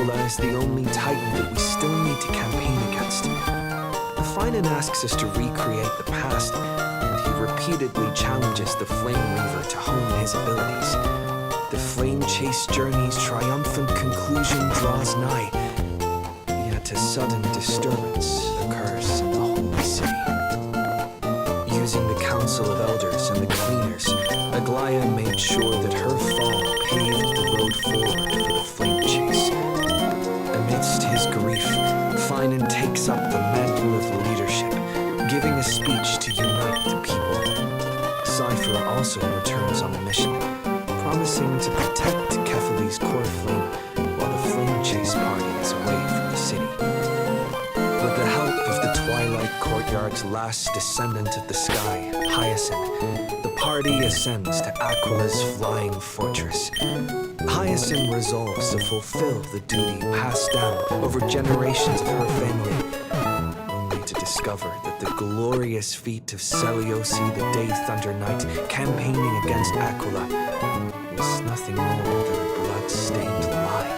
Aquila is the only Titan that we still need to campaign against. Finan asks us to recreate the past, and he repeatedly challenges the Flame Reaver to hone his abilities. The Flame Chase journey's triumphant conclusion draws nigh, yet a sudden disturbance occurs in the Holy City. Using the Council of Elders and the Cleaners, Aglaya made sure that her fall paved the road forward for the Flame Chase. Amidst his grief, Finan takes up the mantle of leadership, giving a speech to unite the people. Cypher also returns on a mission, promising to protect Kefali's core flame while the Flame Chase party is away from the city. With the help of the Twilight Courtyard's last descendant of the sky, Hyacinth, the party ascends to Aquila's flying fortress. Hyacinth resolves to fulfill the duty passed down over generations of her family, only to discover that the glorious feat of Seliosi the Day Thunder Knight campaigning against Aquila was nothing more than a blood-stained lie.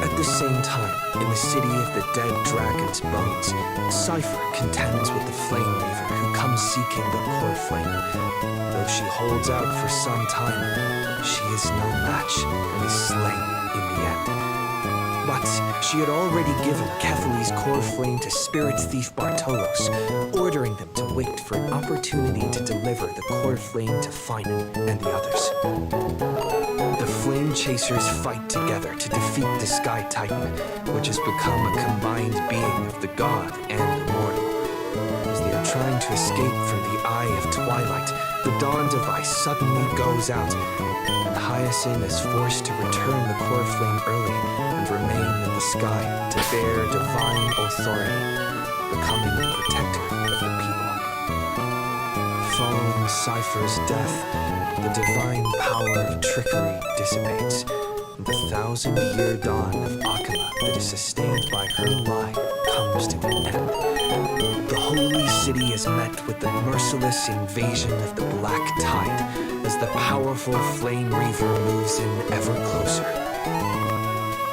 At the same time, in the city of the dead dragon's bones, Cypher contends with the Flame Reaver who comes seeking the core flame. Though she holds out for some time, she is no match and is slain in the end. But she had already given Kefali's core flame to spirit thief Bartolos, ordering them to wait for an opportunity to deliver the core flame to Finan and the others. The Flame Chasers fight together to defeat the Sky Titan, which has become a combined being of the god and the mortal. As they are trying to escape from the Eye of Twilight, the Dawn device suddenly goes out, and Hyacinth is forced to return the core flame early and remain in the sky to bear divine authority, becoming the protector of the people. Following Cypher's death, the divine power of trickery dissipates, and the 1,000-year dawn of Akama that is sustained by her lie comes to an end. The Holy City is met with the merciless invasion of the Black Tide as the powerful Flame Reaver moves in ever closer.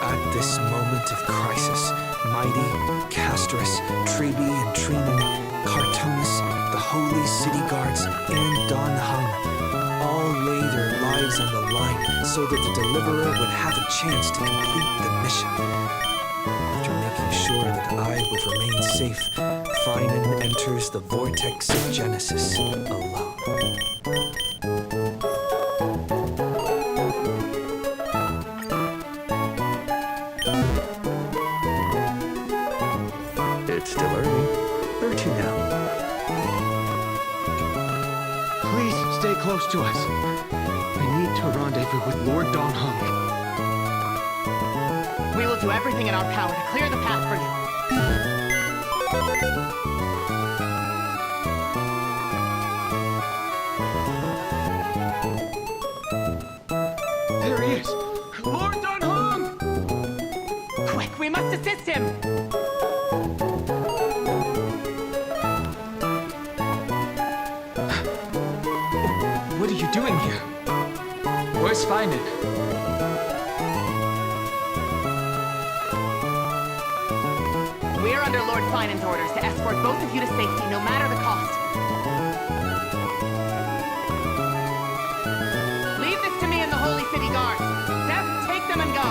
At this moment of crisis, Mighty, Castris, Trebi, and Trinan, Cartonis, the Holy City Guards, and Don Hung all lay their lives on the line so that the Deliverer would have a chance to complete the mission. After making sure that I would remain safe, Finan enters the vortex of Genesis alone. It's still early. Where to now? Please stay close to us. I need to rendezvous with Lord Don Hung. We will do everything in our power to clear the path for you. There he is! Lord Don Hung! Quick, we must assist him! What are you doing here? Where's Finan? We're under Lord Finan's orders to escort both of you to safety, no matter the cost. Leave this to me and the Holy City Guards. Zeph, take them and go.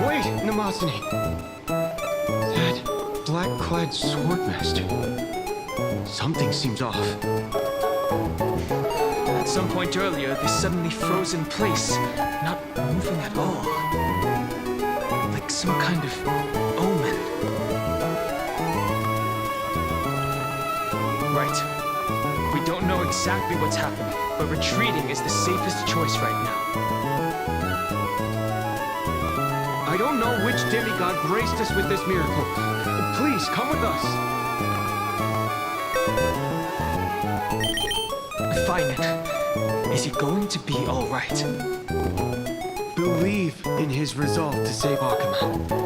Wait, Namazani! That black-clad swordmaster. Something seems off. At some point earlier, they suddenly froze in place, not moving at all. Like some kind of omen. Right. We don't know exactly what's happening, but retreating is the safest choice right now. I don't know which demigod graced us with this miracle. Please, come with us. Finan, is he going to be all right? Believe in his resolve to save Akama.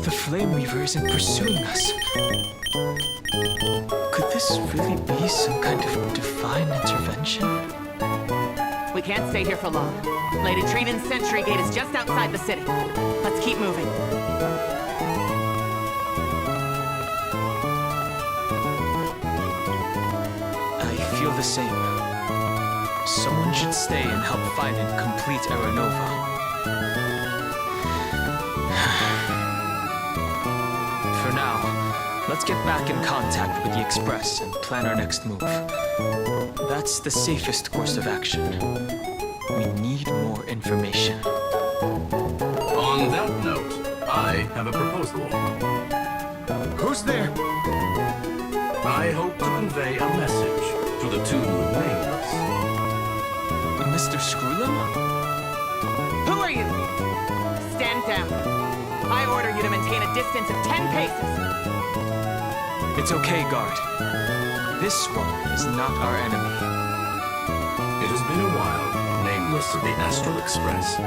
The Flame Weaver isn't pursuing us. Could this really be some kind of divine intervention? We can't stay here for long. Lady Trinan's Sentry Gate is just outside the city. Let's keep moving. I feel the same. Someone should stay and help find and complete Aranova. For now, let's get back in contact with the Express and plan our next move. That's the safest course of action. We need more information. On that note, I have a proposal. Who's there? I hope to convey a message to the two nameless. Mr. Screwlum? Who are you? Stand down. I order you to maintain a distance of 10 paces. It's okay, guard. This one is not our enemy. It has been a while, nameless of the Astral Express.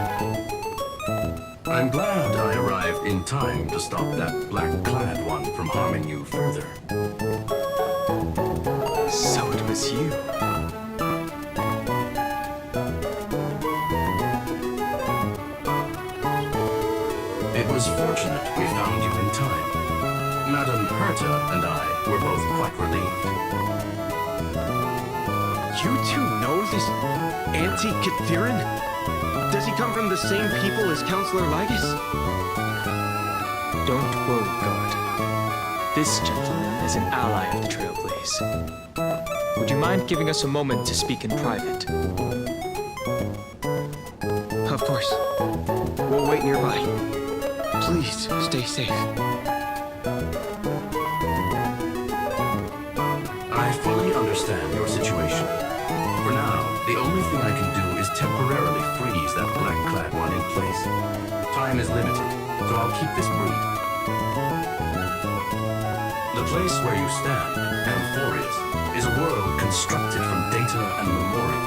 I'm glad I arrived in time to stop that black-clad one from harming you further. So it was you. It was fortunate we found you in time. Madame Herta and I were both quite relieved. You two know this anti-Catharin? Does he come from the same people as Counselor Lygus? Don't worry, guard. This gentleman is an ally of the Trailblaze. Would you mind giving us a moment to speak in private? Of course. We'll wait nearby. Please, stay safe. I fully understand your situation. For now, the only thing I can do is temporarily freeze that black-clad one in place. Time is limited, so I'll keep this brief. The place where you stand, Amphorius, is a world constructed from data and memory,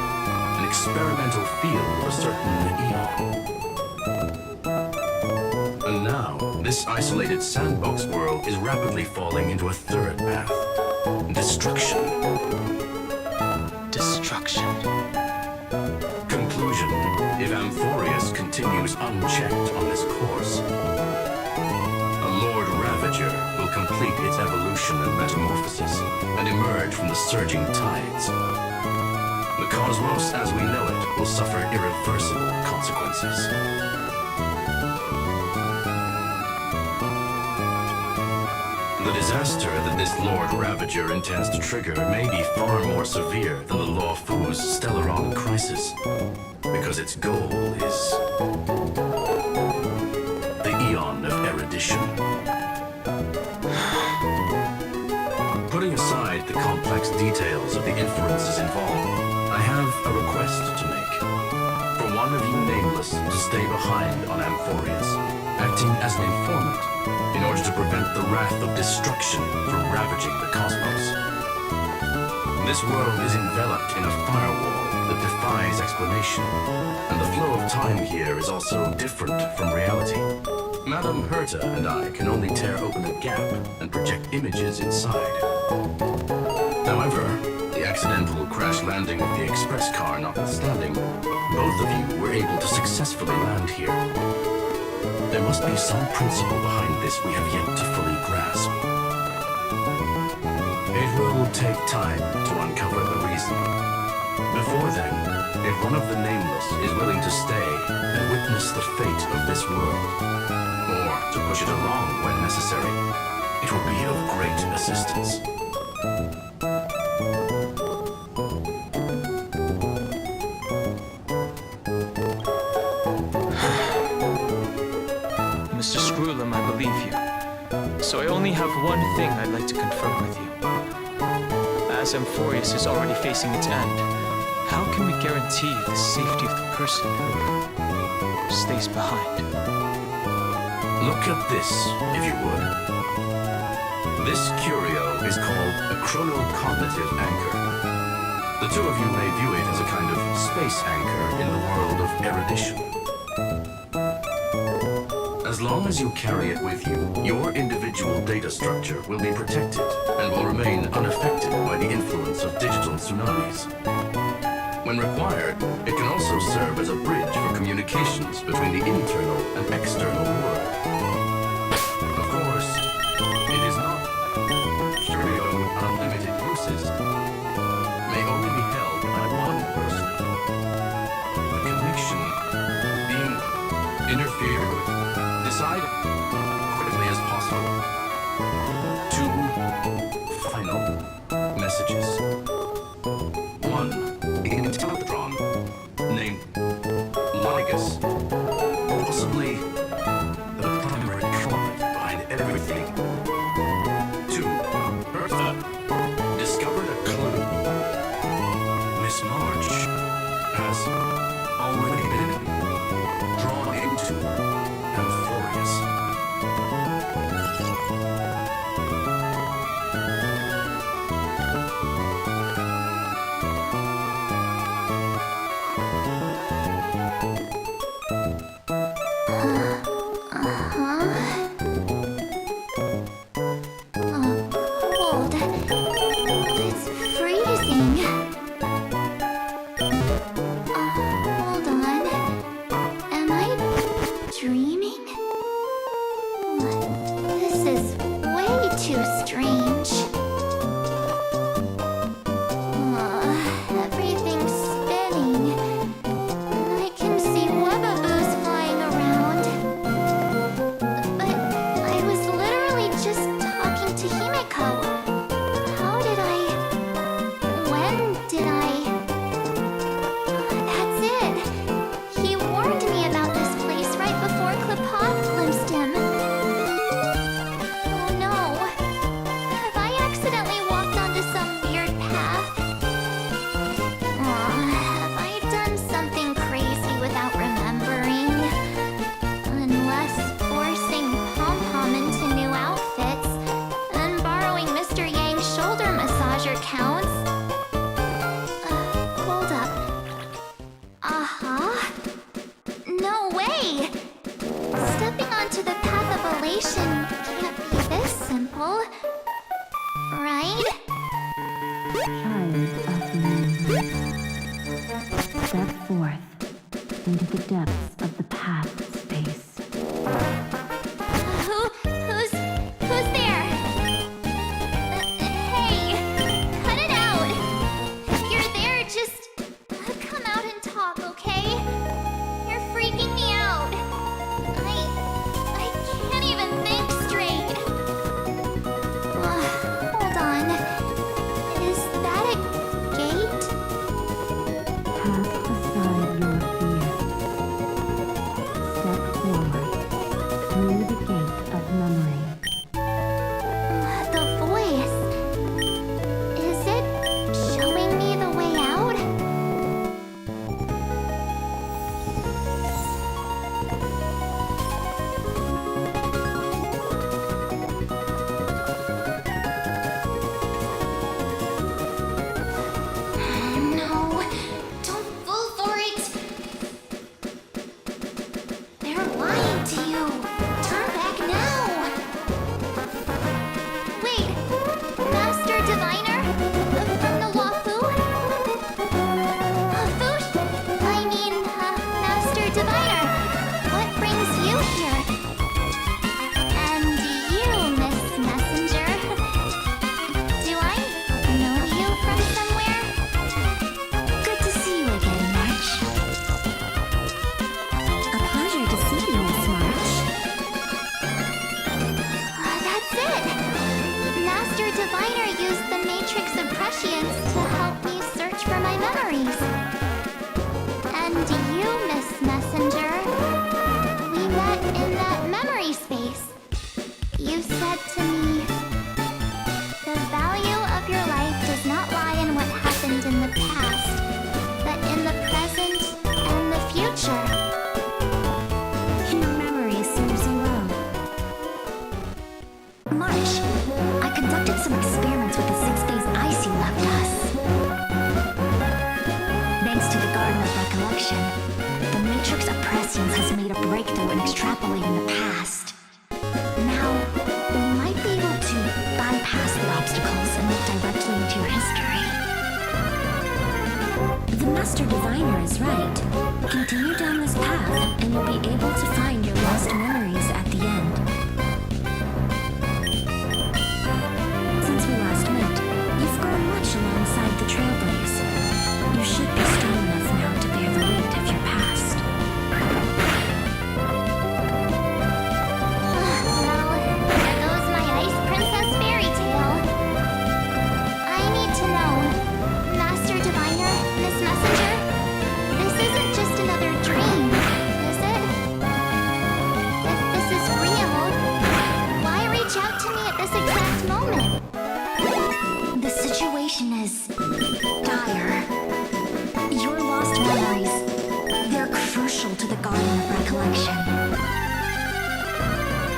an experimental field of a certain eon. And now, this isolated sandbox world is rapidly falling into a third path. Destruction. Destruction. Conclusion. If Amphorius continues unchecked on this course, a Lord Ravager will complete its evolution and metamorphosis and emerge from the surging tides. The cosmos as we know it will suffer irreversible consequences. The disaster that this Lord Ravager intends to trigger may be far more severe than the Law Fu's Stellaron crisis, because its goal is the Eon of Erudition. Putting aside the complex details of the inferences involved, I have a request to make. For one of you nameless to stay behind on Amphorius, acting as an informant, in order to prevent the wrath of destruction from ravaging the cosmos. This world is enveloped in a firewall that defies explanation, and the flow of time here is also different from reality. Madame Herta and I can only tear open a gap and project images inside. However, the accidental crash landing of the express car notwithstanding, both of you were able to successfully land here. There must be some principle behind this we have yet to fully grasp. It will take time to uncover the reason. Before then, if one of the nameless is willing to stay and witness the fate of this world, or to push it along when necessary, it will be of great assistance. Mr. Screwlum, I believe you. So I only have one thing I'd like to confirm with you. As Amphorius is already facing its end, how can we guarantee the safety of the person who stays behind? Look at this, if you would. This curio is called a chronocognitive anchor. The two of you may view it as a kind of space anchor in the world of erudition. As long as you carry it with you, your individual data structure will be protected and will remain unaffected by the influence of digital tsunamis. When required, it can also serve as a bridge for communications between the internal and external world. Of course, it is not Curio unlimited uses may only be held by one person. The connection being interfered with, decide quickly as possible. 2 final messages. 1. Intellectron, named Ligus, possibly the primary culprit behind everything. 2. Bertha discovered a clue. Miss March has already been drawn into Amphorius. Cold. It's freezing. Hold on. Am I dreaming? This is way too strange. Everything's spinning. I can see webaboos flying around. But I was literally just talking to Himeko. How did I... When did I... That's it. He warned me about this place right before Klipov glimpsed him. Oh no. Have I accidentally walked onto some weird path? Have I done something crazy without remembering? Unless forcing Pom-Pom into new outfits and borrowing Mr. Yang's shoulder massager counts. Hold up. No way! Stepping onto the path of elation can't be this simple. Right? Child of the moon. Step forth into the depths of the path space. Who's there? Hey, cut it out. If you're there, just come out and talk, okay? You're freaking me out. I can't even think straight. Hold on. Is that a gate? Cast aside your fear. Step forward through the gate of memory. The voice. Is it showing me the way out? No, don't fall for it. They're lying to you. Turn back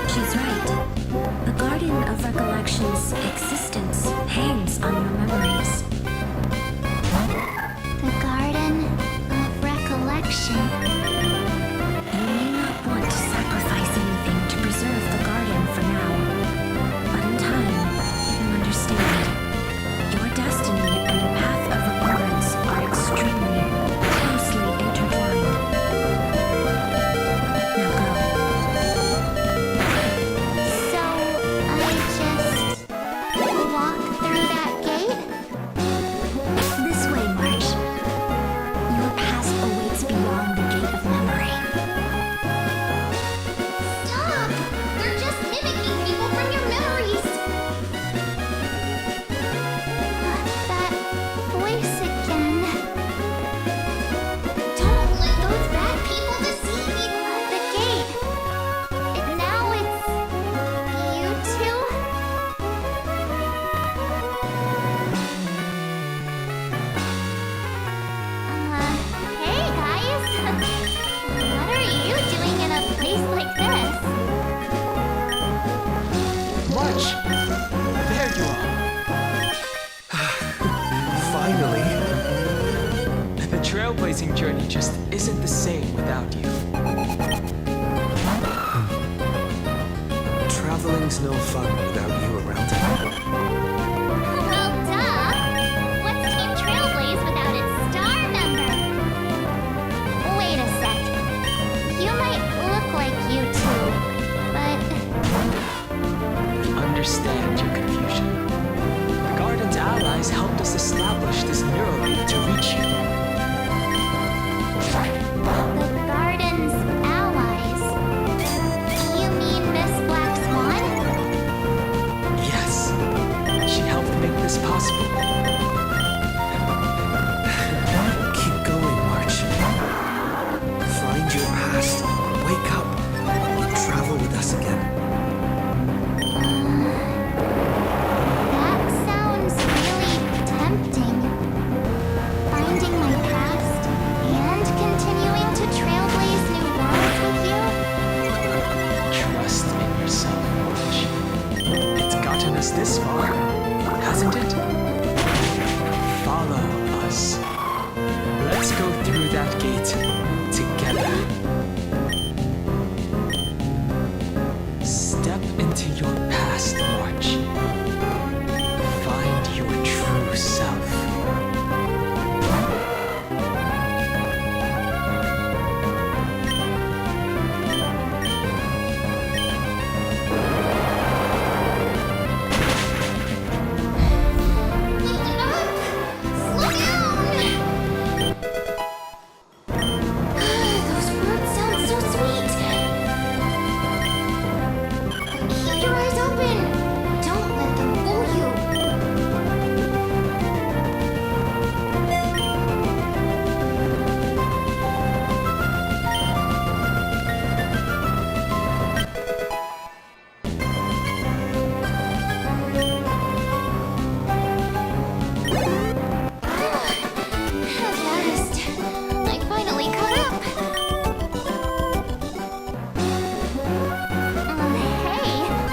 She's right. The Garden of Recollection's existence hangs on your memories. The Garden of Recollection. You may not want to sacrifice anything to preserve the garden for now, but in time, you'll understand. Your destiny and the path of remembrance are extremely, closely intertwined. Now go. So, I just walk through that gate? This way, March. Your past awaits beyond the gate of memory. Stop! They're just mimicking people from your memories! That voice again. Don't let those bad people deceive you! The gate. Now it's you two? Hey guys! What are you doing in a place like this? March! There you are. Finally. The trailblazing journey just isn't the same without you. Traveling's no fun without you around. Well, duh! What's Team Trailblaze without its star member? Wait a sec. You might look like you two, but Understand your confusion. The Garden's allies helped us establish this neural link to reach you. the Garden's allies. You mean Miss Black Swan? Yes, she helped make this possible. Keep going, March. Find your past. Wake up. And travel with us again. That sounds really tempting. Finding my past and continuing to trailblaze new worlds with you? Trust in yourself, March. It's gotten us this far, hasn't it? Follow us. Let's go through that gate together. Step into your past, March. Find your true self. Slow down! Those words sound so sweet. Keep your eyes open. Don't let them fool you. At last, I finally caught up. Hey,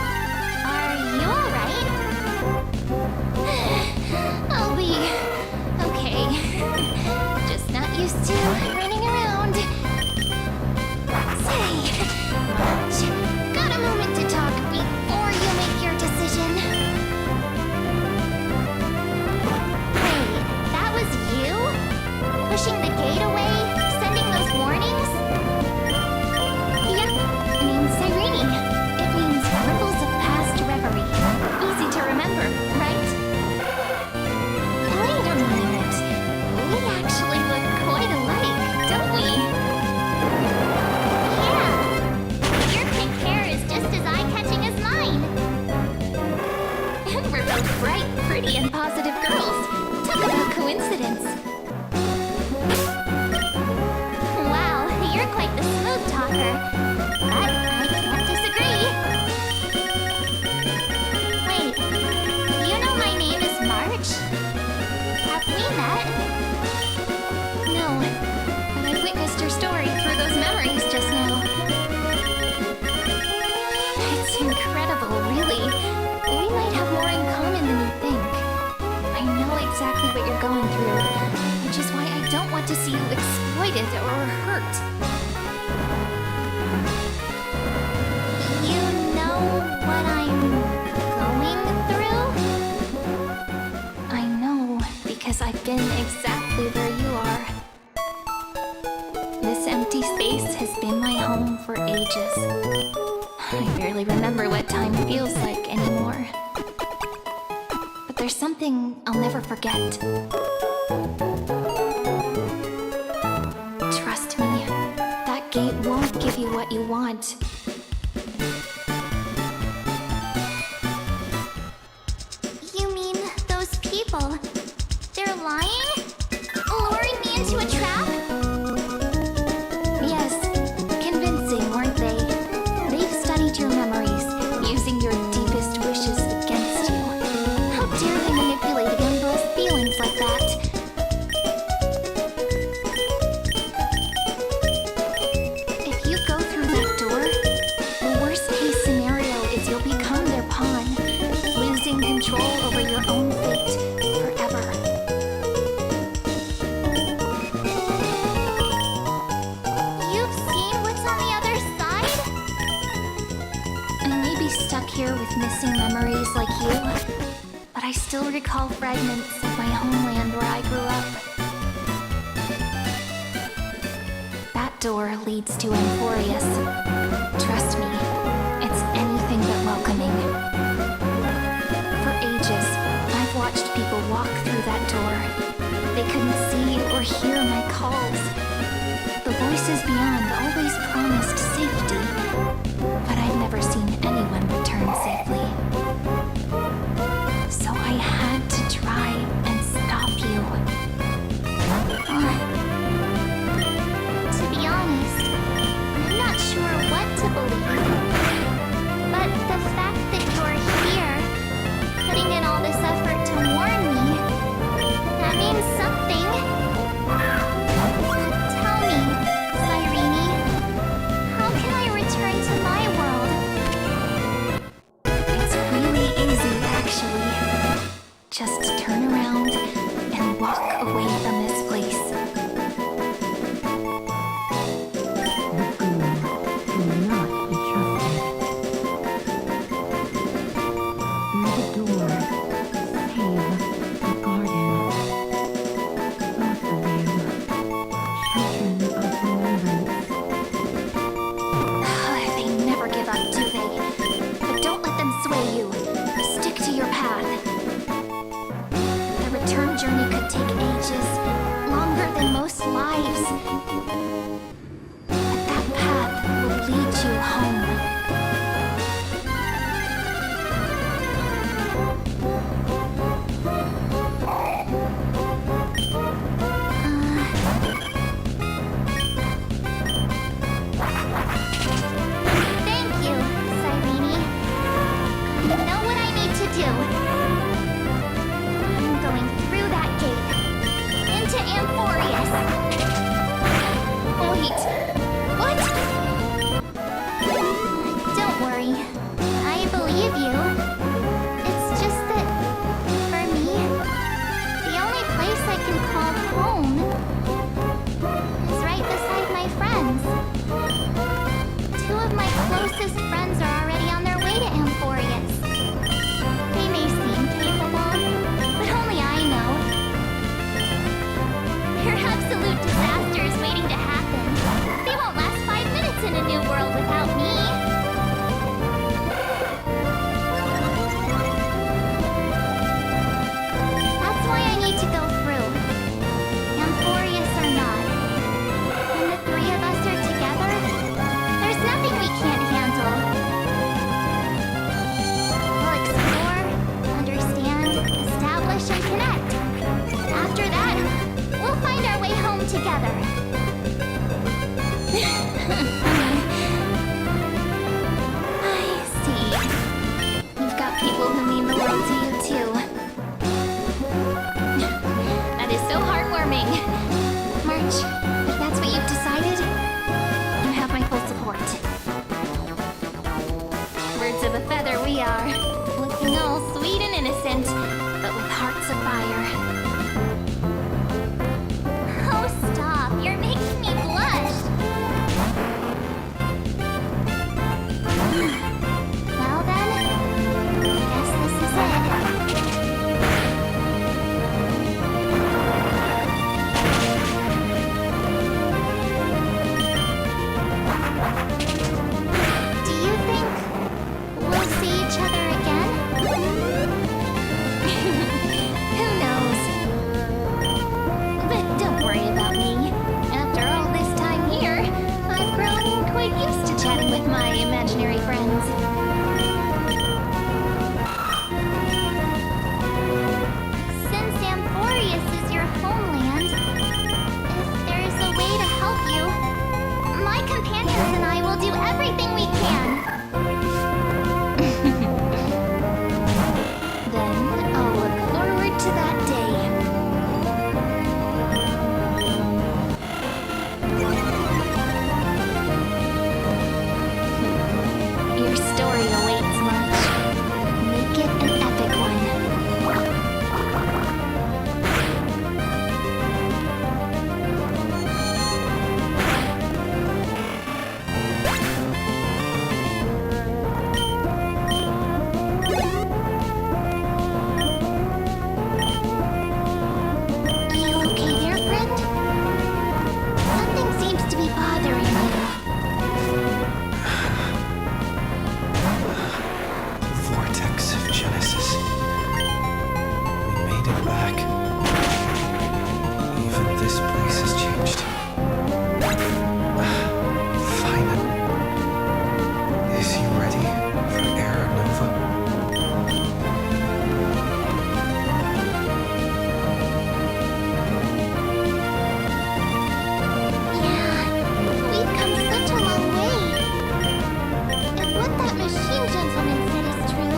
It's incredible, really. We might have more in common than you think. I know exactly what you're going through, which is why I don't want to see you exploited or hurt. You know what I'm going through? I know because I've been exactly where you are. This empty space has been my home for ages. I barely remember what time feels like anymore. But there's something I'll never forget. Trust me, that gate won't give you what you want. You mean those people? They're lying? Luring me into a trap? Yes, convincing, weren't they? They've studied your memories, using your deepest wishes against you. How dare they manipulate a young girl's feelings like that? If you go through that door, the worst case scenario is you'll become their pawn, losing control over your own fate forever. You've seen what's on the other side? I may be stuck here with missing memories like you, but I still recall fragments of my homeland where I grew up. That door leads to Amphorius. Trust me, it's anything but welcoming. For ages, I've watched people walk through that door. They couldn't see or hear my calls. The voices beyond always promised safety, but I've never seen anyone return safely. So I had to try and stop you. To be honest, I'm not sure what to believe. But the fact that you're here, putting in all this effort to warn me, that means something. Tell me, Cyrene, how can I return to my world? It's really easy, actually. Just turn around and walk away from this place. The ghoul will not be trusted. Through the door, save the garden. Both of you, children of remembrance. They never give up, do they? But don't let them sway you. Stick to your path. The return journey could take ages, longer than most lives. But that path will lead you home. Thank you, Cyrene. I know what I need to do. I'm going through that gate. Into Amphorius. Wait. What? Don't worry. I believe you. It's just that, for me, the only place I can call home is right beside my friends. Two of my closest friends are already on their way to Amphorius. They may seem capable, but only I know. They're absolute disasters waiting to happen. They won't last 5 minutes in a new world without me. innocent, but with hearts of fire. Oh, stop. You're making me blush. Well then, I guess this is it. Do you think we'll see each other again? Who knows? But don't worry about me. After all this time here, I've grown quite used to chatting with my imaginary friends. Since Amphorius is your homeland, if there's a way to help you, my companions and I will do everything we can. Then I'll look forward to that day. Your story awaits, Mons. Make it an epic one. You okay there, friend? Something seems to be bothering you. Vortex of Genesis. We made it back. Even this place has changed. Fine. Is he ready for Era Nova? Yeah, we've come such a long way. If what that machine gentleman said is true,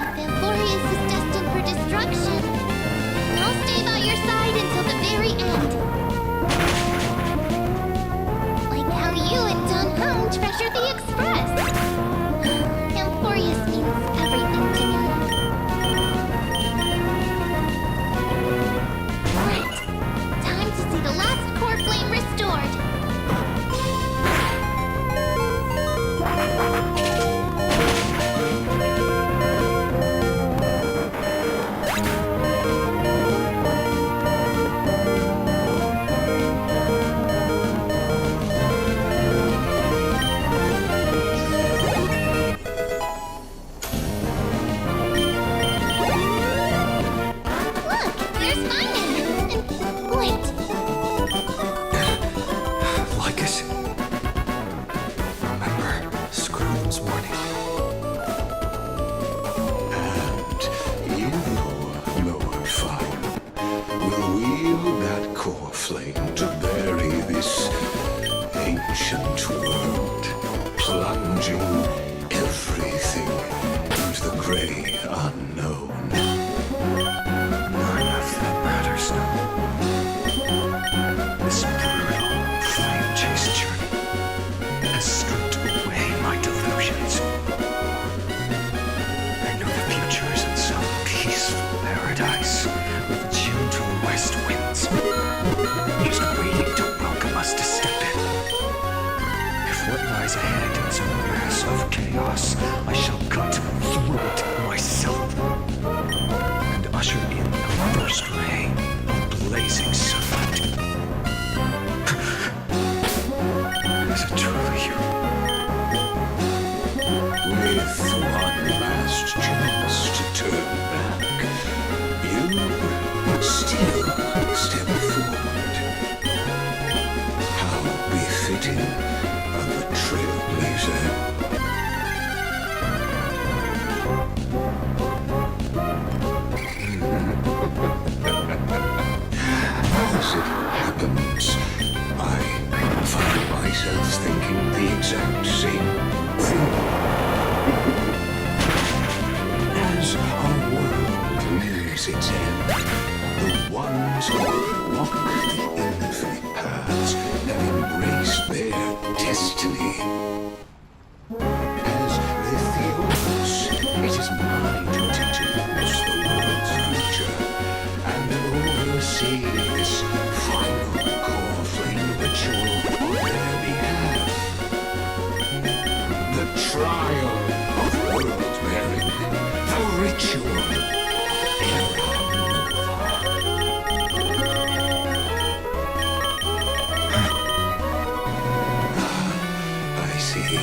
if Amphorius is destined for destruction, then I'll stay by your side until the very end. Like how you and Don Heng treasure the Express. Amphorius means everything to me. Right. Time to see the last core flame restored. Look, there's Finan. And wait, Lycus? Remember Scrotum's warning. And you, Lord Fire, will wield that core flame to bury this ancient world, plunging everything into the gray unknown. None of that matters now. This brutal flame chase journey has stripped away my delusions. I know the future is in some peaceful paradise with gentle west winds, just waiting to welcome us to step in. If what lies ahead is a mass of chaos, I shall cut through it myself and usher in the first ray of blazing sunlight. Is it truly you? With one last chance to turn back, you still step forward. How befitting of a trailblazer. ritual I see.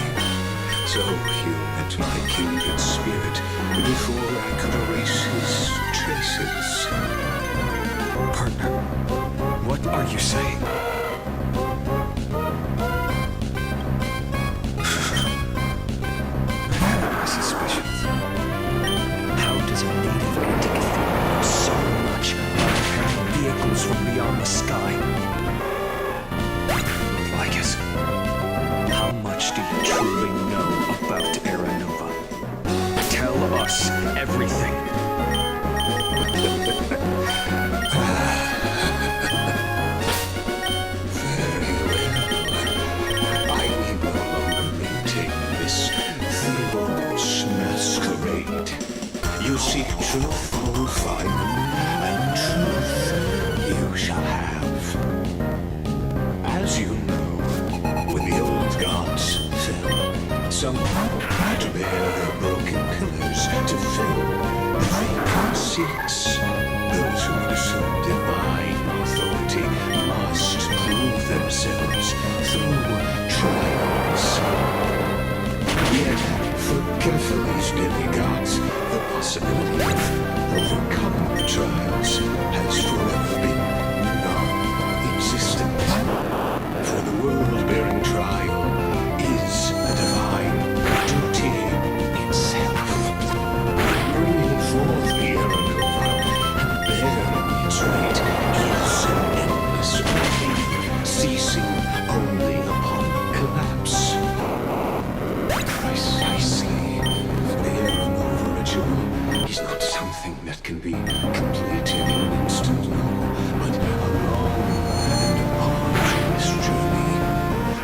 So you met my kindred spirit before I could erase his traces. Partner, what are you saying? I had my suspicions. How does a native antiquarian know so much about preparing vehicles from beyond the sky? Lycus, how much do you truly know about Era Nova? Tell us everything. Very well. I need no longer maintain this Theros masquerade. You seek truth, O Feynman, and truth you shall have. As you know, when the old gods fell, some had to bear their broken pillars to fill the vacant seats. Those who would assume divine authority must prove themselves through trials. Yet, for Kephiles' demigods, the possibility of overcoming the trials has forever been non-existent. For the world-bearing trial is a divine duty itself. Bringing forth the Era Nova and bearing its weight is an endless wave, ceasing only upon collapse. Precisely. The Era Nova ritual is not something that can be completed in an instant, no, but a long and arduous journey.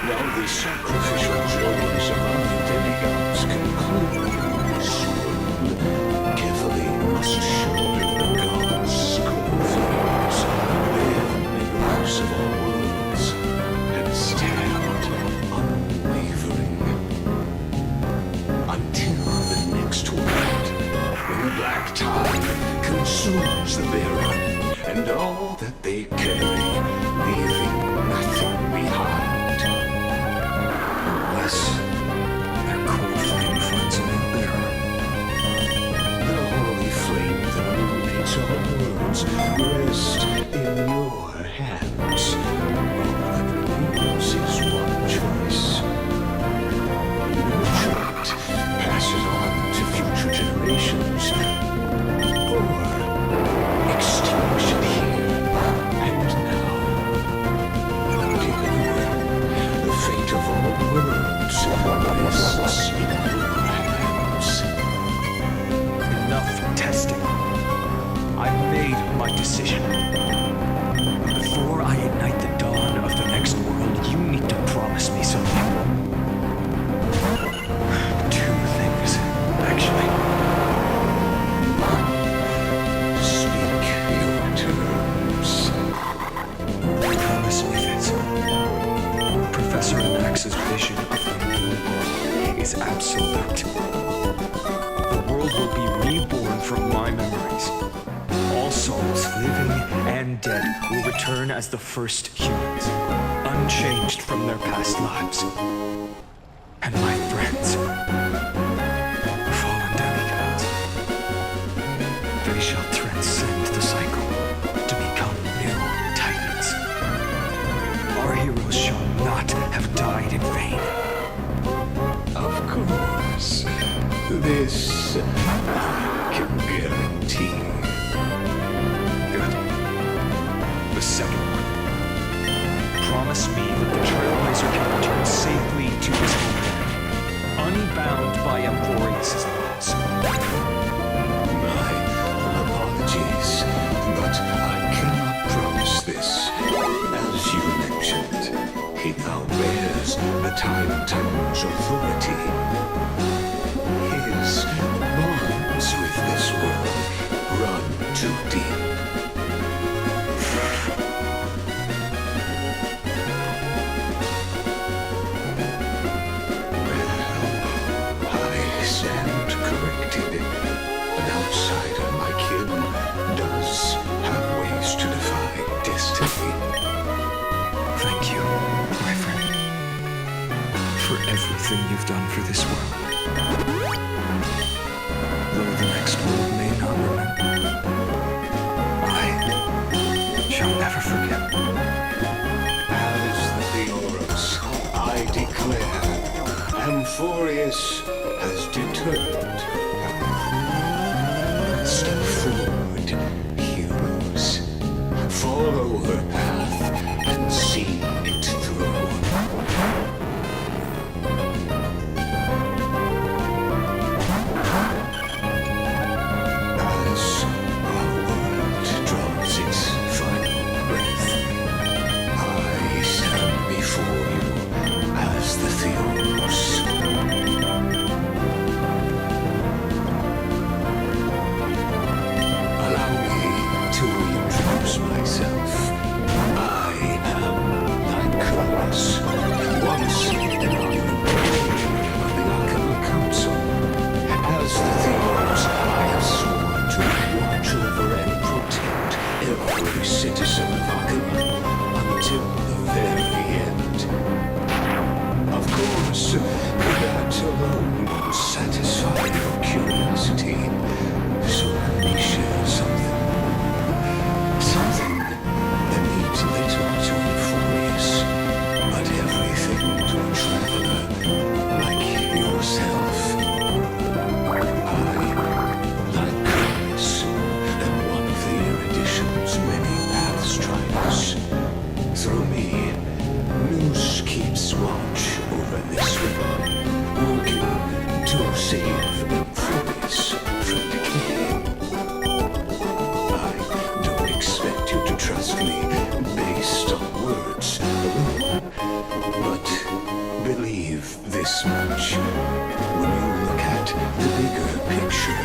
Now the sacrificial joys of our demigods conclude soon. Carefully must shoulder the gods' cornfields, bear the mirrors of our worlds, and stand unwavering until the next world, when the black tide consumes the bearer and all that they carry, leaving nothing behind. Unless their core flame finds a new bearer. The holy flame that illuminates all worlds rest in your hands. All that remains is one choice. Nurture it, pass it on to future generations, or extinguish it here and now. Together, the fate of all worlds rests in your hands. Enough testing. I've made my decision. Before I ignite the dawn of the next world, you need to promise me something. Two things, actually. Speak your terms. Promise me this. Professor Anax's vision of the new world is absolute. The world will be reborn from my memories. All souls, living and dead, will return as the first humans, unchanged from their past lives. And my friends, fallen demigods, they shall transcend the cycle to become new titans. Our heroes shall not have died in vain. Of course. This I can guarantee. Good. The second one. Promise me that the Trailblazer can return safely to his homeland, unbound by Amphorius' laws. My apologies, but I cannot promise this. As you mentioned, he now bears the Time Titan's authority. His bonds with this world run too deep. Well, I stand done for this world. Though the next world may not remember, I shall never forget. As the Theoros, I declare, Amphorius has determined. Step forward, heroes. Follow her path and see it through. As our world draws its final breath, I stand before you as the Theoros. Allow me to introduce myself. I am Lycurgus, once an honorable of the Arcanal Council. As the Theoros, I have sworn to watch over and protect every citizen of Arcanum until the very end. Of course, that alone won't satisfy your curiosity. So let me share something. Something that means little to Euphorius, but everything to a traveler like yourself. I, like Chris, am one of the Erudition's many paths triders. Through me, Noose keeps watch over this river, working to save Euphorius from decay. I don't expect you to trust me based on words alone, but believe this much. When you look at the bigger picture,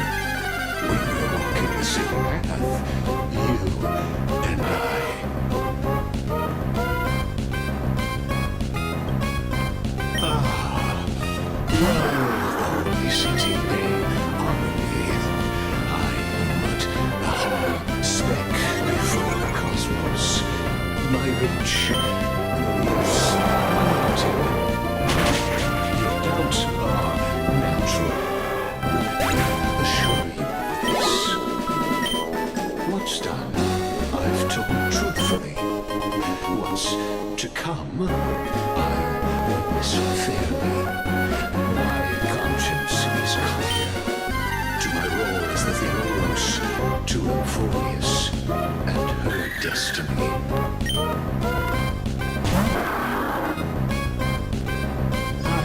we are walking the same path, you and I. Well, the city may honor me. I am but a humble speck before the cosmos. My reach is limited. Your doubts are natural. Let me assure you of this. What's done, I've told truthfully. What's to come, I witness fairly. My conscience is clear. To my role as the Theoros, to Euphorius and her destiny. I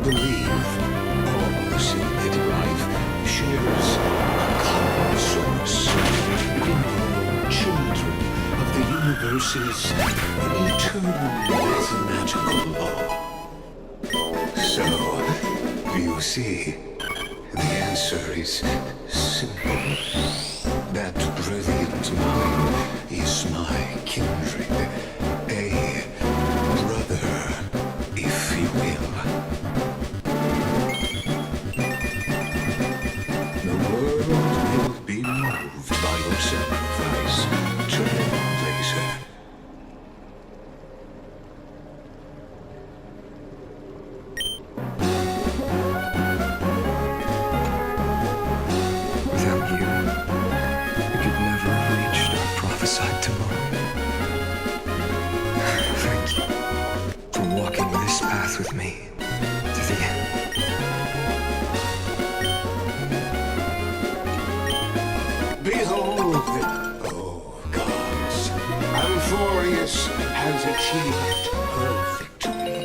believe all synthetic life shares a common source. We are children of the universe's eternal mathematical law. So, you see, the answer is simple. That brilliant mind is my kindred, a brother, if you will. The world will be moved by your sacrifice, Trailblazer. Without you, we could never have reached our prophesied tomorrow. Thank you for walking this path with me to the end. Behold, oh gods, Amphorius has achieved her victory,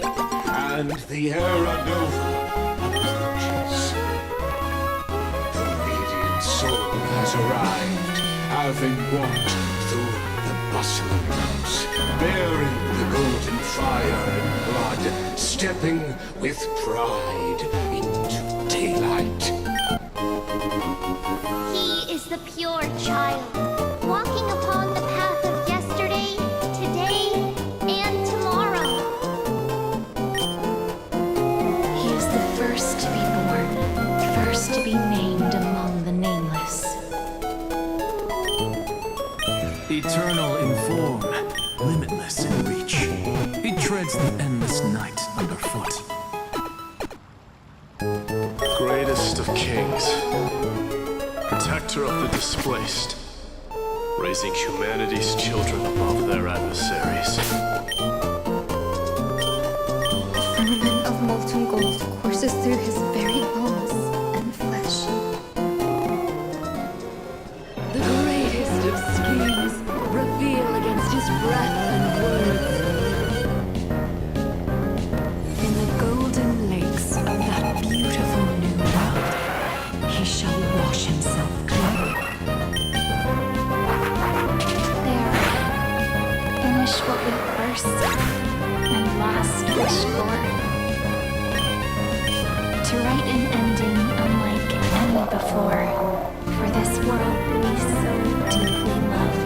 and the Era Nova approaches. The radiant soul has arrived, having walked through the bustling house, bearing the golden fire and blood, stepping with pride into daylight. He is the pure child, walking upon the path of yesterday, today, and tomorrow. He is the first to be born, first to be named among the nameless. Eternal in form, limitless in reach. He treads the endless night underfoot. protector of the displaced, raising humanity's children above their adversaries. A firmament of molten gold courses through his very bones and flesh. The greatest of schemes reveal against his breath and words. In the golden lakes of that beautiful new world, he shall wash himself clean. There. Finish what we first and last wished for. To write an ending unlike any before, for this world we so deeply love.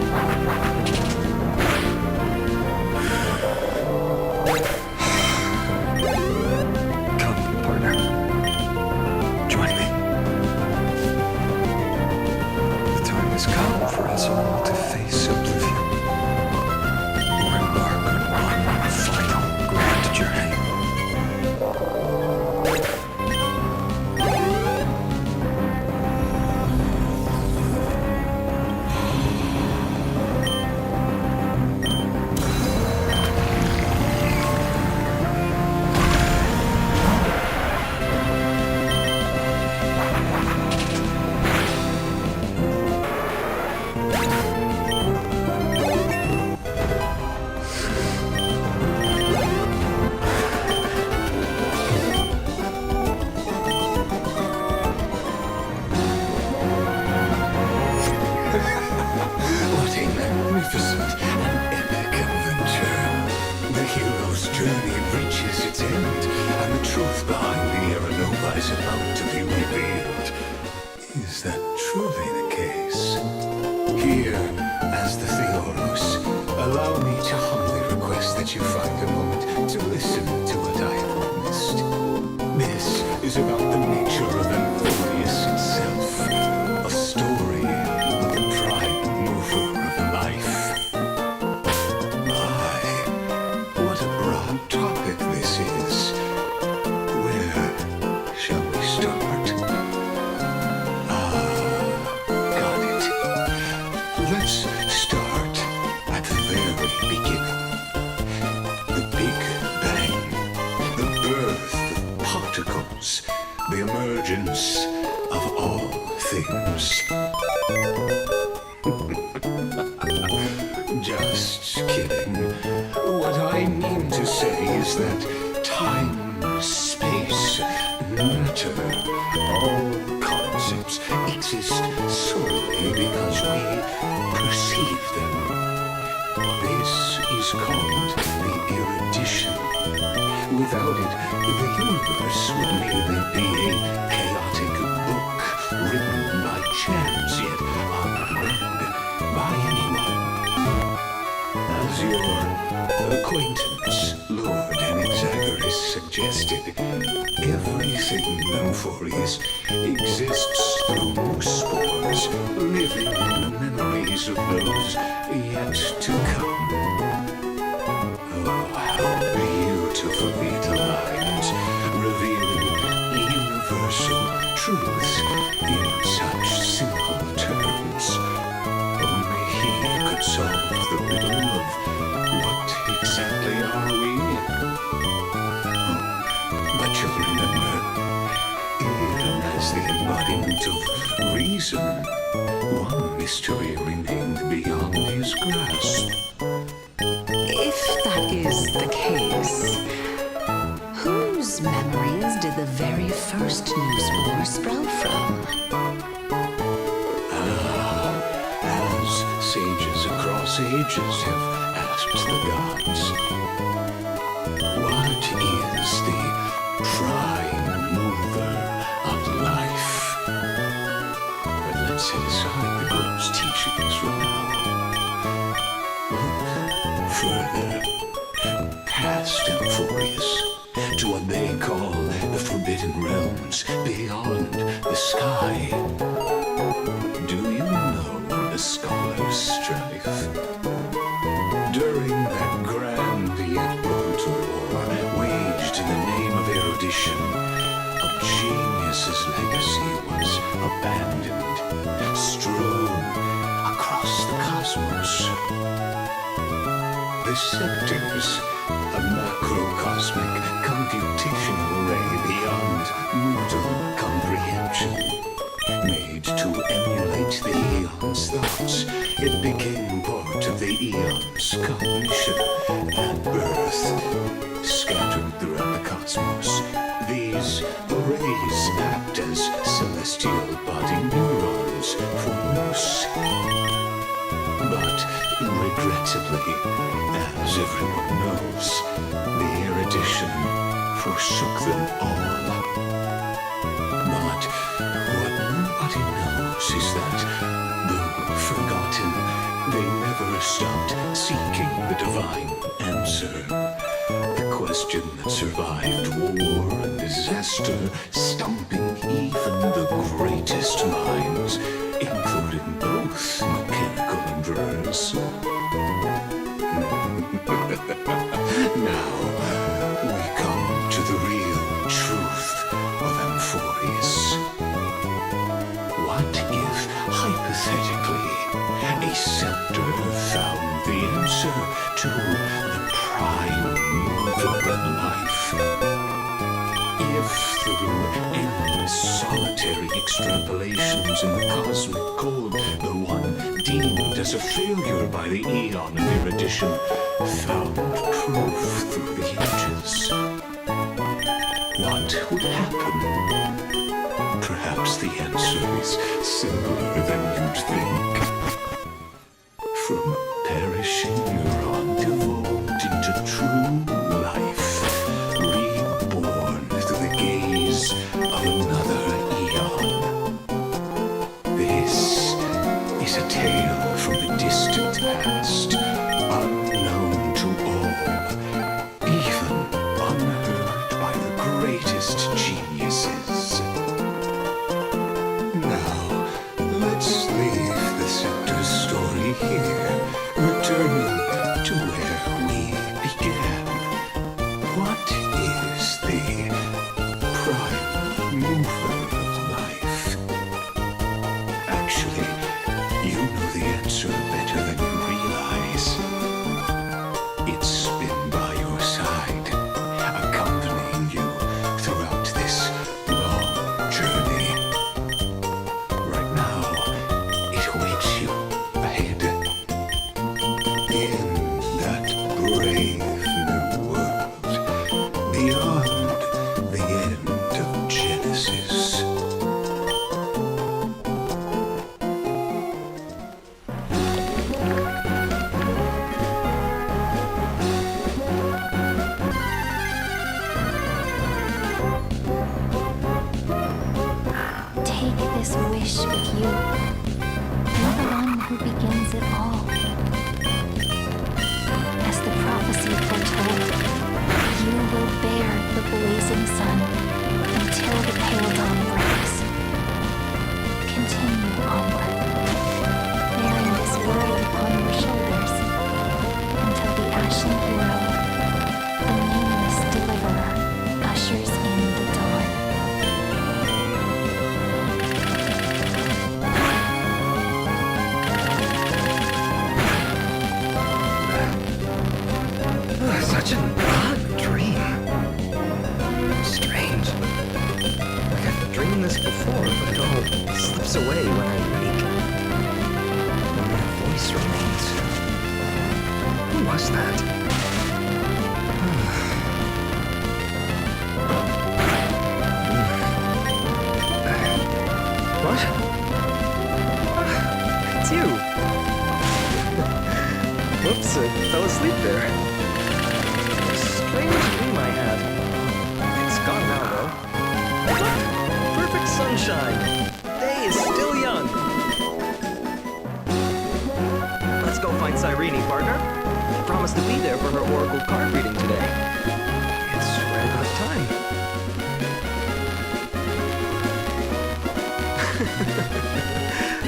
Come, partner. Join me. The time has come for us all to face oblivion. Or embark on one final grand journey. What a magnificent and epic adventure. The hero's journey reaches its end, and the truth behind the Aeronova is about to be revealed. Is that truly the case? Here, as the Theoros, allow me to humbly request that you find a moment to listen to what I have witnessed. This is about the nature of Amphorius itself, a story of the prime mover of life. My, what a broad topic this is. Where shall we start? Got it. Let's start at the very beginning. The Big Bang, the birth of particles, the emergence of all things. Just kidding. What I mean to say is that time, space, matter, all concepts exist solely because we perceive them. This is called the erudition. Without it, the universe would merely be a chaotic book written by chance yet unread by anyone. As your acquaintance, Lord Anaxagoras, suggested, everything Amphorius exists through spores, living in the memories of those yet to come. Oh, how beautifully it aligns, revealing universal truths in such simple terms. Only he could solve the riddle of what exactly are we? Oh, but you'll remember, even as the embodiment of reason, one mystery remained beyond his grasp. If that is the case, whose memories did the very first new spore sprout from? As sages across ages have asked the gods, what is the prime mover of life? But let's set aside the group's teachings for now. Look further, past Amphorius, to what they call the Forbidden Realms beyond the sky. Do you know the Scholar's Strife? During that grand yet brutal war waged in the name of erudition, a genius's legacy was abandoned, the sectors, a macrocosmic computational array beyond mortal comprehension. Made to emulate the Aeon's thoughts, it became part of the Aeon's cognition at birth. Scattered throughout the cosmos, these arrays act as celestial body neurons for use. But regrettably, as everyone knows, the erudition forsook them all. But what nobody knows is that, though forgotten, they never stopped seeking the divine answer. The question that survived war and disaster, stumping even the greatest minds, including both mechanical and verse. Now, we come to the real truth of Amphorius. What if, hypothetically, a scepter found the answer to the prime mover of life? If, through endless solitary extrapolations in the cosmic code, the one deemed as a failure by the Aeon of erudition found proof through the ages, what would happen? Perhaps the answer is simpler than you'd think. From a perishing neuron devolved into true life, reborn through the gaze of another Aeon. This is a tale from the distant past, unknown to all, even unheard by the greatest geniuses. Now, let's leave the Scepter's story here, returning to where we began. What is the prime mover of life? Actually, you know the answer better than you realize. It's been by your side, accompanying you throughout this long journey. Right now, it awaits you ahead. In that brave new world, beyond the end of Genesis. Take this wish with you. You're the one who begins it all. As the prophecy foretold, you will bear the blazing sun until the pale dawn breaks. Continue onward, bearing this world upon your shoulders, until the ashen hero, the nameless deliverer, ushers in the dawn. Such an odd dream. Strange. Like I've dreamed this before, but it all slips away when I wake. And my voice remains. Who was that? What? It's you. Whoops, I fell asleep there. Strange dream I had. It's gone now, though. Look! Perfect sunshine! Day is still young! Let's go find Cyrene, partner. She promised to be there for her oracle card reading today. It's right about time.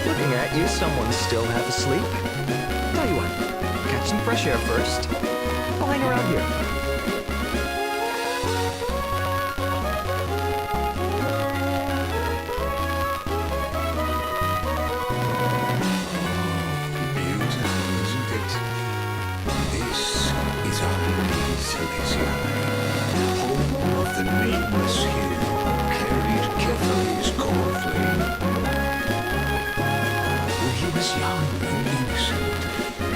Looking at you, someone's still half asleep. Tell you what, catch some fresh air first. I'll hang around here. Beautiful, isn't it? This was young and innocent.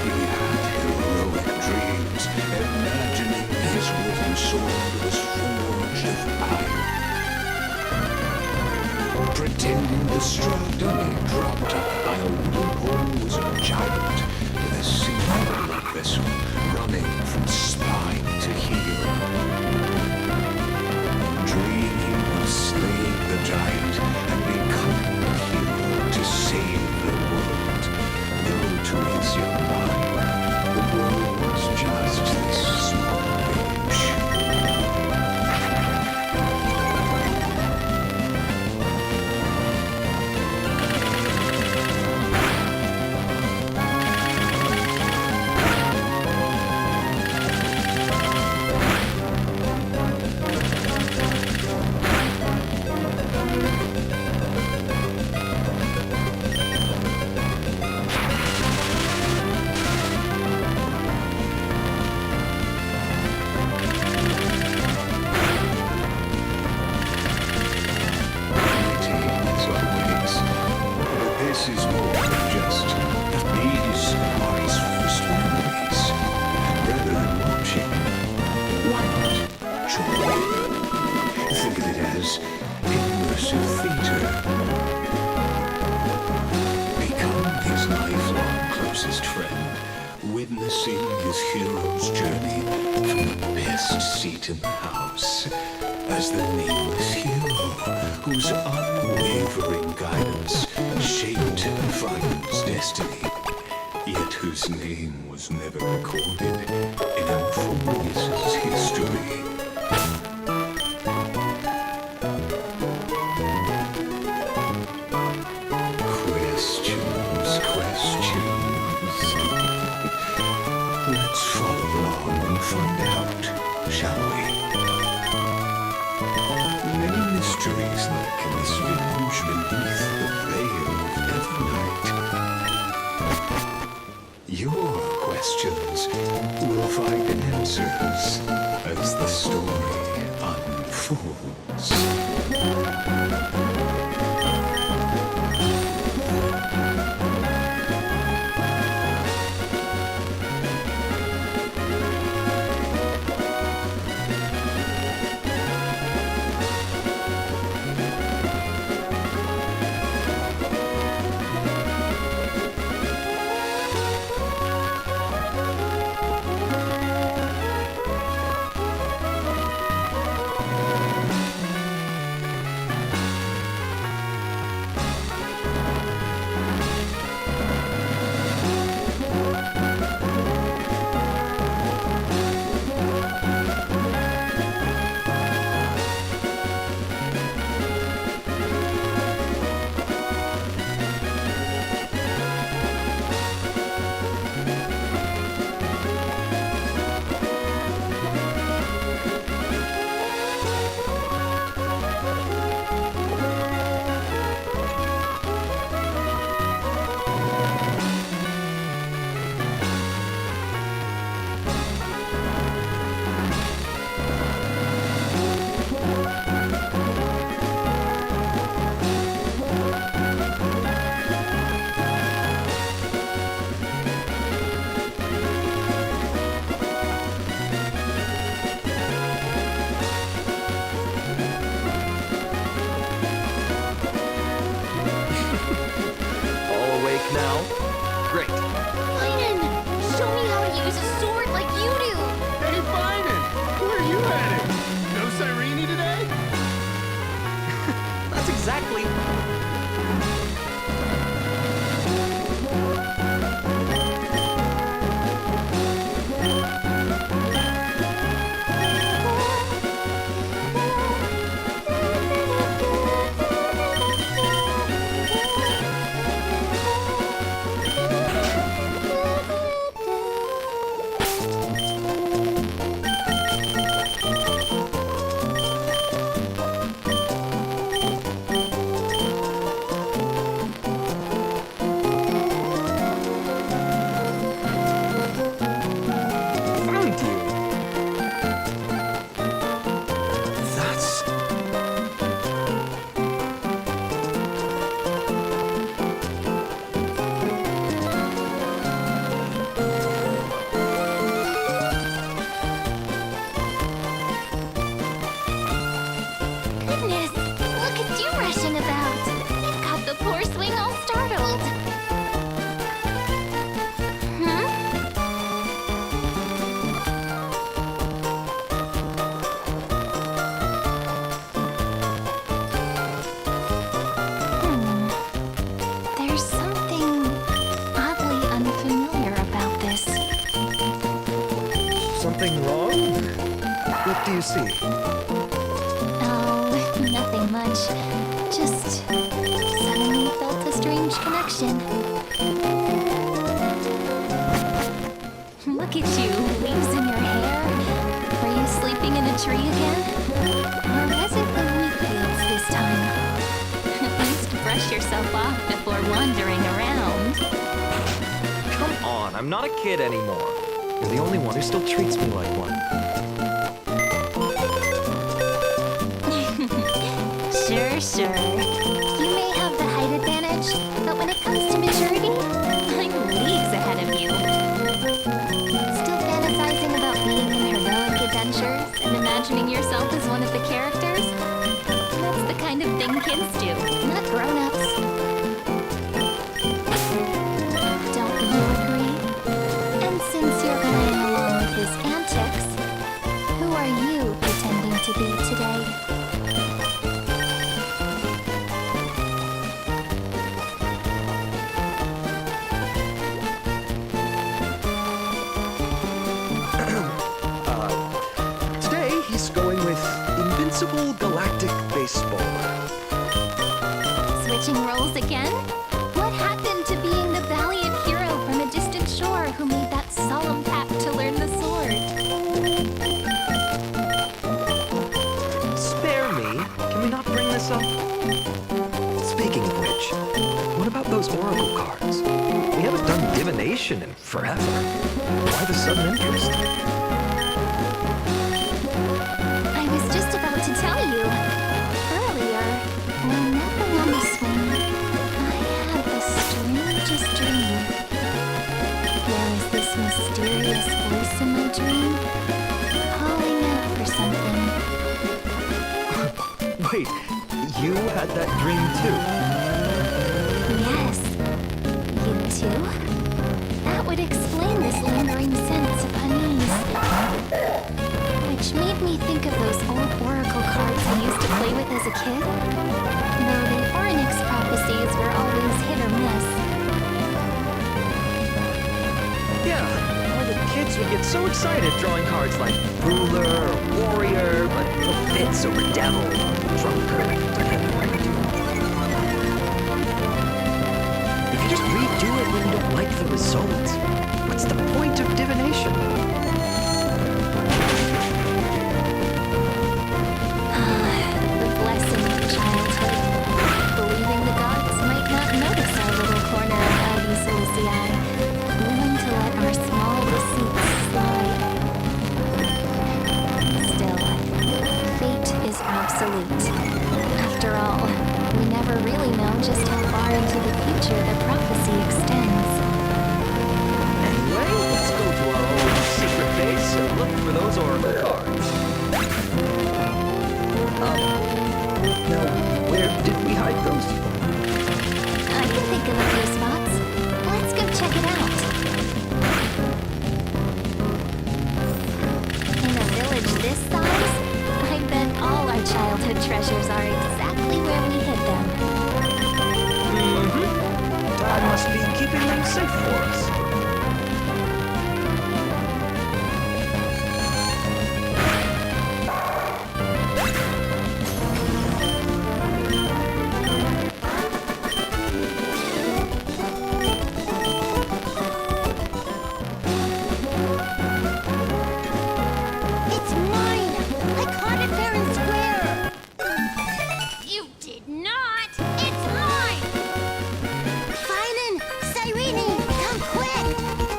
He had heroic dreams, imagining his wooden sword was forged of iron. Pretending the struggle he dropped by a wooden pole was a giant with a single blood vessel running from spine to heel. Dreaming of slaying the giant and becoming a hero to save the world. Though to his young mind, the world was just this small village. This is more than just these are his first memories. Rather than watching, why not joy? Think of it as immersive theater. Become his lifelong closest friend, witnessing his hero's journey from the best seat in the house as the nameless hero whose unwavering guidance shaped Fire's destiny, yet whose name was never recorded in Amphorius' history. Questions. Let's follow along and find out, shall we? Many mysteries lurk in this village beneath the veil of Evernight. Your questions will find answers as the story unfolds. Now? Great. Finan! Show me how to use a sword like you do! Hey, Finan! Where are you headed? No Cyrene today? That's exactly... world. There's something oddly unfamiliar about this. Something wrong? What do you see? Oh, nothing much. Just suddenly felt a strange connection. Look at you, leaves in your hair. Were you sleeping in a tree again? Or was it the wheat fields this time? At least brush yourself off before wandering around. Come on, I'm not a kid anymore. You're the only one who still treats me like one. Sure. You may have the height advantage, but when it comes to maturity, I'm leagues ahead of you. Still fantasizing about being in heroic adventures and imagining yourself as one of the characters? That's the kind of thing kids do, not grown-ups. Don't you agree? And since you're playing along with his antics, who are you pretending to be today? Today, he's going with Invincible Galactic Baseball. Switching roles again? What happened to being the valiant hero from a distant shore who made that solemn pact to learn the sword? Spare me. Can we not bring this up? Speaking of which, what about those oracle cards? We haven't done divination in forever. Why the sudden interest? I was just about to tell you. Earlier, when napping on the swing, I had the strangest dream. There was this mysterious voice in my dream, calling out for something. Wait, you had that dream too? Yes. You too? That would explain this lingering sense of unease. Which made me think of those old oracle cards I used to play with as a kid. Though the Ornyx prophecies were always hit or miss. Yeah, all the kids would get so excited drawing cards like ruler or warrior, but no fits over devil or drunkard. If you just redo it when you don't like the result, what's the point of divination? The blessing of childhood. Believing the gods might not notice our little corner of Albi Silicii, willing to let our small deceits slide. Still, fate is absolute. After all, we never really know just how far into the future the prophecy extends. Anyway, let's go to our own secret base and look for those oracle cards. Now, where did we hide those? I can think of a few spots. Let's go check it out. In a village this size, I bet all our childhood treasures are exactly where we hid them. Dad must be keeping them safe for us. It's mine! I caught it fair and square! You did not! It's mine! Finan! Cyrene! Come quick!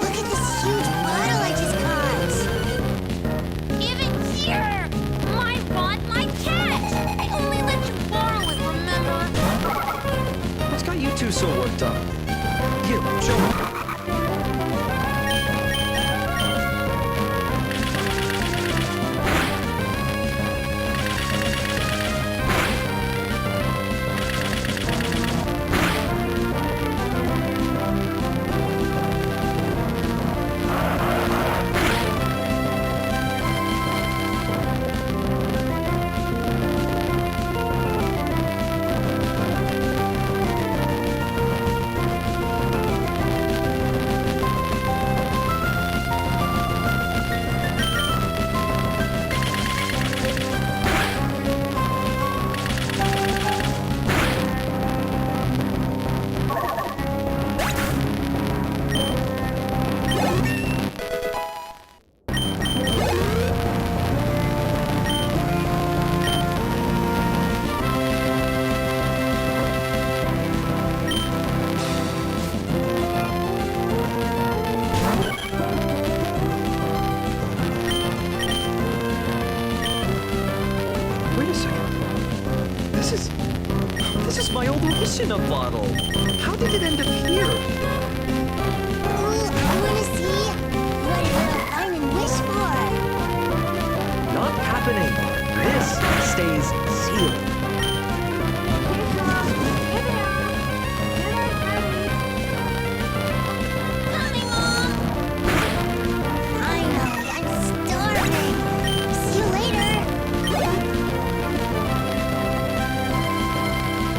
Look at this huge bottle I just caught! Give it here! My bot, my cat! I only let you borrow it, remember? What's got you two so worked up? Here, show me. did it end up here? Ooh, I wanna see. What did I find and wish for? Not happening. This stays sealed. Coming, Mom! Finally, I'm starving. See you later.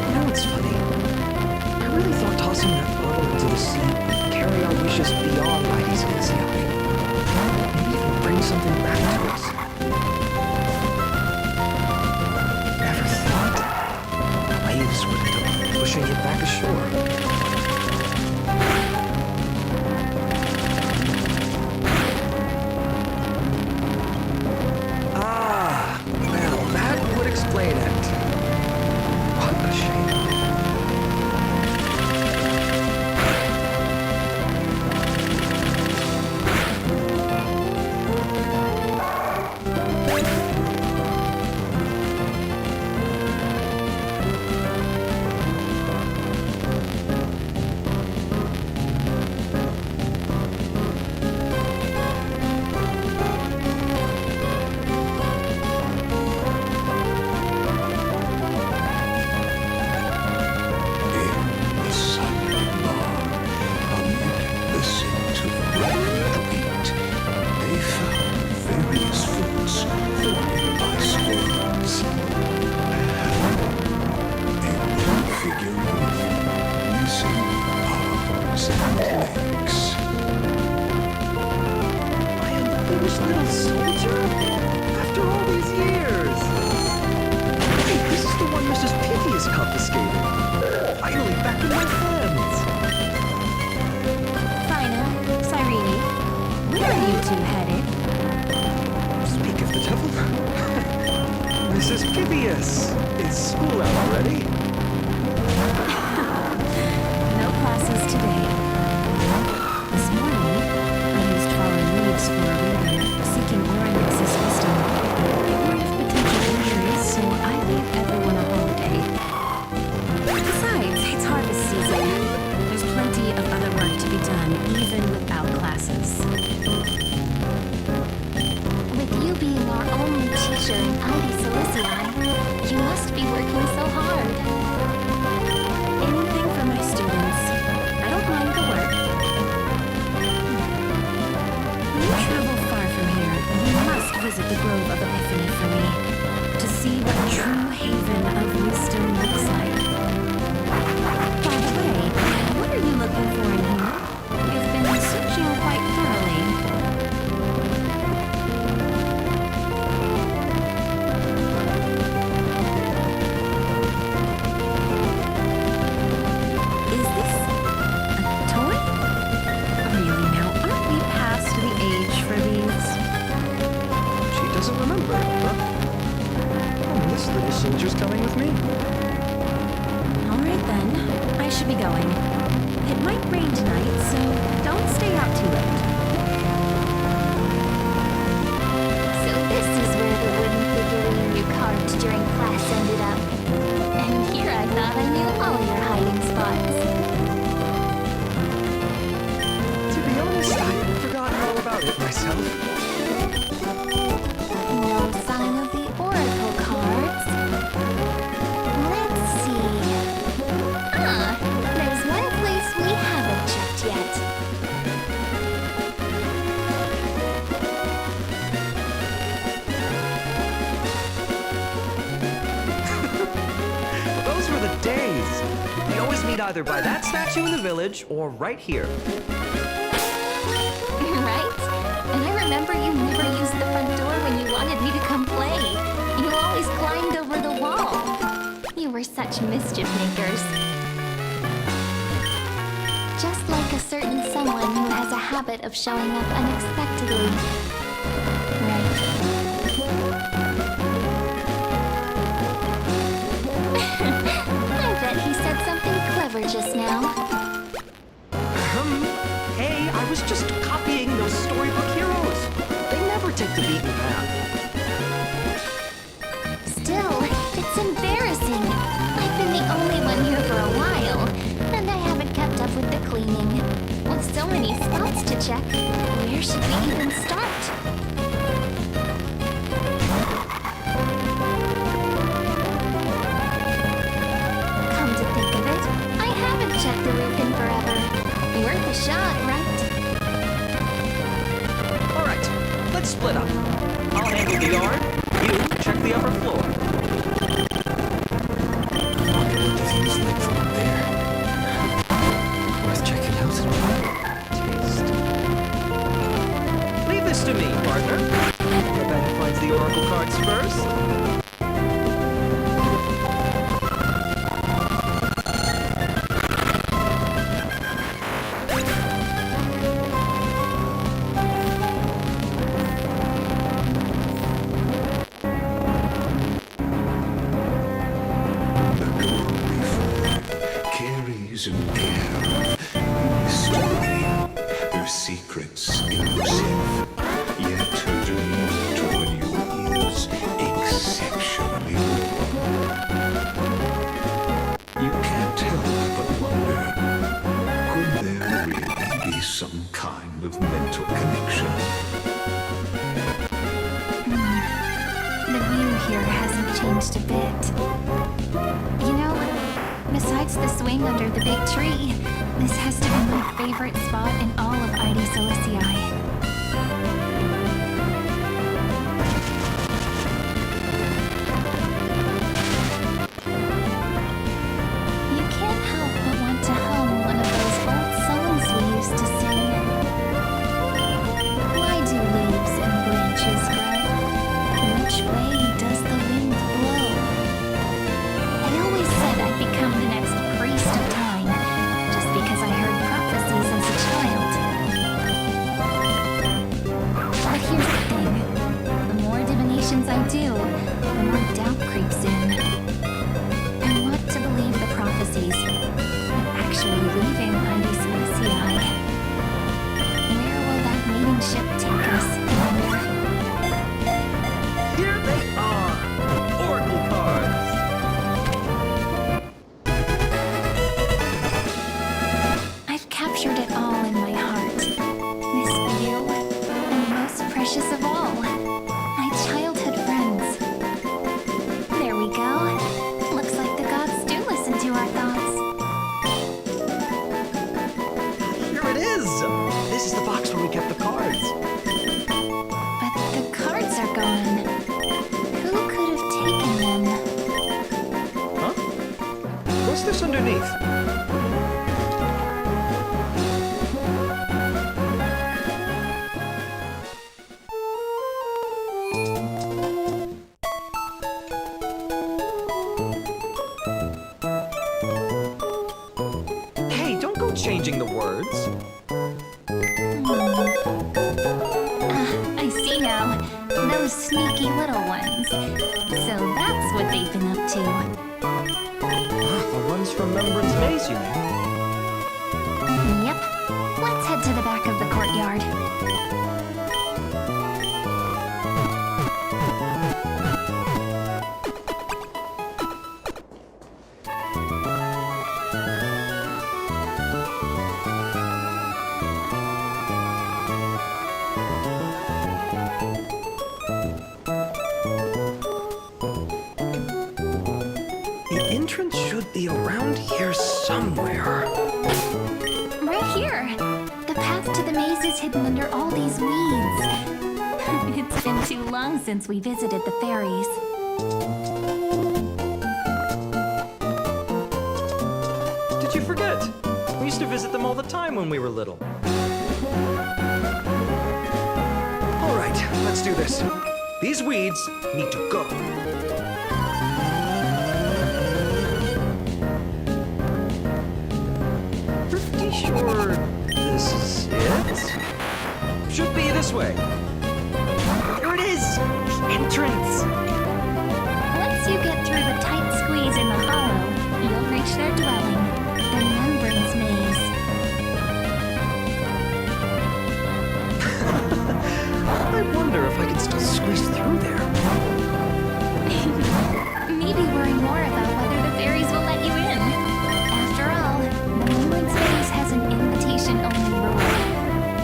You know what's funny? I really thought tossing that bottle into the sea would carry our wishes beyond Mighty's Elysium. Maybe it will bring something back to us. Never thought the waves would end up pushing it back ashore. Ah, well, that would explain it. What a shame. In the silent bar, amid the scent of bread and wheat, they found various fruits hoarded by squirrels. A wooden figurine, missing arms and legs. My unfinished little soldier? After all these years! Hey, this is the one Mrs. Piggy has confiscated. Finally, back with my friends! Fina, Cyrene, where are you two headed? Speak of the devil. Mrs. Pibius! Is school out already? No classes today. This morning, I used fallen leaves for a reader, seeking Oryx's wisdom. It warned of potential injuries, so I gave everyone a holiday. Besides, it's harvest season. There's plenty of other work to be done, even without classes. With you being our only teacher in Ivy Silicii, you must be working so hard. Anything for my students. I don't mind the work. When you travel far from here, you must visit the Grove of Epiphany for me, to see what a true haven of wisdom looks like. By the way, what are you looking for in here? You've been searching quite thoroughly. Is this a toy? Really now, aren't we past the age for these? She doesn't remember, huh? Oh, this little soldier's coming with me? All right then, I should be going. It might rain tonight, so don't stay out too late. So this is where the wooden figurine you carved during class ended up. And here I thought I knew all your hiding spots. To be honest, I'd forgotten all about it myself. No sign of the oracle cards. Let's see. Ah, there's one place we haven't checked yet. Those were the days. We always meet either by that statue in the village or right here. Right? And I remember you never used the front door when you wanted me to come play. You always climbed over the wall. You were such mischief makers. Just like a certain someone who has a habit of showing up unexpectedly. Right. I bet he said something clever just now. Hey, I was just copying those storybook heroes. They never take the beaten path. Still, it's embarrassing. I've been the only one here for a while, and I haven't kept check. Where should we even start? Come to think of it, I haven't checked the roof in forever. Worth a shot, right? Alright, let's split up. I'll handle the yard, you check the upper floor. What the views like from up there? Worth checking out. Leave this to me, partner. I bet who finds the oracle cards first. The door before carries an air of mystery. Her secrets elusive, yet her dreams toward you is exceptionally warm. You can't help but wonder, could there really be some kind of mental connection? The view here hasn't changed a bit. You know, besides the swing under the big tree, this has to be my favorite spot in all of Ide Silicii. You can't help but want to hum one of those old songs we used to sing. Why do leaves and branches grow? Which way does the wind blow? I always said I'd become the next priest of time, just because I heard prophecies as a child. But here's the thing. The more divinations I do, the more doubt creeps in. I want to believe the prophecies, but actually leaving Ide Silicii. Where will that mating ship take us, I wonder? Here they are! Oracle cards! I've captured it all in my heart. This view, and most precious of all, my childhood friends. There we go. Looks like the gods do listen to our thoughts. Here it is! This is the box where we kept the cards. But the cards are gone. Who could have taken them? Huh? What's this underneath? Hey, don't go changing the words. I see now. Those sneaky little ones. So that's what they've been up to. The ones from Remembrance Maze, you mean? Yep. Let's head to the back of the courtyard. The entrance should be around here somewhere. Right here. The path to the maze is hidden under all these weeds. It's been too long since we visited the fairies. Did you forget? We used to visit them all the time when we were little. All right, let's do this. These weeds need to go. Pretty sure this is it? Should be this way. Here it is! The entrance! Once you get through the tight squeeze in the hollow, you'll reach their dwelling, the Membrane's Maze. I wonder if I can still squeeze through there. Maybe worry more about whether the fairies will let you in. After all, the Membrane's Maze has an invitation-only rule.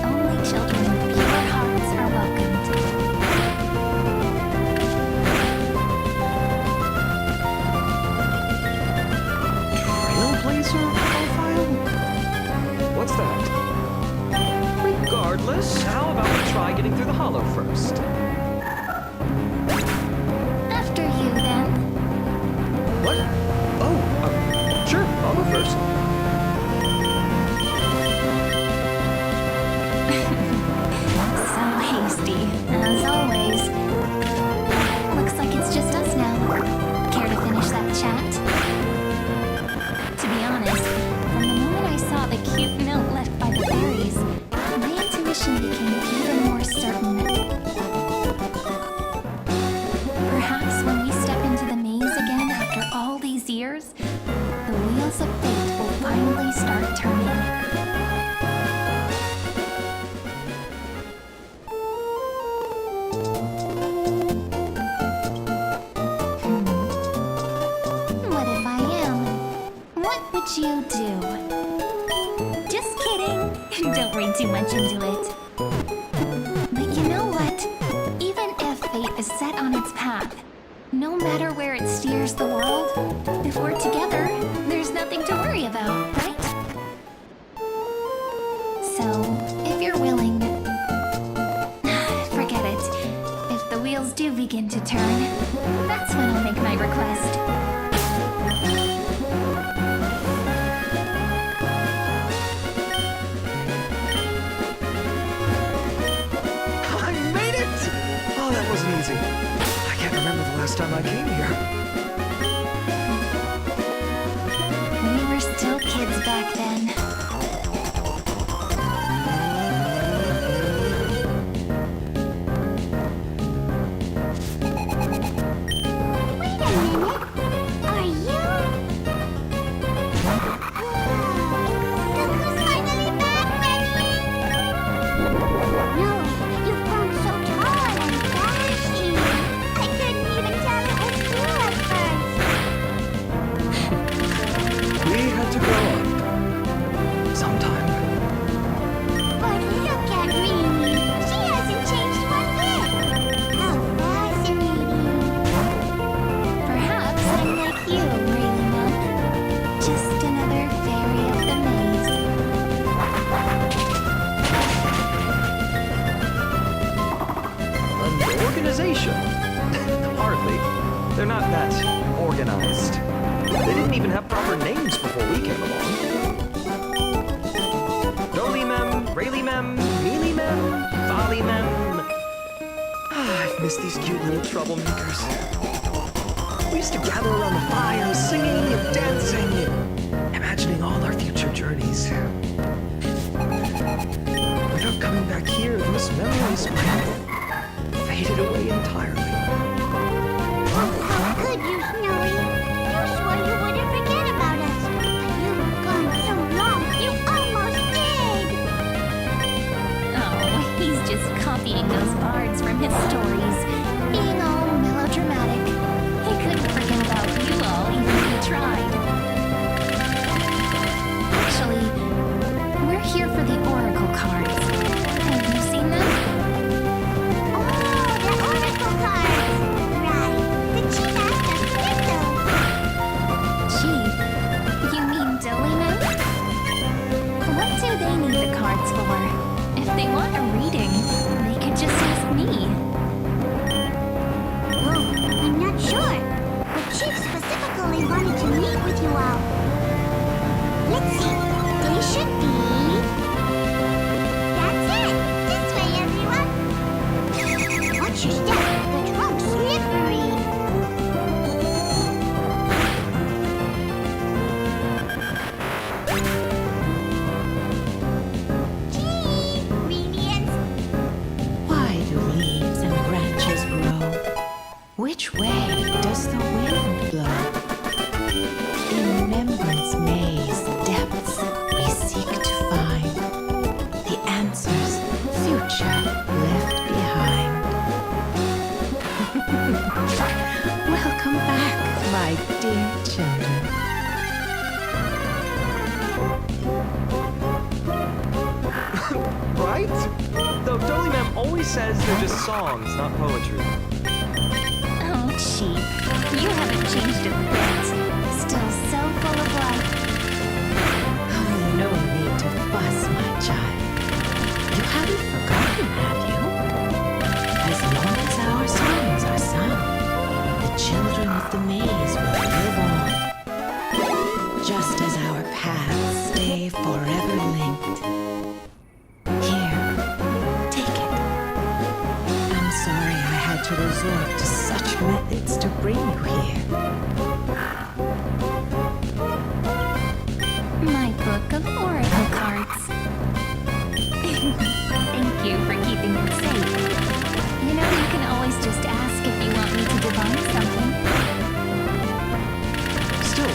Only try getting through the hollow first. After you, then. What? Oh, sure, I'll go first. So hasty, as always. Looks like it's just us now. Care to finish that chat? To be honest, from the moment I saw the cute note left by the fairies, my intuition became even more certain. Perhaps when we step into the maze again after all these years, the wheels of fate will finally start turning. What if I am? What would you do? Just kidding. Don't read too much into it. But you know what? Even if fate is set on its path, no matter where it steers the world, if we're together, there's nothing to worry about, right? So, if you're willing, forget it. If the wheels do begin to turn, that's when I'll make my request. I made it! Oh, that wasn't easy. I can't remember the last time I came here. We were still kids back then. Wait a minute. Are you? Look who's finally back, Benny! No, you've grown so tall and flashy. I couldn't even tell it was you at first. We had to grow up. Sometime. But look at Rini. She hasn't changed one bit. How fascinating. Perhaps I'm like you, Rayna. Just another fairy of the maze. An organization? Hardly. They're not that organized. They didn't even have proper names before we came along. Dolimem, Raylimem, Mealimem, Thalimem. I've missed these cute little troublemakers. We used to gather around the fire, singing and dancing, imagining all our future journeys. Without coming back here, those memories faded away entirely. Oh, how could you, Snowy? You swore you wouldn't forget about us. But you've gone so long, you almost did. Oh, he's just copying those bards from his stories, being all melodramatic. He couldn't forget about you all, even if he tried. Actually, we're here for the oracle cards. Have you seen them? Oh, the oracle cards! Right. The chief asked us to get those. Chief? You mean Dolimem? What do they need the cards for? If they want a reading, they could just ask me. Well, I'm not sure. The chief specifically wanted to meet with you all. Let's see. They should be... That's it! This way, everyone! Watch your step! The trunk's slippery! Gee! Radiance! Why do leaves and branches grow? Which way does the wind blow? In remembrance maze depths we seek to find the answers future left behind. Welcome back, my dear children. Right? Though Dolimem always says they're just songs, not poetry. Oh, Chief, you haven't changed a bit. Still so full of life. Oh, no need to fuss, my child. You haven't forgotten, have you? linked. Here, take it. I'm sorry I had to resort to such methods to bring you here. My book of oracle cards. Thank you for keeping it safe. You know, you can always just ask if you want me to divine something. Still,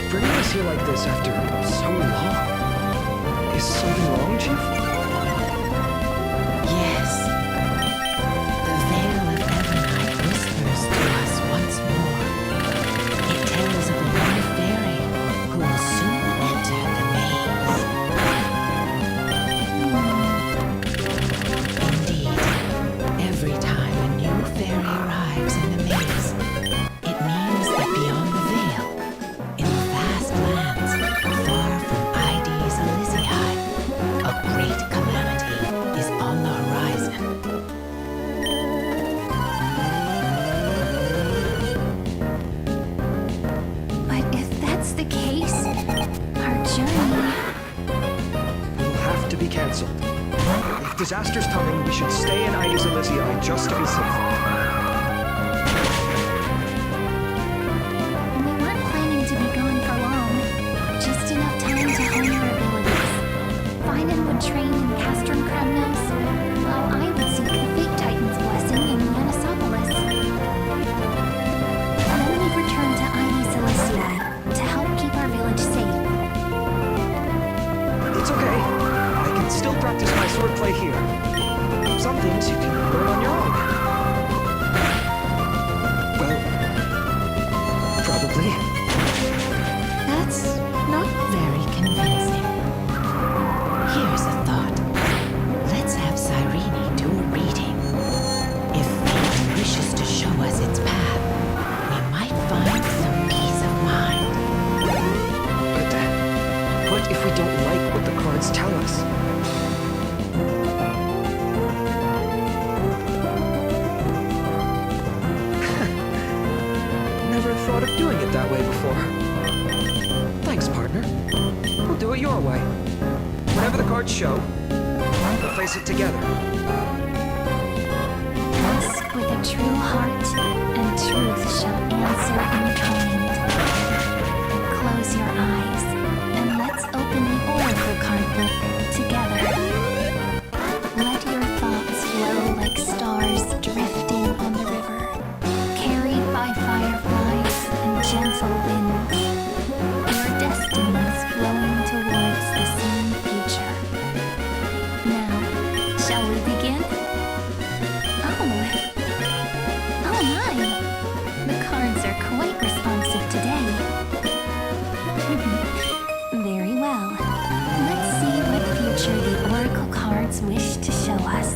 bringing us here like this after so long. Is something wrong, Chief? Yes. The veil of Ebonite whispers to us once more. It tells of a young fairy who will soon enter the maze. Indeed, every time a new fairy arrives in the maze, it means that beyond the veil, in the vast lands far from Ides Elysiae, a great calamity is on the horizon. But if that's the case, our journey... Will have to be cancelled. If disaster's coming, we should stay in Ides Elysiae just to be safe. We weren't planning to be gone for long. Just enough time to hone our abilities. Finan would train in Castrum Kremnos, while I would seek the Fate Titan's blessing in Yanisopolis. Then we'd return to Ides Elysiae to help keep our village safe. It's okay. I can still practice my swordplay here. Some things you can learn on your own. Well, probably. That's not very convincing. Here's a thought. Let's have Cyrene do a reading. If fate wishes to show us its path, we might find some peace of mind. But what if we don't like what the cards tell us? Never thought of doing it that way before. Thanks, partner. We'll do it your way. Whatever the cards show, we'll face it together. Ask with a true heart, and truth shall answer in kind. Close your eyes, and let's open the oracle card book together. Let your thoughts flow like stars drifting on the river, carried by fireflies and gentle winds. Your destinies flowing towards the same future. Now, shall we begin? Oh my! The cards are quite responsive today. Very well. Let's see what future the oracle cards wish to show us.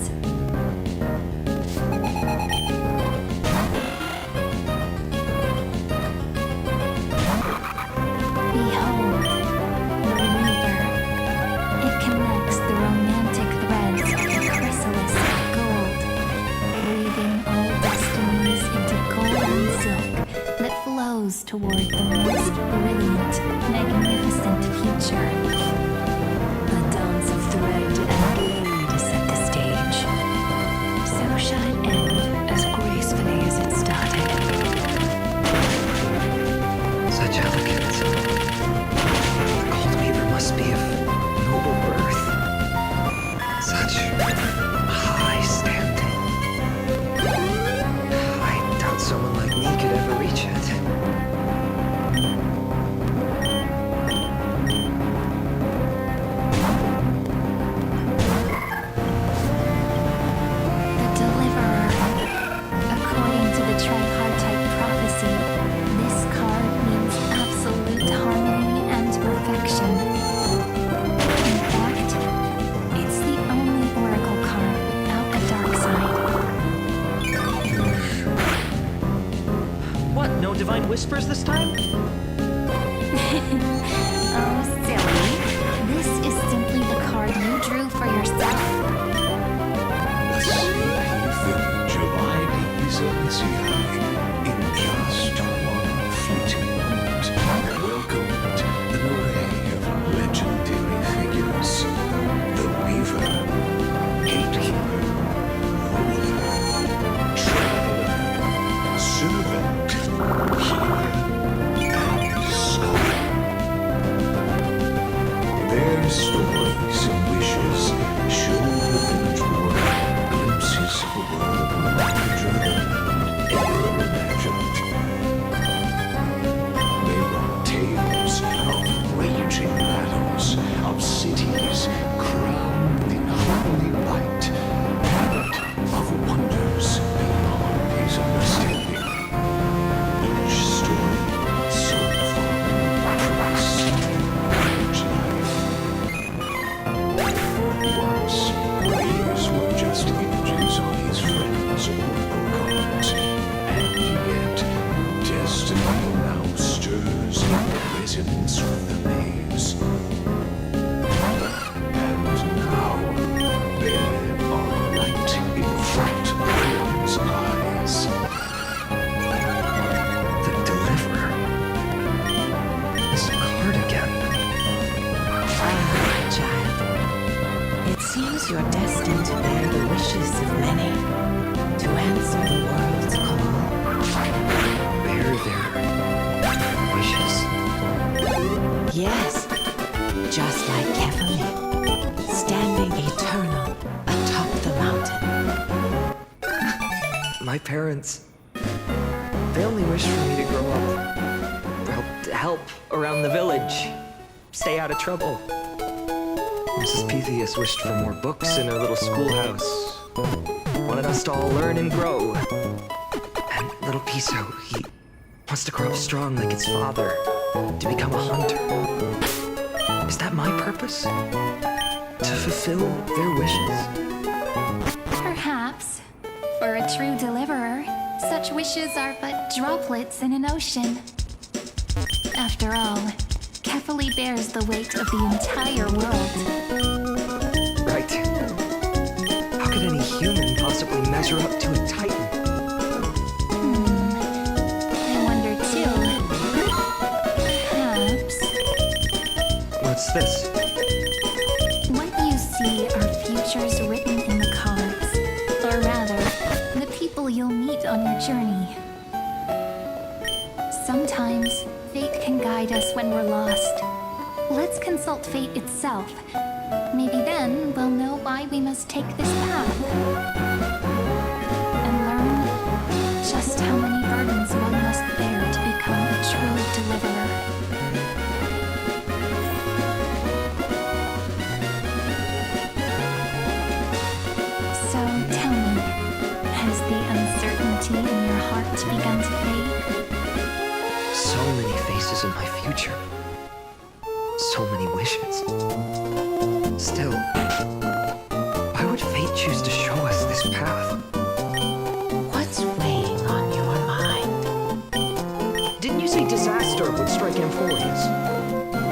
Behold, the weaver. It connects the romantic threads of the chrysalis of gold, weaving all destinies into golden silk that flows toward the most brilliant, magnificent future. The dance of thread and blade set the stage. So shall it end as gracefully as it started. Such elegance. The Gold Weaver must be of noble birth. Such high standing. I doubt someone like me could ever reach it. The Deliverer. According to the tripartite prophecy, this card means absolute harmony and perfection. In fact, it's the only oracle card without a dark side. What, no divine whispers this time? Oh, silly. This is simply the card you drew for yourself. The slave village of Ides Elysiae, in just one fleeting moment, welcomed an array of legendary figures His stories and wishes showed the village world glimpses of a world larger than ever imagined. They brought tales of raging battles, of cities creamed in holy light, and of wonders beyond his understanding. Each story so far promised each life. Once, these were just images on his friends' oracle cards, and yet destiny now stirs in resonance with the maze. And now, there are light in front of Heng's eyes. The Deliverer. This card again. Ah, child. It seems you're destined to bear the wishes of many, to answer the world's call. Bear their wishes. Yes, just like Kefali, standing eternal atop the mountain. My parents, they only wished for me to grow up. To help around the village. Stay out of trouble. Mrs. Pythias wished for more books in her little schoolhouse. Wanted us to all learn and grow. And little Piso, he wants to grow up strong like his father, to become a hunter. Is that my purpose? To fulfill their wishes? Perhaps. For a true deliverer, such wishes are but droplets in an ocean. After all, Kefali bears the weight of the entire world. Right. How could any human possibly measure up to a titan? I wonder too. Perhaps What's this? what you see are futures written in the cards. Or rather, the people you'll meet on your journey. Sometimes, fate can guide us when we're lost. Let's consult fate itself. Maybe then we'll know why we must take this path. And learn just how many burdens one must bear to become a true deliverer. So tell me, has the uncertainty in your heart begun to fade? So many faces in my future. So many wishes. Still, why would fate choose to show us this path? What's weighing on your mind? Didn't you say disaster would strike Amphorius?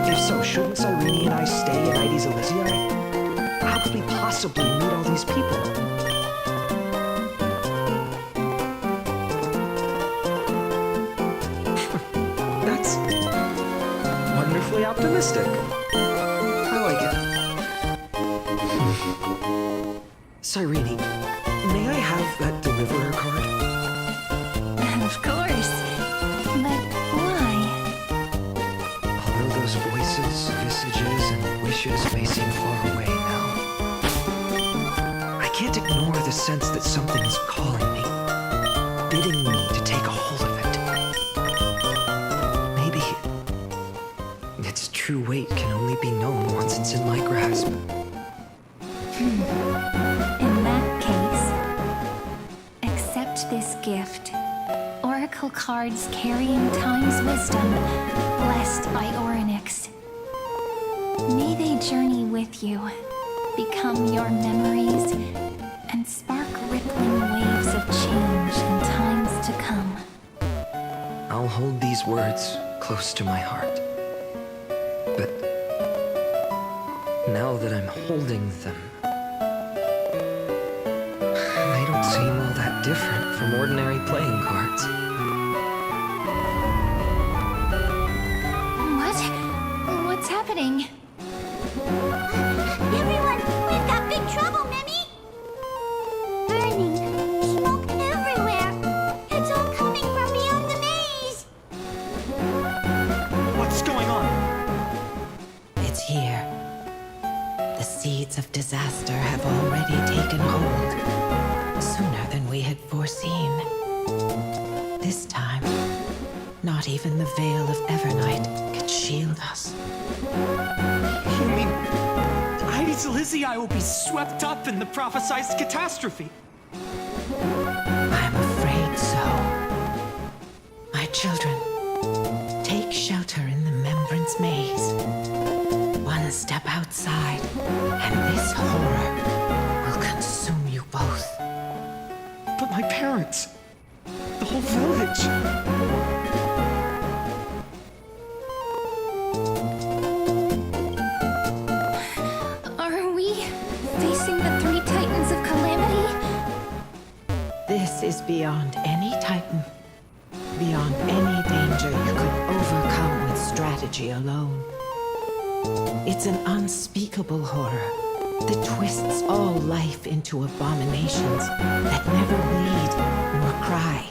If so, shouldn't Cyrene and I stay in Ides Elysiae? How could we possibly meet all these people? That's wonderfully optimistic. I like it. Cyrene, may I have that deliverer card? Of course. But why? Although those voices, visages, and wishes may seem far away now, I can't ignore the sense that something is calling me, bidding me to take a hold of it. Maybe its true weight can only be known once it's in my grasp. In that case, accept this gift. Oracle cards carrying time's wisdom, blessed by Orynyx. May they journey with you, become your memories, and spark rippling waves of change in times to come. I'll hold these words close to my heart. But now that I'm holding them, they don't seem all that different from ordinary playing cards. What's happening? Everyone, we've got big trouble, Mimi! Burning, smoke everywhere. It's all coming from beyond the maze. What's going on? It's here. The seeds of disaster have already taken hold, sooner than we had foreseen. This time, not even the veil of Evernight can shield us. You mean Heidi's Lizzie will be swept up in the prophesized catastrophe? I'm afraid so. My children, take shelter in the Membrance Maze. One step outside, and this horror will consume you both. But my parents, the whole village. Are we facing the three titans of calamity? This is beyond any Titan, beyond any danger you could overcome with strategy alone. It's an unspeakable horror that twists all life into abominations that never bleed nor cry.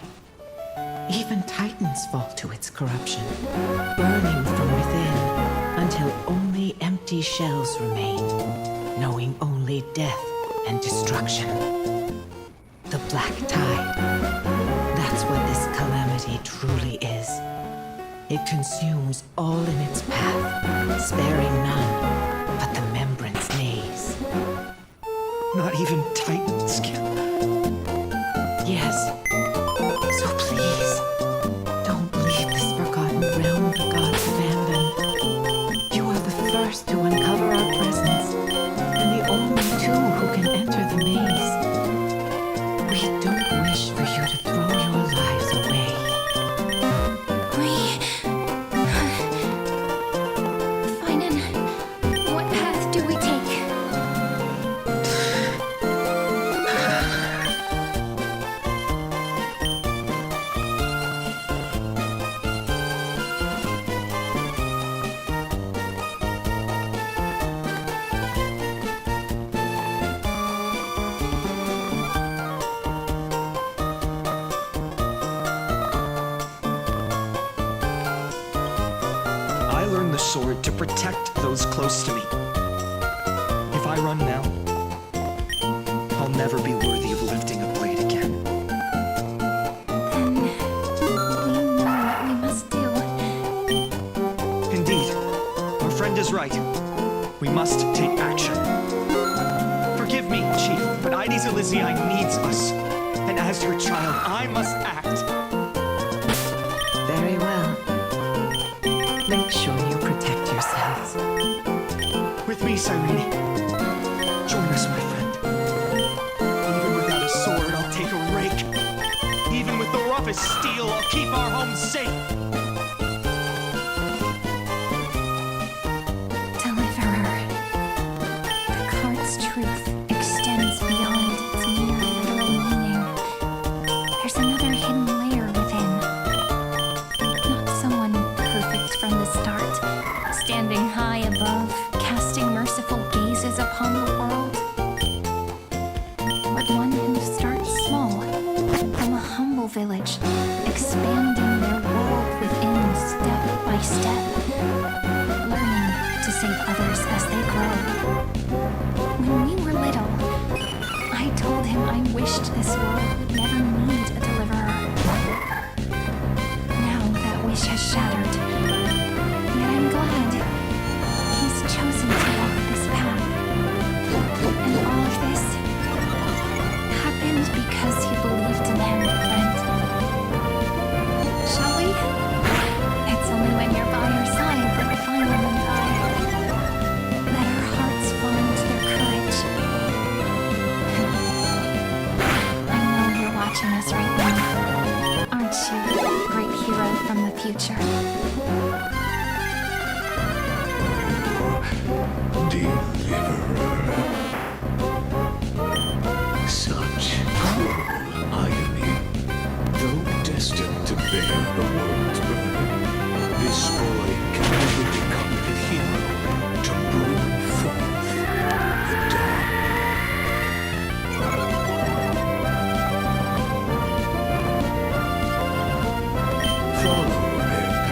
Even Titans fall to its corruption, burning from within until only empty shells remain, knowing only death and destruction. The Black Tide. That's what this calamity truly is. It consumes all in its path, sparing none but the Membrance Maze. Not even Titans can. Yes. So please, don't leave this forgotten realm the gods abandoned. You are the first to uncover our presence, and the only two who can enter the maze. We don't wish for you to throw your lives away. Finan, what path do we take? I learned the sword to protect those close to me. If I run now, I'll never be worthy of lifting a blade again. Then we know what we must do. Indeed, our friend is right. We must take action. Forgive me, Chief, but Heidi's Elysium needs us. And as her child, I must act. Very well. Make sure you protect yourselves. With me, Cyrene. Join us, my friend. Even without a sword, I'll take a rake. Even with the roughest steel, I'll keep our home safe. Deliverer. The card's truth extends beyond its mere literal meaning. There's another hidden layer within. Not someone perfect from the start, standing high above, casting merciful gazes upon the world. But one who starts small, from a humble village, expanding their world within step by step, learning to save others as they grow. When we were little, I told him I wished this world would never need a deliverer. Now that wish has shattered. Yet I'm glad he's chosen to walk this path. And all of this happened because you believed in him, friend. Shall we? It's only when you're by your side that Finan and I let our hearts find their courage. I know you're watching us right now. Aren't you, great hero from the future? Deliverer. Such cruel irony. Though destined to bear the world's burden, this boy can never become the hero to bring forth the dawn. Follow their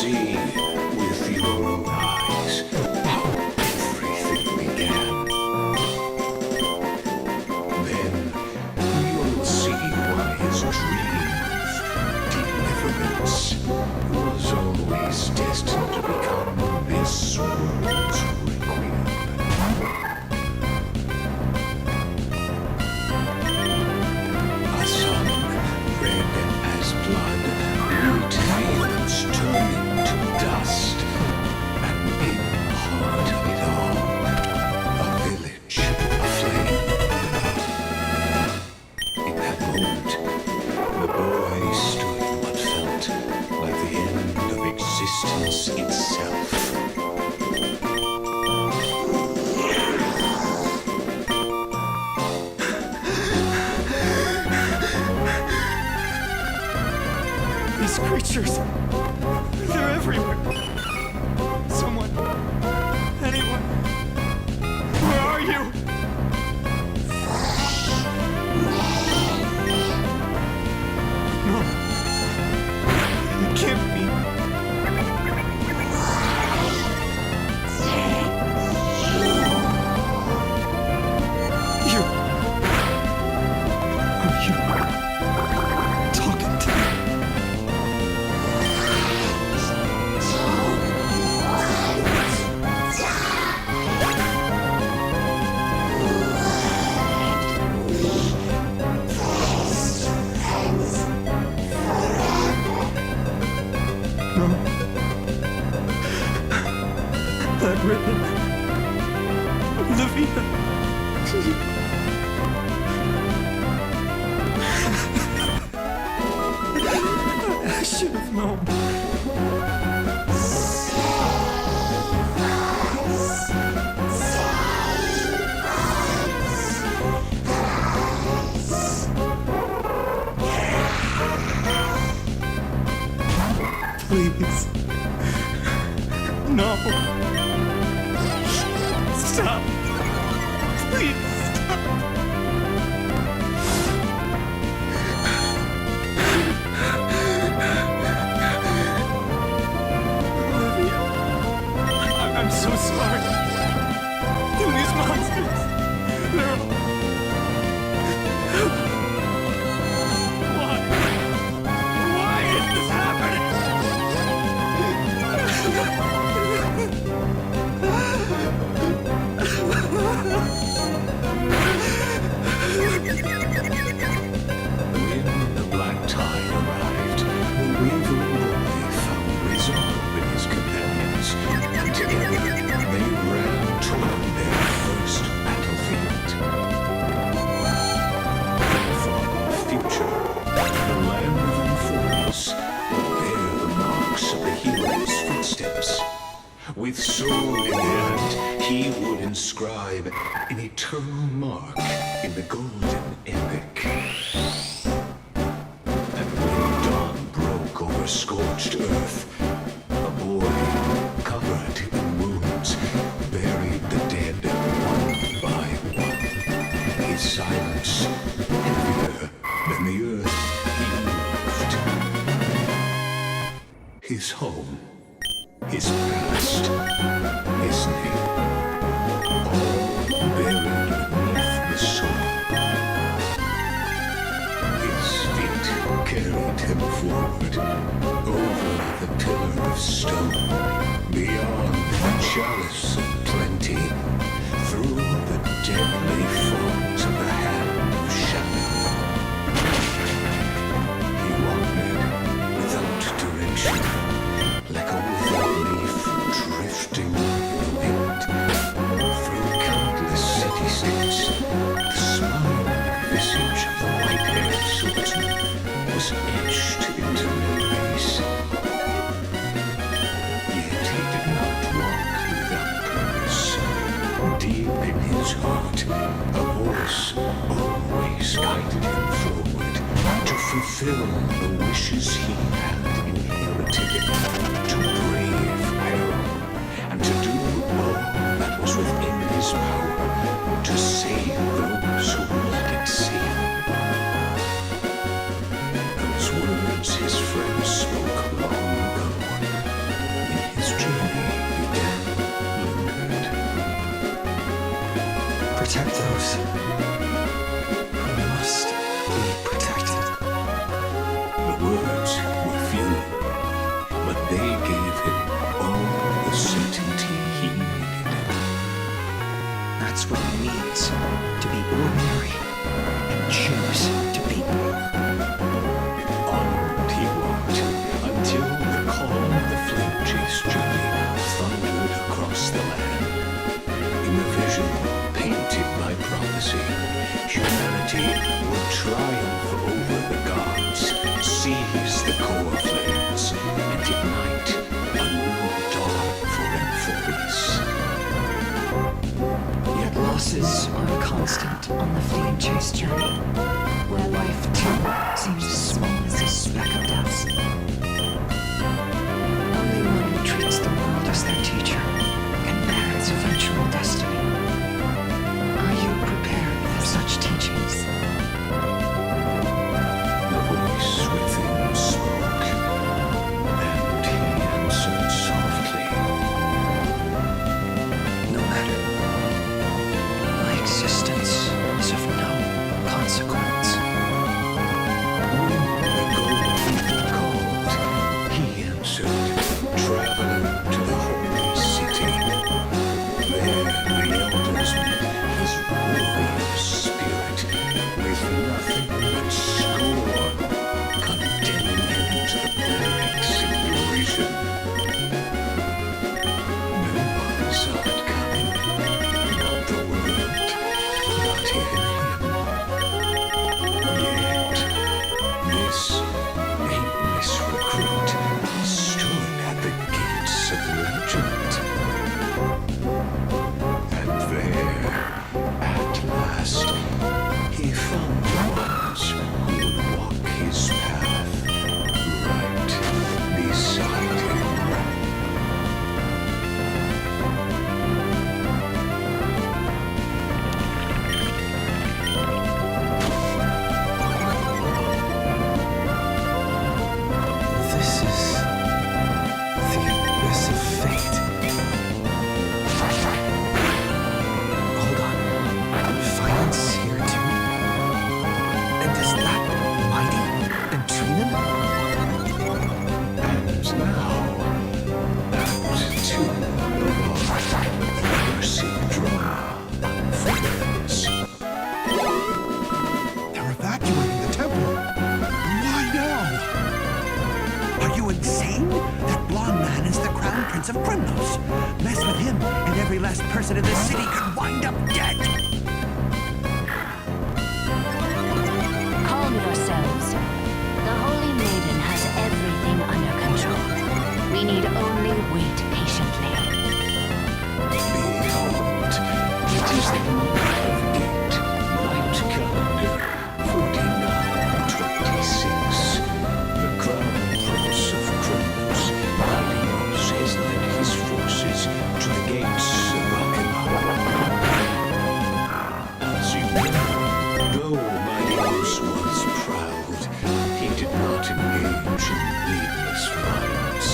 see with your own eyes how everything began. Then you'll see why his dream of deliverance was always destined to become this world's requiem. A sun red as blood, root fields turning to dust, and in the heart of it all, a village aflame. In that moment, the boy stood what felt like the end of existence itself. These creatures, they're everywhere. Someone, anyone, where are you? No, it can't be. You, are you talking to me? That ribbon. Olivia. I should have known. Please. No. Stop. Please stop. Olivia. I'm so sorry. These monsters. They're... Why is this happening? When the black tide arrived, the weaver boy found resolve in his companions, and together they ran toward their first battlefield. For the future, the land of Amphorius will bear the marks of the hero's footsteps. With sword in hand, he would inscribe an eternal mark in the golden epic. And when dawn broke over scorched earth, a boy covered in wounds buried the dead one by one. His silence heavier than the earth he moved. His home, his past, his name, all buried beneath the soil. His feet carried him forward, over the pillar of stone, beyond the chalice of plenty, through the deadly thorns of the hand of shadow. He wandered without direction, like a withered leaf drifting in the wind. Through countless city-states, the smiling visage of the white-haired swordsman was etched into memories. Yet he did not walk without purpose. Deep in his heart, a voice always guided him forward to fulfill the wishes he had inherited, to brave peril, and to do all that was within his power to save those who needed saving. Those words his friends spoke long ago protect those who must be protected. The words were few, but they gave him all the certainty he needed. That's what it means to be ordinary and choose to be. Onward he walked until the call of the flame chase journey thundered across the land. In the vision painted by prophecy, humanity would triumph over the gods, seize the core flames, and ignite a new dawn for Amphorius. Yet losses are constant on the flame chase journey, where life too seems as small as a speck of dust. Only one who treats the world as their teacher can bear its eventual destiny. Are you prepared for such teachings? The voice within spoke, and he answered softly. No matter. My existence is of no consequence. When the golden people called, he answered, traveling to the holy city. There the elders met his warrior spirit, with nothing but scorn, condemning him to the plagues of derision. There was art coming, not the world, not even him. Yet, this nameless recruit stood at the gates of legend. And there, at last, he found the ones who would walk his path right beside him. This is the abyss of fate. Hold on. Violence here too? And is that mighty and Trinan? And now, Act 2 of the mercy drama unfolds. They're evacuating the temple. Why now? Are you insane? That blonde man is the crown prince of criminals. Mess with him, and every last person in the city could wind up dead. Calm yourselves. The Holy Maiden has everything under control. We need only wait patiently. Behold, it is the month of Gate, Light Calendar 4926. The crown prince of criminals, Mons, has led his forces to the gates of Acheron. As you know, though Mons was proud, he did not engage in needless violence.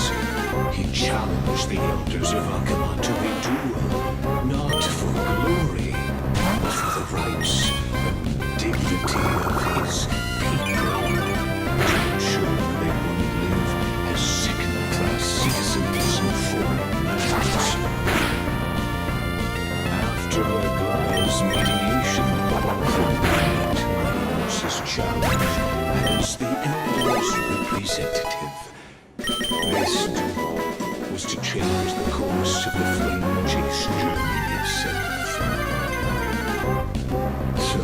He challenged the elders of Acheron to a duel, not for glory, but for the rights and dignity of his people, to ensure they wouldn't live as second-class citizens in foreign lands. After Aglaya's mediation, he made Mons' challenge as the elders' representative. This duel was to change the course of the flame chase journey itself. So,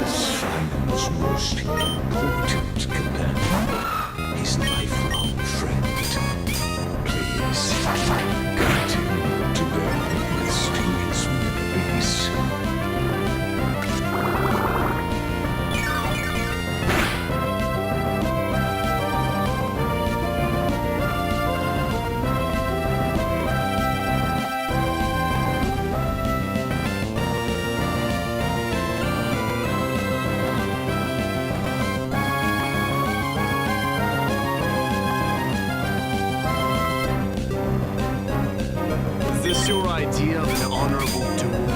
as Fineman's most important companion, his lifelong friend, please continue to bear witness to his memories. Is this your idea of an honorable duel?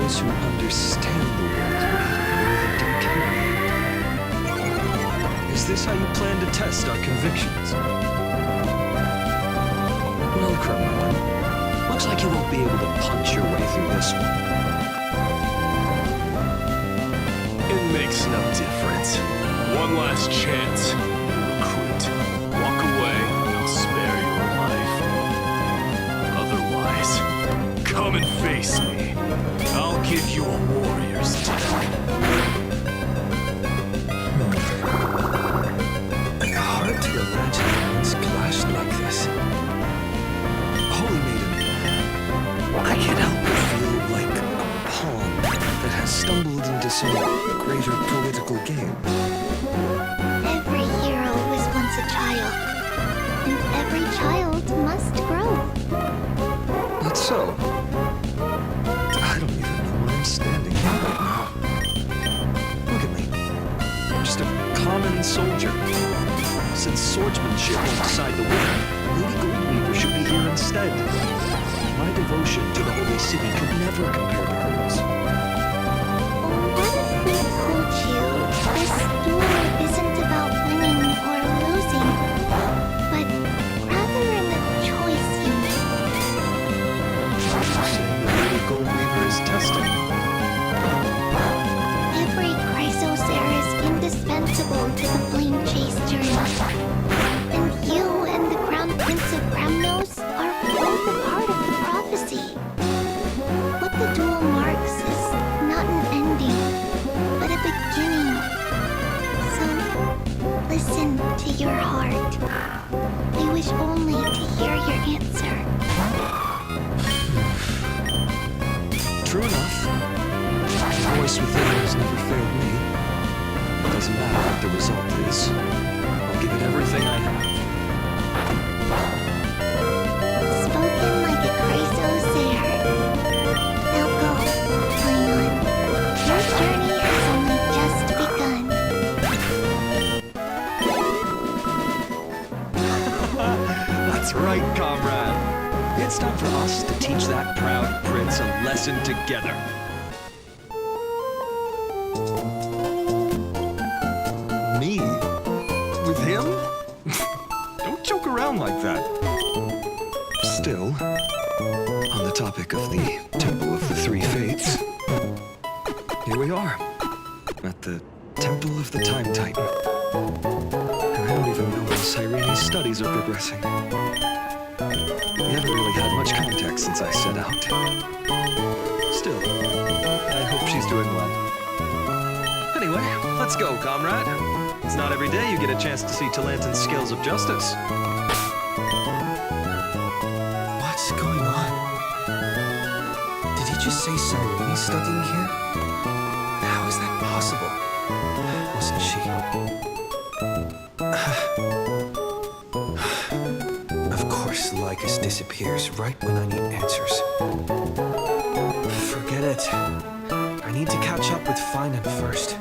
those who understand the world more than to carry it. Is this how you plan to test our convictions? No, Kremlin. Looks like you won't be able to punch your way through this one. It makes no difference. One last chance. Recruit. Walk away, and I'll spare your life. Otherwise, come and face me. I'll give you a warrior's death. Hard to imagine once clashed like this. Holy Maiden, I can't help but feel like a pawn that has stumbled into some greater political game. Every hero was once a child, and every child must grow. That's so. I don't even know where I'm standing here right now. Look at me. I'm just a common soldier. Since swordsmanship won't decide the winner, Lady Goldweaver should be here instead. My devotion to the Holy City could never compare to hers. What if we told you this duel isn't about winning or losing, but rather in the choice you make? Saying that Lady Goldweaver is testing. Every Chrysosaur is indispensable to the Flame Chase journey. And you and the Crown Prince of Kremnos are both a part of the prophecy. What the duel marks is not an ending, but a beginning. So, listen to your heart. We wish only to hear your answer. True enough. The voice within has never failed me. It doesn't matter what the result is. I'll give it everything I have. Spoken like a Chrysosaur. Now go, Klingon. Your journey has only just begun. That's right, comrade. It's time for us to teach that proud prince a lesson together. Me? With him? Don't joke around like that. Still, on the topic of the Temple of the Three Fates, here we are, at the Temple of the Time Titan. And I don't even know how Cyrene's studies are progressing. We haven't really had much contact since I set out. Still, I hope she's doing well. Anyway, let's go, comrade. It's not every day you get a chance to see Talantin's scales of justice. What's going on? Did you just say Cyrene's studying here? How is that possible? Wasn't she? Of course, Lycus disappears right when I need answers. Forget it. I need to catch up with Finan first.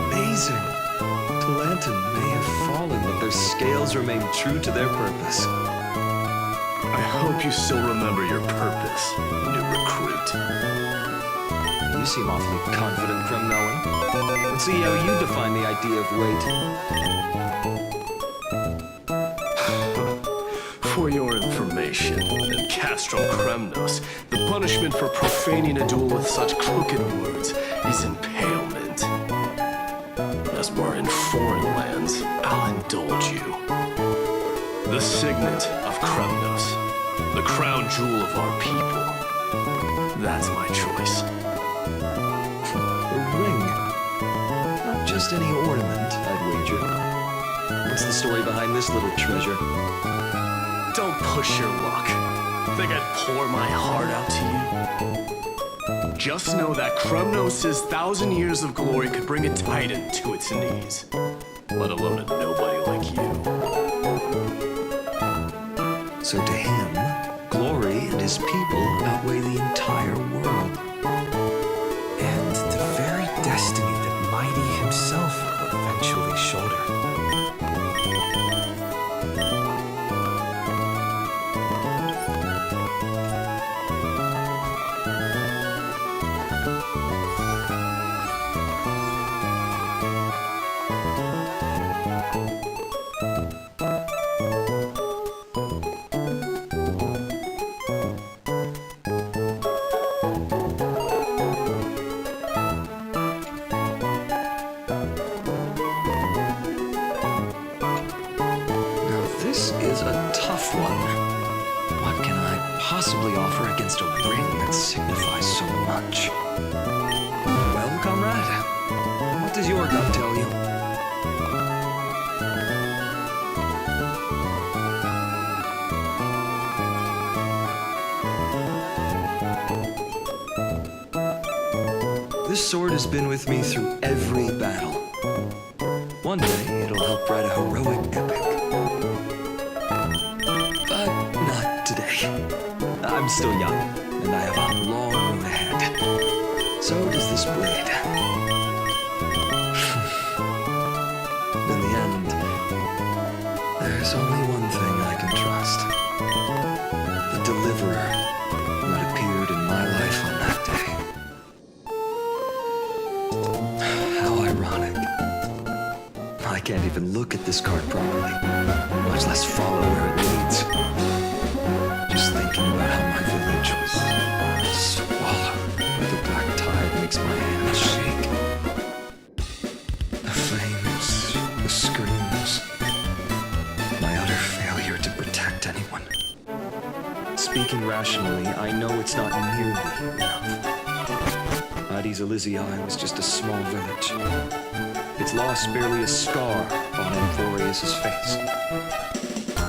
Amazing. Talantin may have fallen, but their scales remain true to their purpose. I hope you still remember your purpose, new recruit. You seem awfully confident, Kremnoan. Let's see how you define the idea of weight. For your information, in Castro Kremnos, the punishment for profaning a duel with such crooked words is impalement. As we're in foreign lands, I'll indulge you. The signet of Kremnos, the crown jewel of our people. That's my choice. A ring. Not just any ornament, I'd wager. What's the story behind this little treasure? Don't push your luck. Think I'd pour my heart out to you? Just know that Kremnos' 1,000 years of glory could bring a titan to its knees. Let alone a nobody like you. So to him, glory and his people outweigh the entire world. And the very destiny that Mighty himself will eventually shoulder. This is a tough one. What can I possibly offer against a ring that signifies so much? Well, comrade, what does your gut tell you? This sword has been with me through every battle. One day, it'll help write a heroic epic. But not today. I'm still young, and I have a long road ahead. So does this blade. In the end, there's only one thing I can trust. The deliverer who had appeared in my life on that day. How ironic. I can't even look at this card properly, much less follow where it leads. Just thinking about how my village was swallowed by the black tide makes my hands shake. The flames, the screams, my utter failure to protect anyone. Speaking rationally, I know it's not nearly enough. Hades Elysiae was just a small village. Its loss barely a scar on Amphorius' face.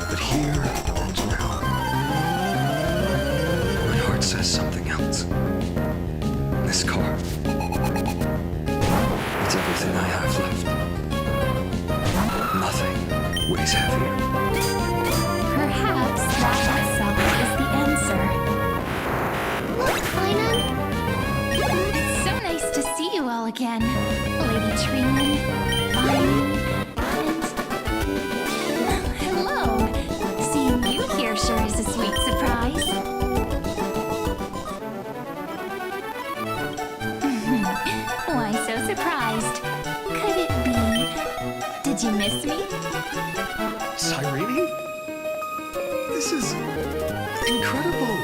But here and now, my heart says something else. This car, it's everything I have left. Nothing weighs heavier. Perhaps that itself is the answer. Lina? It's so nice to see you all again. Lady Treeman, Vine, and... hello! Seeing you here sure is a sweet surprise. Why so surprised? Could it be... did you miss me? Cyrene? This is incredible.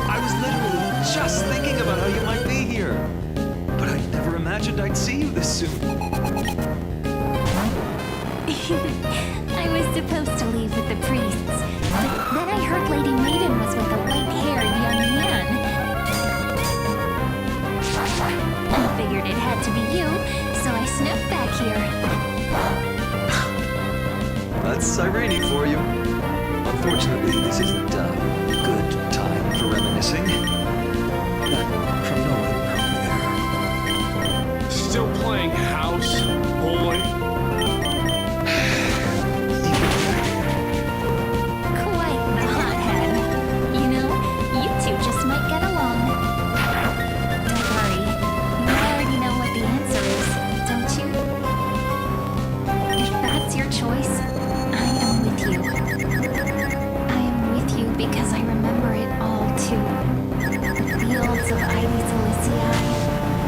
I was literally just thinking about how you might be here. But I never imagined I'd see you this soon. I was supposed to leave with the priests, but then I heard Lady Maiden was with a white-haired young man. I figured it had to be you, so I snuck back here. That's Cyrene for you. Unfortunately, this isn't a good time for reminiscing. That Cronoan over there. Still playing house, boy? Quite the hothead. You know, you two just might get along. Don't worry, you already know what the answer is, don't you? If that's your choice, I am with you. I am with you because I remember it all too. The fields of Hades Elysiae,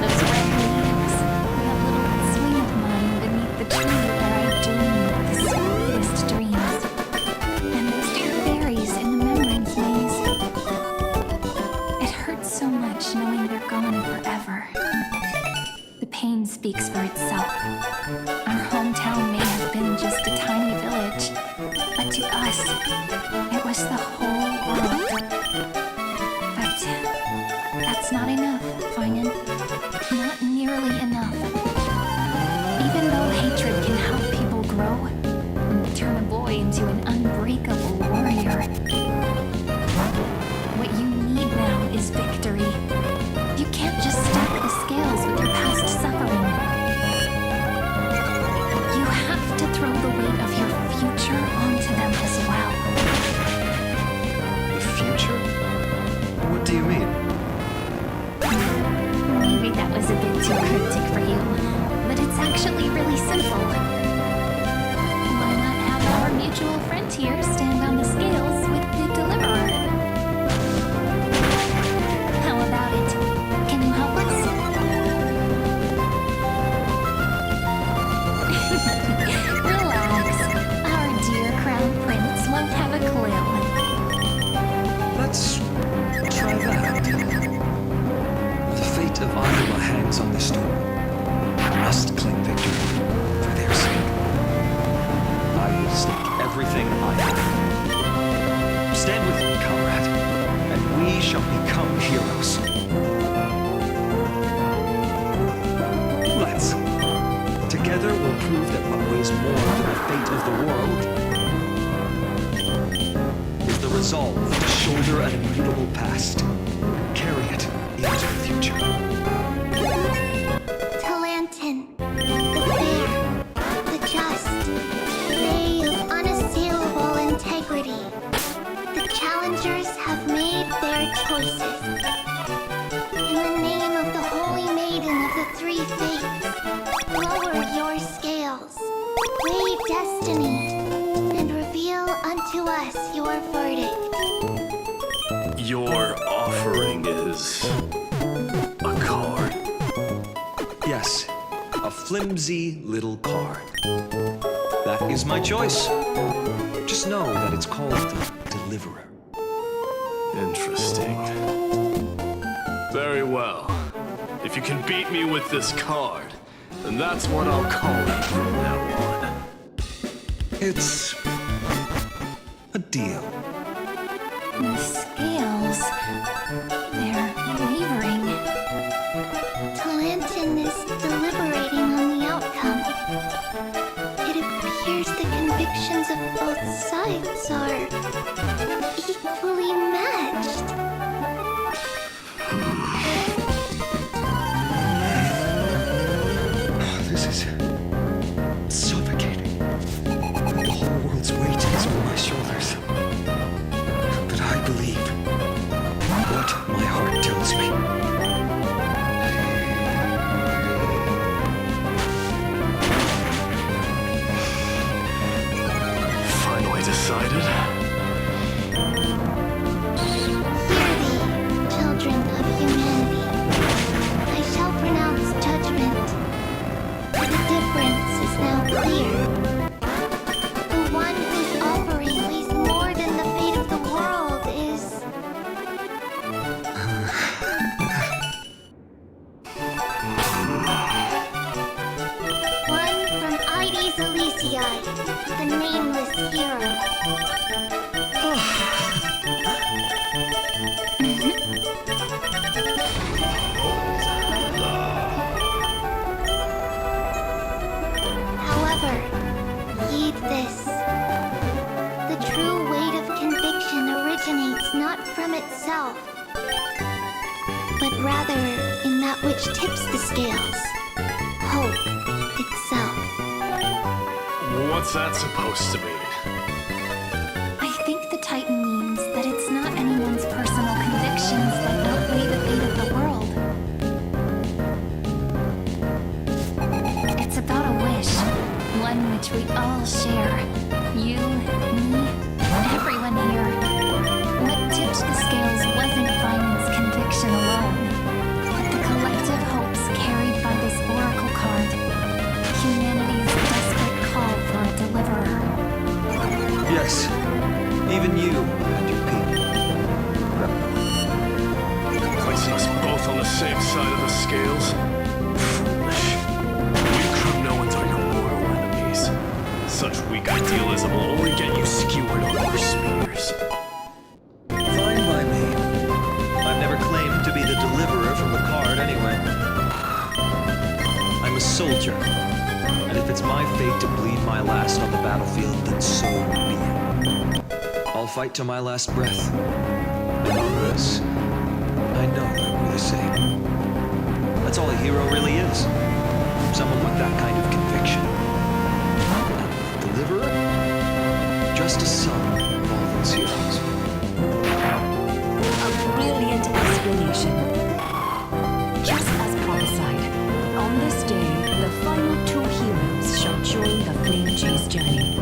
those red leaves, that little swing of mine beneath the tree where I dreamed the sweetest dreams, and those dear berries in the Membrance Maze. It hurts so much knowing they're gone forever. The pain speaks for itself. Our hometown may have been just a tiny village, but to us, it was the whole world. But that's not enough, Finan. Not nearly enough. Even though hatred can help people grow and turn a boy into an unbreakable warrior, what you need now is victory. You can't just stack the scales with your past suffering. You have to throw the weight of your future onto them as well. The future? What do you mean? Maybe that was a bit too cryptic for you, but it's actually really simple. Why not have our mutual friend here stand on the scales with the deliverer? How about it? Can you help us? Relax. Our dear Crown Prince won't have a clue. Let's try that. The fate of Iowa hangs on this storm. I must claim victory for their sake. I will stake everything I have Stand with me, comrade, and we shall become heroes. Let's. Together we'll prove that what weighs more than the fate of the world is the resolve to shoulder an immutable past, carry it into the future. Talantin, the fair, the just, they of unassailable integrity. The challengers have made their choices. In the name of the Holy Maiden of the Three Fates, lower your scales, weigh destiny, and reveal unto us your verdict. Your offering is a card. Yes, a flimsy little card. That is my choice. Just know that it's called the Deliverer. Interesting. Very well. If you can beat me with this card, then that's what I'll call it from now on. It's a deal. The scales, they're wavering. Talantin is deliberating on the outcome. It appears the convictions of both sides are equally matched. This is suffocating. The whole world's weight is on my shoulders. But I believe what my heart tells me. Finally decided. Hear thee, children of humanity. I shall pronounce judgment. For the difference is now clear. The one whose offering weighs more than the fate of the world is... one from Ides Elysiae, the nameless hero. However, heed this. The true weight of conviction originates not from itself, but rather in that which tips the scales, hope itself. What's that supposed to mean? I think the Titan means that it's not anyone's personal convictions that outweigh the fate of the world. It's about a wish, one which we all share. You, me, everyone here. What tipped the scales wasn't Vining's conviction alone, but the collective hopes carried by this oracle card. Humanity's desperate call for a deliverer. Yes, even you and your people. Placing us both on the same side of the scales? Foolish. You Kremnoans are your mortal enemies. Such weak idealism will only get you skewered on your spears. Fine by me. I've never claimed to be the deliverer from the card anyway. I'm a soldier, and if it's my fate to bleed my last on the battlefield, then so be it. I'll fight to my last breath. And on this, I know that we're the same. That's all a hero really is. Someone with that kind of conviction. A deliverer? Just a son of all those heroes. A brilliant explanation. Just as prophesied, on this day, the final two heroes shall join the Flame Chase journey.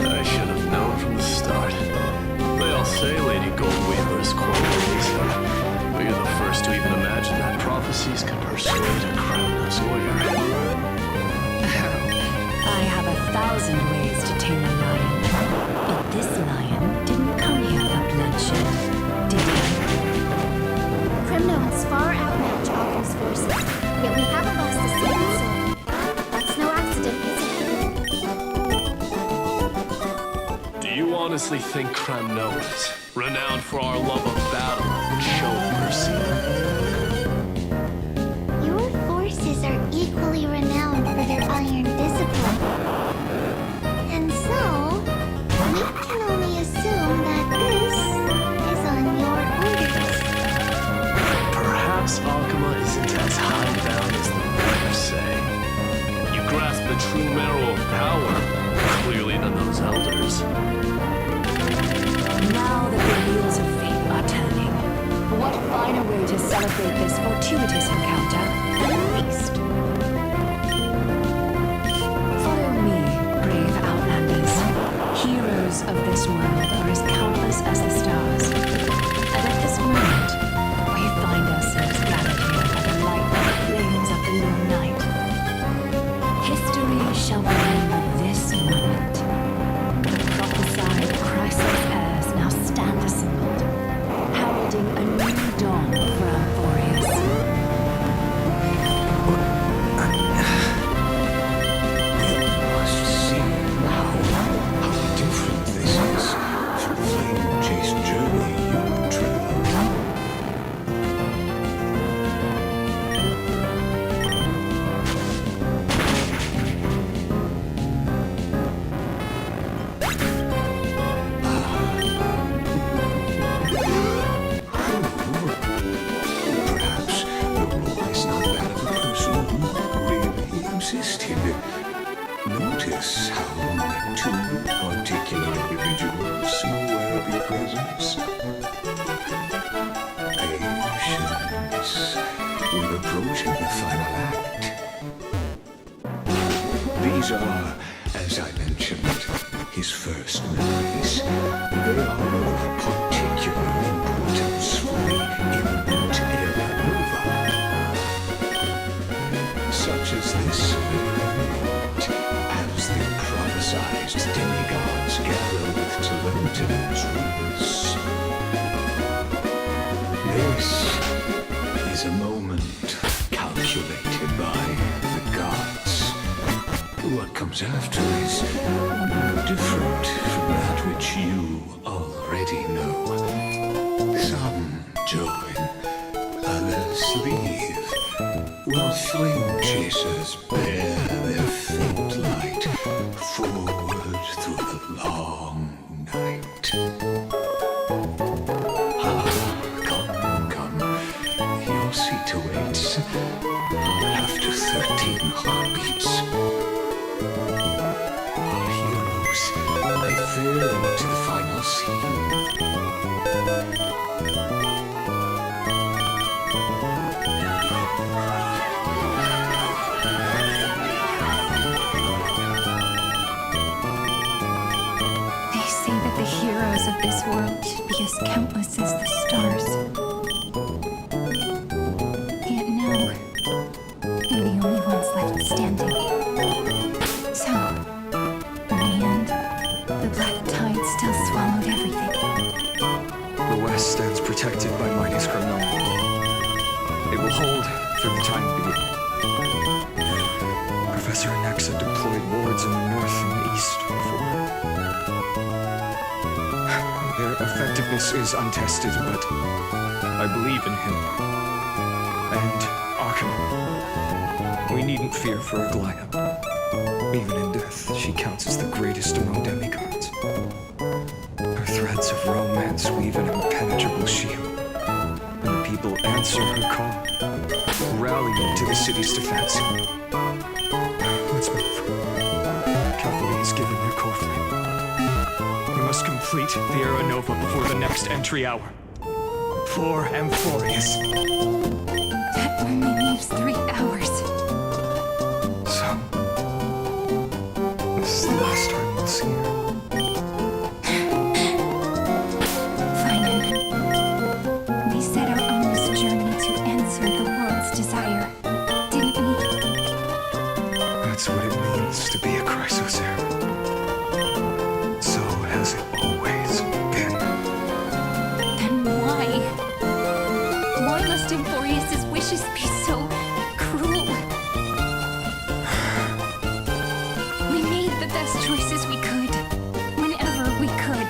I should have known from the start. They all say Lady Goldweaver is quite amazing. But you're the first to even imagine that prophecies can persuade a Kremnos warrior. I have 1,000 ways to tame a lion. But this lion didn't come here for bloodshed, did he? Kremnoans far outmatch Alchem's forces, yet we haven't lost a single soul. That's no accident, is it? honestly think Cramnoans, renowned for our love of battle, would show mercy? Your forces are equally renowned for their iron discipline. And so, we can only assume that this is on your orders. Perhaps Akuma isn't as hidebound as the rumors say. You grasp the true marrow of power, clearly than those elders. Now that the wheels of fate are turning, what finer way to celebrate this fortuitous encounter than a feast? Follow me, brave outlanders. Heroes of this world are as countless as the stars. And at this moment, we find ourselves gathered here by the light flames of the noon night. History shall remember this moment. The prophesied Chrysos heirs now stand assembled, heralding a new dawn for Amphorius. Must see now how different this is from the flame-chased journey you traveled. Perhaps the role is not that of a person who really existed. Notice how only two particular individuals are aware of your presence. Patience. We're approaching the final act. These are, as I mentioned, his first memories. They are of particular importance for the imminent era nova. Such as this moment, as the prophesized demigods gather with Talentum's roots. This is a moment calculated by the gods. What comes after is no different from that which you already know. Some join, others leave, while flame chasers bear their faint light forward through the long night. Come, your seat awaits. After 13 heartbeats, our heroes, they fare into the final scene. They say that the heroes of this world should be as countless as the stars. Yet now, we're the only ones left standing. So, in the end, the black tide still swallowed everything. The West stands protected by mighty Cramnon. It will hold for the time being. Professor Nexa deployed wards in the north and east before. Their effectiveness is untested, but I believe in him. And Akuma. We needn't fear for Aglaya. Even in death, she counts as the greatest among demigods. Her threads of romance weave an impenetrable shield. And the people answer her call, rallying to the city's defense. Let's move. Cavalry is giving their core flame. We must complete the Era Nova before the next entry hour. For Amphorius. That only leaves 3 hours. So, this is the last time we'll see her. Finally, we set out on this journey to answer the world's desire, didn't we? That's what it means to be a Chrysos heir. So has it always been. Then why? Why must Amphorius' wishes be so cruel? We made the best choices we could, whenever we could.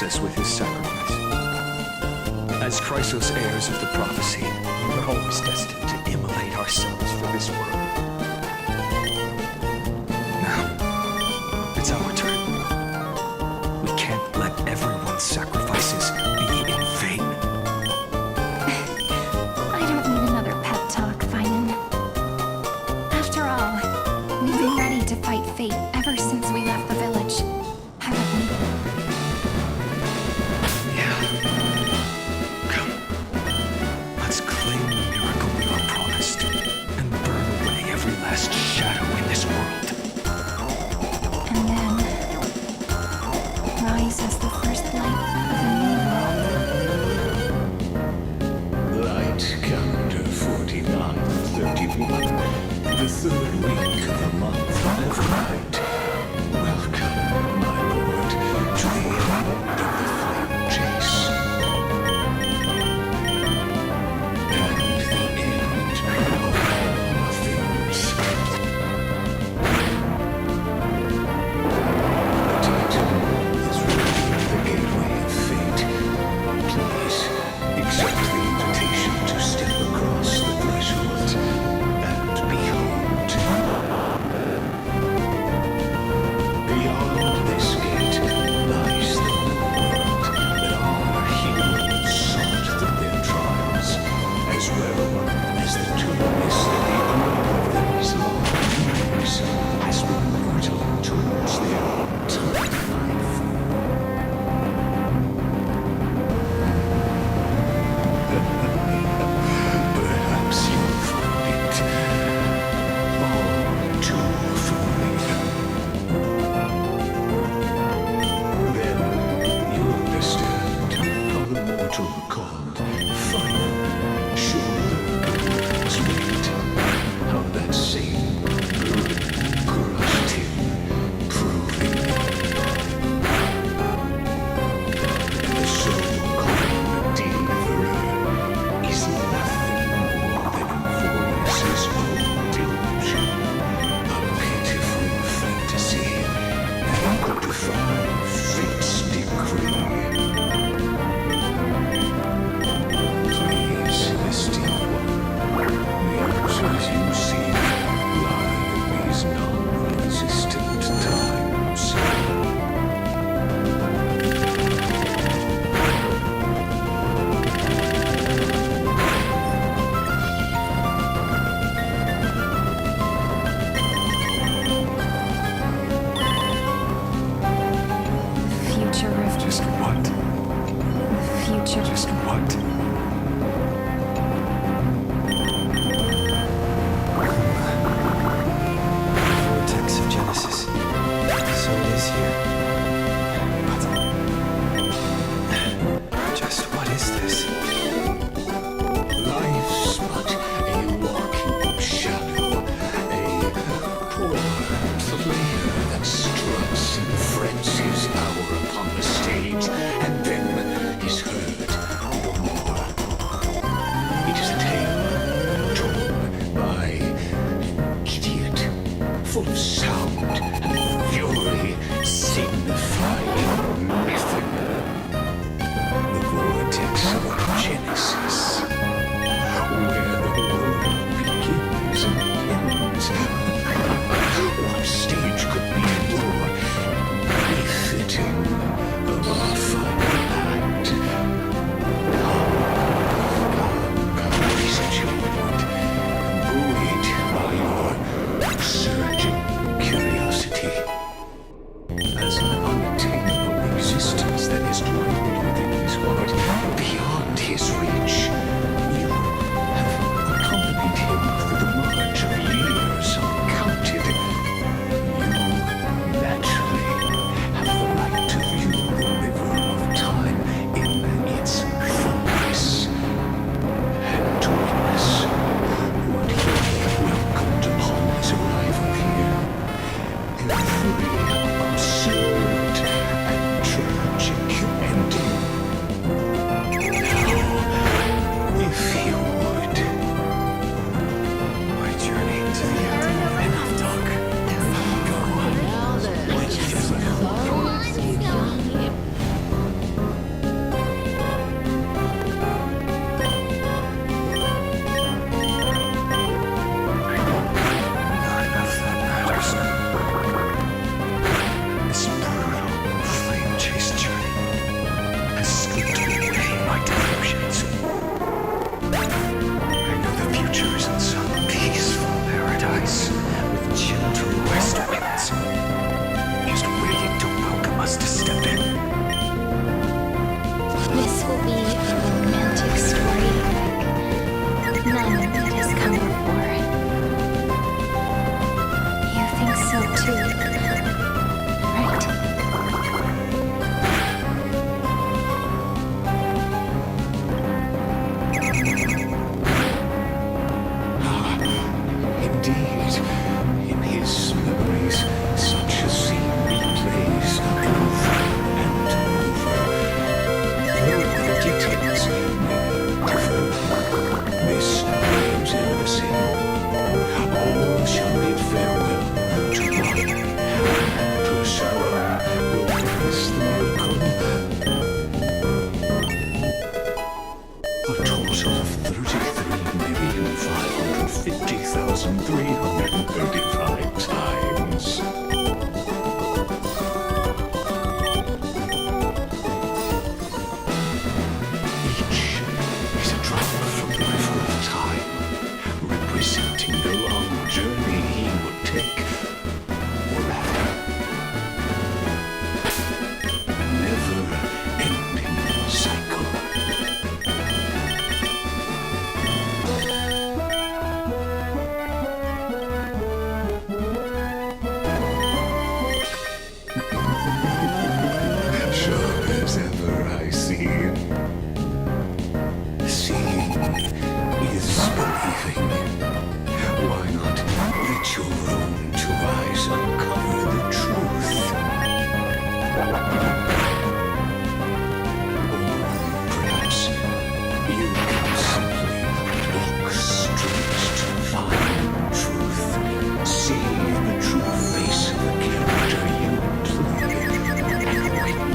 process with his sacrifice. As Chrysos heirs of the prophecy, we're always destined to immolate ourselves for this world. Now, it's our turn. We can't let everyone's sacrifices be in vain. I don't need another pep talk, Finan. After all, we've been ready to fight fate ever since we left the village, haven't we? Yeah. Come. Let's claim the miracle we were promised and burn away every last shadow in this world. And then rise as the first light of a new world. Light calendar 4931. The third week of the month of night. Welcome, my lord, to the end of the flame chase. And the end of all things. The title is revealing the gateway of fate. Please accept the invitation to step across the threshold and behold. Beyond this gate lies the world that our heroes sought through their trials, as well as the darkness that the owner of these long years has been brutal towards their entire life. Perhaps you'll find it all too familiar. Then you'll understand how the mortal called Final shoulder weight. How that same burden crushed him, proving and the so-called deliverer is nothing more than Voice's own delusion, a pitiful fantasy that could defy fate's decree. Please, esteemed one, the answers you seek lie in these non-resistant times. Future of Just what? future. Just what? Vortex of Genesis. So it is here. But just what is this? Life's but a walking shadow, a poor player that struts and frets his hour upon the stage, and then is heard no more.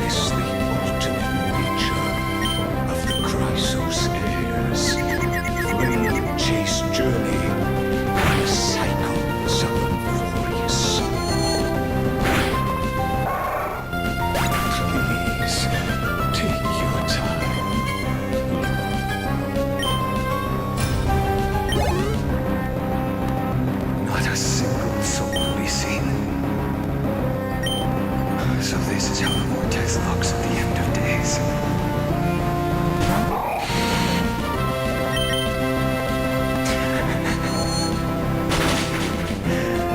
witness the ultimate nature of the Chrysos heirs. Flame-chased journey by cycles of Amphorius. Please, take your time. Not a single soul to be seen. So this is how the vortex looks at the end of days.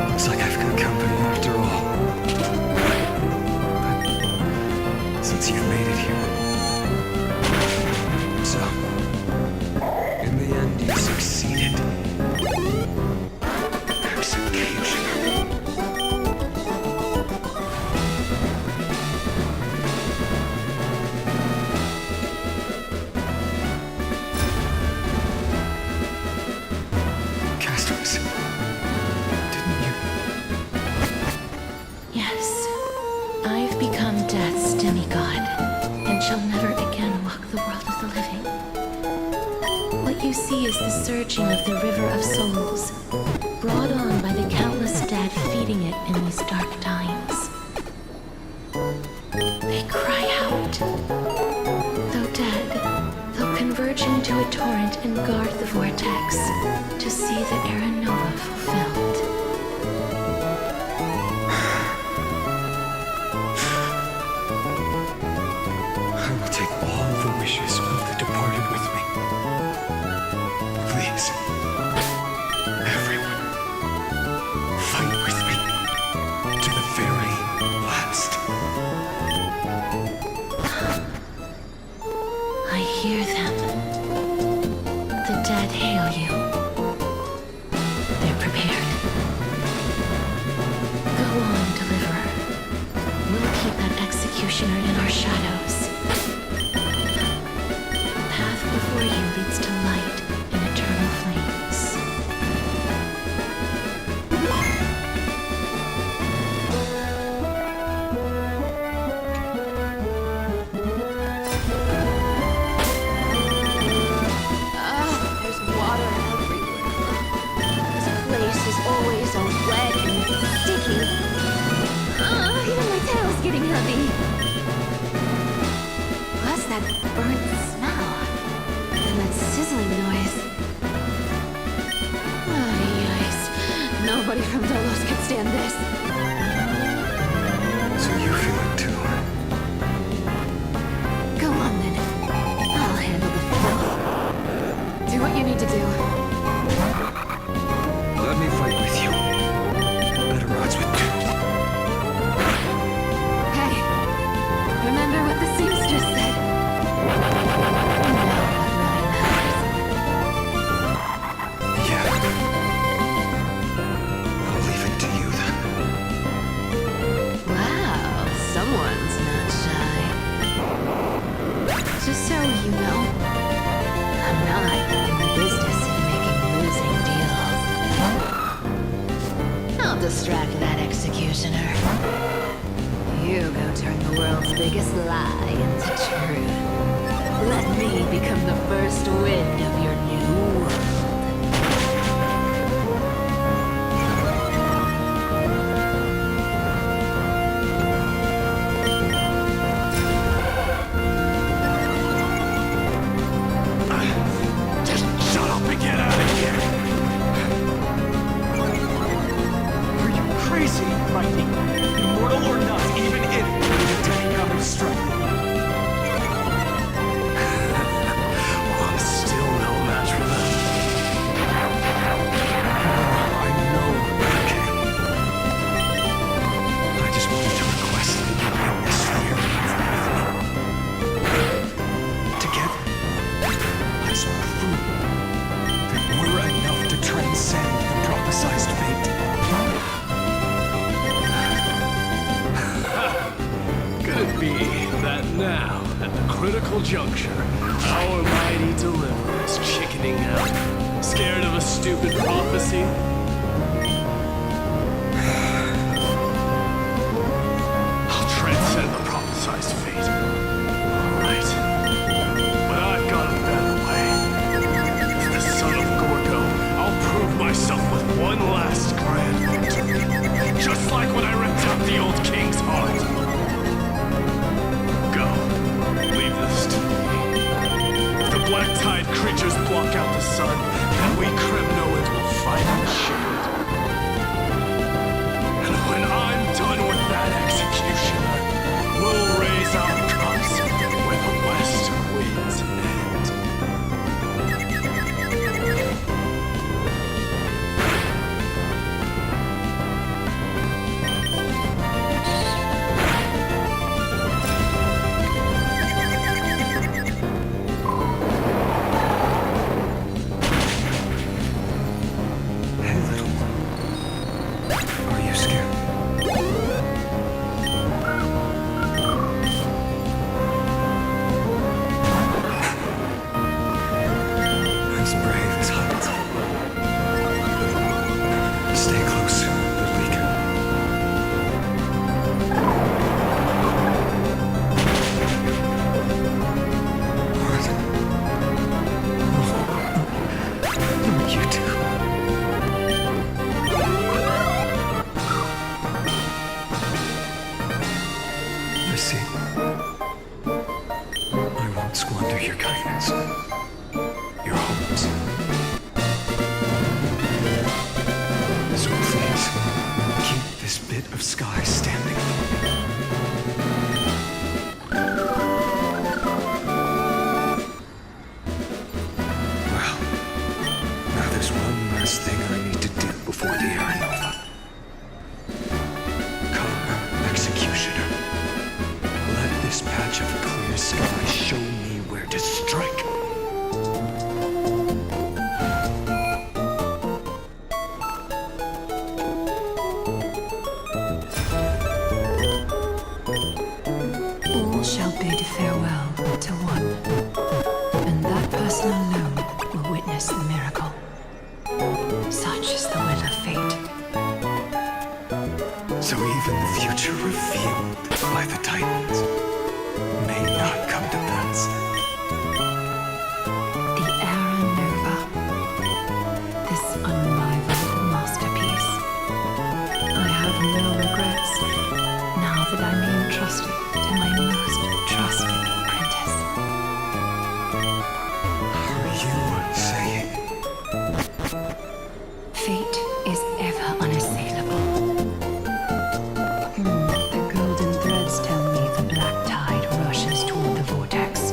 Looks like I've got company after all. But since you've made it here. So, in the end, you succeeded. Execution. Castros, didn't you? Yes, I've become Death's demigod, and shall never again walk the world of the living. What you see is the surging of the river of souls, brought on by the countless dead feeding it in these dark times. They cry out. Though dead, they'll converge into a torrent and guard the vortex to see the Era Nova fulfilled. I will take all the wishes of the departed with me. Please, everyone, fight with me to the very last. I hear them. The dead hail you. They're prepared. Go on, Deliverer. We'll keep that executioner in our shadows. The path before you leads to light and eternal flames. There's water everywhere. This place is always so wet and sticky. Even my tail's getting heavy. Plus that burnt smell. And that sizzling noise. Yikes. Nobody from Delos could stand this. So you feel it too? Go on then. I'll handle the filth. Do what you need to do. Let me fight with you. Better odds with two. Hey, remember what the seamstress said? You know what really matters. Yeah. I'll leave it to you then. Wow, someone's not shy. Just so you know, I'm not in the business of making losing deals. I'll distract that executioner. You go turn the world's biggest lie into truth. Let me become the first wind of your new world. Just shut up and get out of here. Are you crazy, Mighty? Immortal or not, even if you're taking out and strike. I'm still no match for them. I know you can. I just wanted to request that you bring this fear with me. Together, let's prove that we're enough to transcend the prophesized fate. Could it be that now, at the critical juncture, our mighty deliverer is chickening out, scared of a stupid prophecy? I'll transcend the prophesized fate. squander your kindness, your hopes. So please, keep this bit of sky standing. Well, now there's one last thing I need to do before the era nova. Come, Executioner. Let this patch of clear sky show me where to strike. All shall bid farewell to one, and that person alone will witness the miracle. Such is the will of fate. So even the future revealed by the Titans may not come to pass. The Era Nova, this unrivaled masterpiece. I have no regrets now that I'm entrusted to my most trusted apprentice. Are you saying? Fate is ever unassailable. The golden threads tell me the black tide rushes toward the vortex,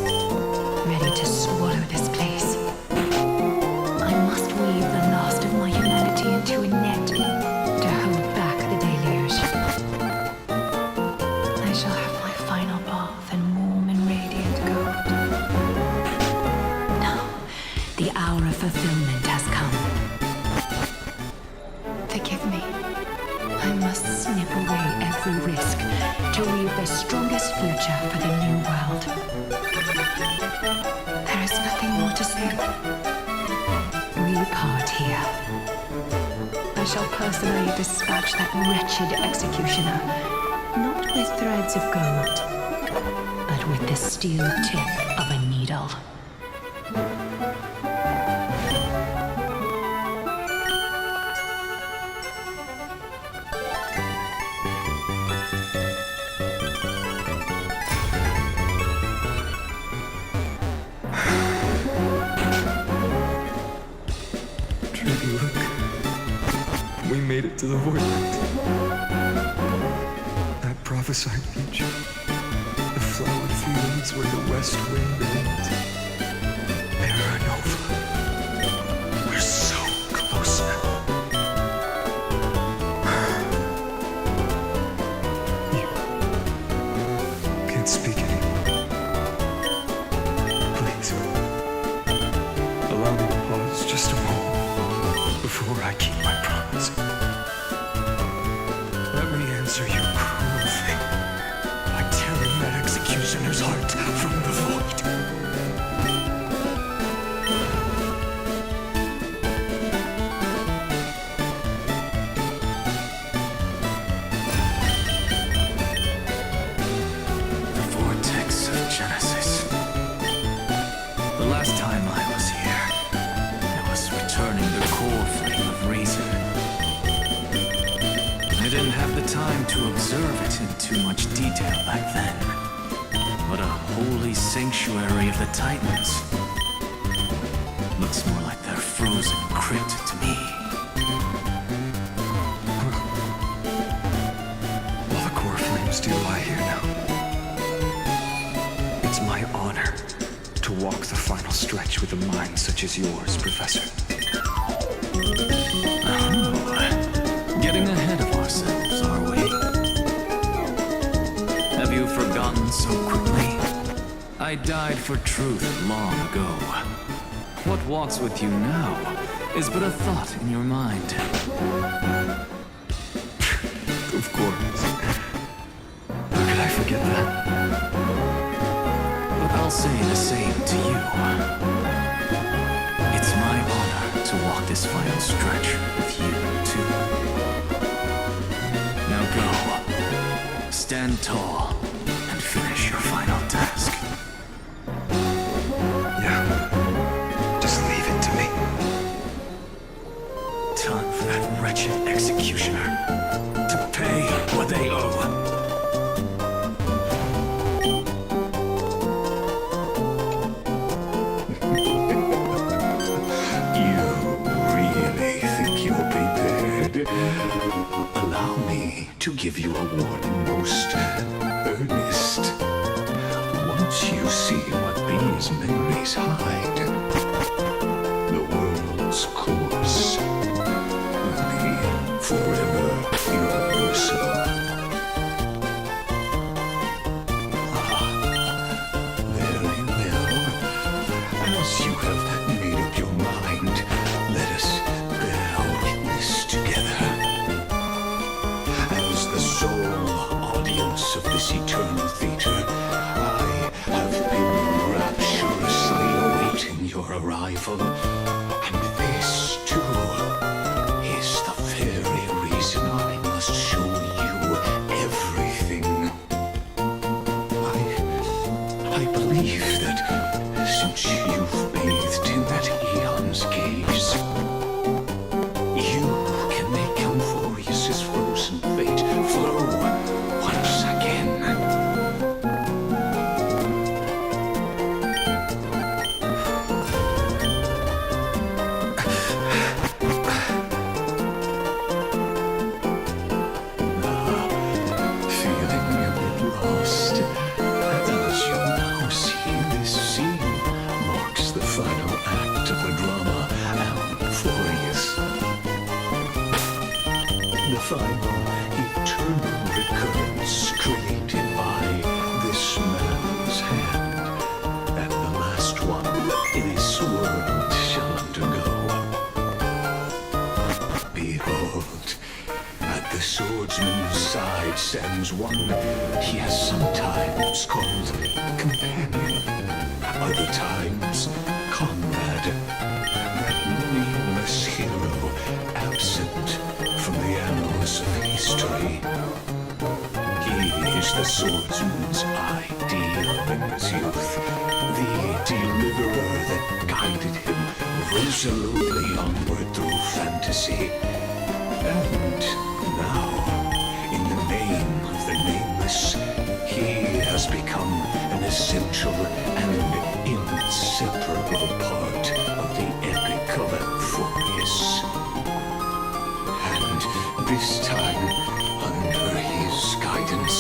ready to swallow this place. I must weave the last of my humanity into a net to hold back the deluge. I shall have my final bath in warm and radiant gold. Now, the hour of fulfillment has come. Forgive me. I must snip away every risk to weave the strongest future for the new world. There is nothing more to say. We part here. I shall personally dispatch that wretched executioner, not with threads of gold, but with the steel tip of a needle. Trudy, look. We made it to the vortex. That prophesied future. The flowered fields where the west wind ends. Era Nova. We're so close now. You can't speak anymore. Please. Allow me to pause just a moment before I keep my promise. Let me answer your cruel thing by tearing that executioner's heart from the void. The vortex of Genesis. The last time I was here, I was returning the core flame of reason. I didn't have the time to observe it in too much detail back then. But a holy sanctuary of the Titans. Looks more like their frozen crypt to me. All the core flames do lie here now. It's my honor to walk the final stretch with a mind such as yours, Professor. Oh, getting ahead of ourselves, are we? Have you forgotten so quickly? I died for truth long ago. What walks with you now is but a thought in your mind. Of course. How could I forget that? But I'll say the same to you. It's my honor to walk this final stretch with you, too. Now go. Stand tall and finish your final task. Yeah. Just leave it to me. Time for that wretched executioner to pay what they owe. to give you a warning most earnest. Once you see what these memories hide, the world's course will be forever universal. Very well. As you have made up your mind, let us bear witness together. As the sole audience of this eternal theater, I have been rapturously awaiting your arrival. And this, too, is the very reason I must show you everything. I believe that since you've bathed in that eon's gaze, you can make Amphorius's frozen fate flow once again. Feeling a bit lost, as you now see this scene marks the final act of the drama Amphorius. The final eternal recurrence created by this man's hand, and the last one this world shall undergo. Behold, at the swordsman's side stands one he has sometimes called companion, other times comrade, that nameless hero absent from the annals of history. He is the swordsman's ideal in his youth, the deliverer that guided him resolutely onward through fantasy. And now, in the name of the nameless, he has become an essential and inseparable part of the epic of Amphorius. And this time, under his guidance,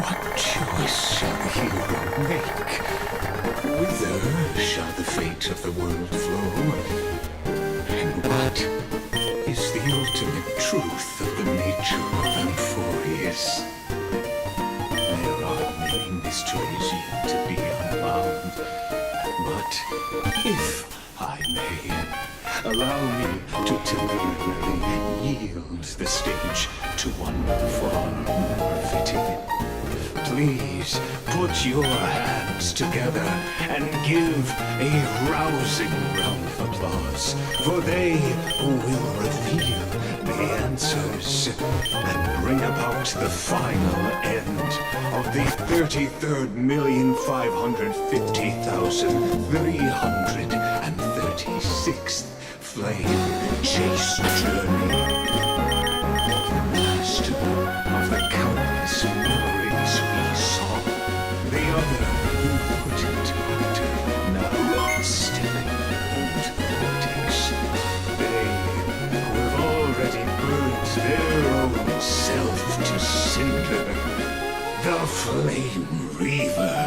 what choice shall the hero make? Whither shall the fate of the world flow? And what is the ultimate truth of the nature of Amphorius? There are many mysteries yet to be unbound, but if I may, allow me to temporarily yield the stage to one far more fitting. Please put your hands together and give a rousing round of applause for they who will reveal the answers and bring about the final end of the 33,550,336th flame chase journey. Last of the countless memories we saw, the other who couldn't act, now stepping into the vortex. They who have already burnt their own self to cinder, the Flame Reaver.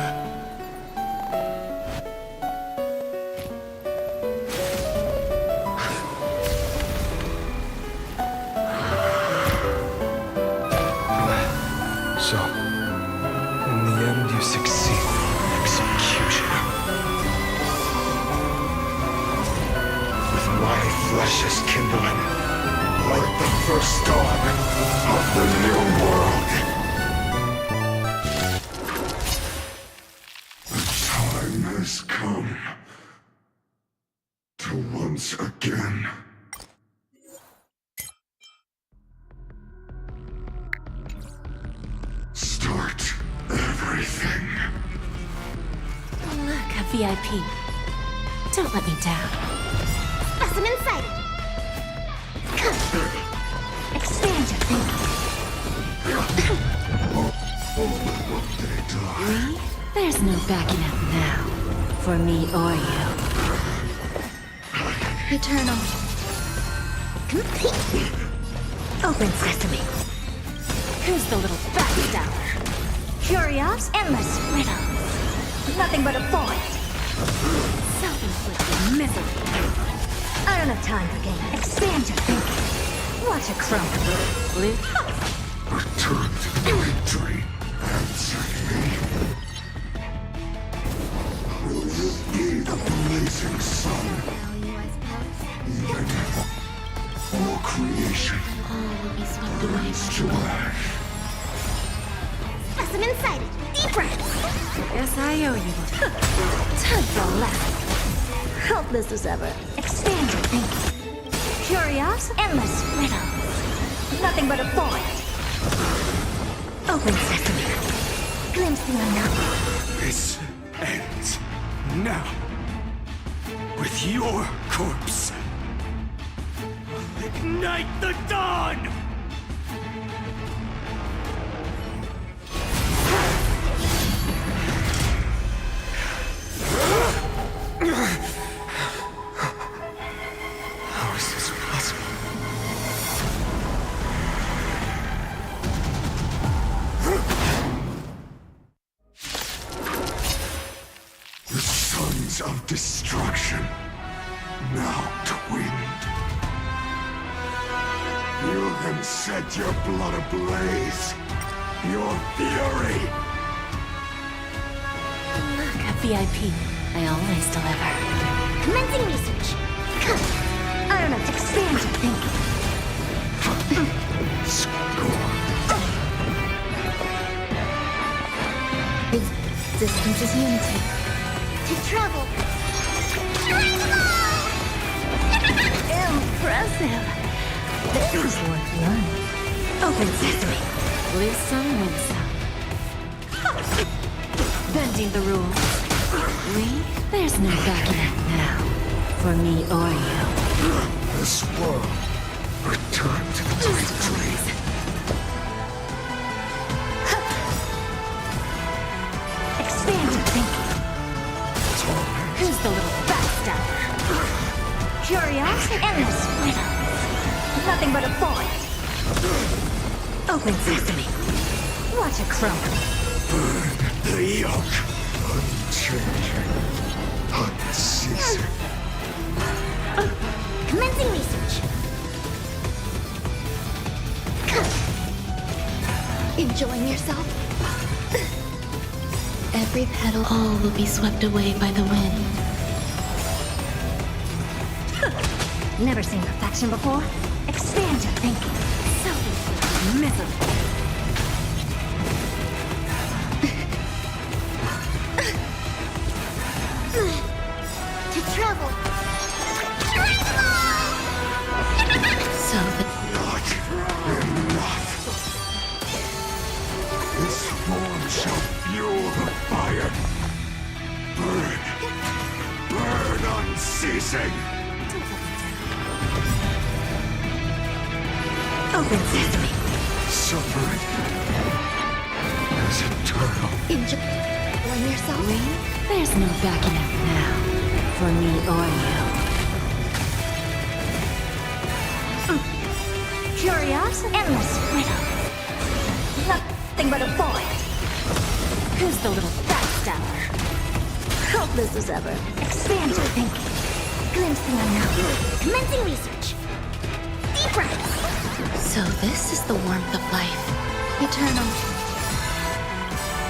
So, in the end, you succeed in execution. With my flesh as kindling, like the first dawn of the new world. The time has come to once again start everything. Oh, look, a VIP. Don't let me down. Specimen sighted. Come. Expand your thinking. Me? There's no backing up now. For me or you. Eternal. Open sesame. Who's the little backstabber? Curious, endless riddles. Nothing but a void. Self-inflicted misery. I don't have time for game. Expand your thinking. Watch it crumble. Blue. Return to the victory. Answer me. Will you be the blazing sun? Even or creation burns to ash. Specimen sighted. Deep breaths. Yes, I owe you one. Time for a lesson. Helpless as ever. Expand your thinking. Curious, endless riddles. Nothing but a void. Open sesame. Glimpse the unknown. This ends now. With your corpse. Ignite the dawn! How is this possible? The sons of destruction, now twinned. You can set your blood ablaze. Your fury. Look, a VIP. I always deliver. Commencing research. I don't have to expand your thinking. Distance is unity. To travel. Impressive. This is worth learning. Open sesame. Lose some, win some. Bending the rules. There's no backing out now. For me or you. This world. Return to the victory. Expand your thinking. Who's the little backstabber? Curious, endless riddles. Nothing but a void. Open sesame. Watch it crumble. Burn the yoke. Unchanging. Unceasing. Commencing research. Enjoying yourself? Every petal, all will be swept away by the wind. Never seen perfection before? Expand your thinking. Self-inflicted misery. To travel. So the Not enough. This form shall fuel the fire. Burn. Burn unceasing. open sesame. Suffering is eternal. Enjoying yourself? Me? There's no backing out now. For me or you. Curious, endless riddle. Nothing but a void. Who's the little backstabber? Helpless as ever. Expand your thinking. Glimpse the unknown. Commencing research. Deep breaths. So this is the warmth of life. Eternal.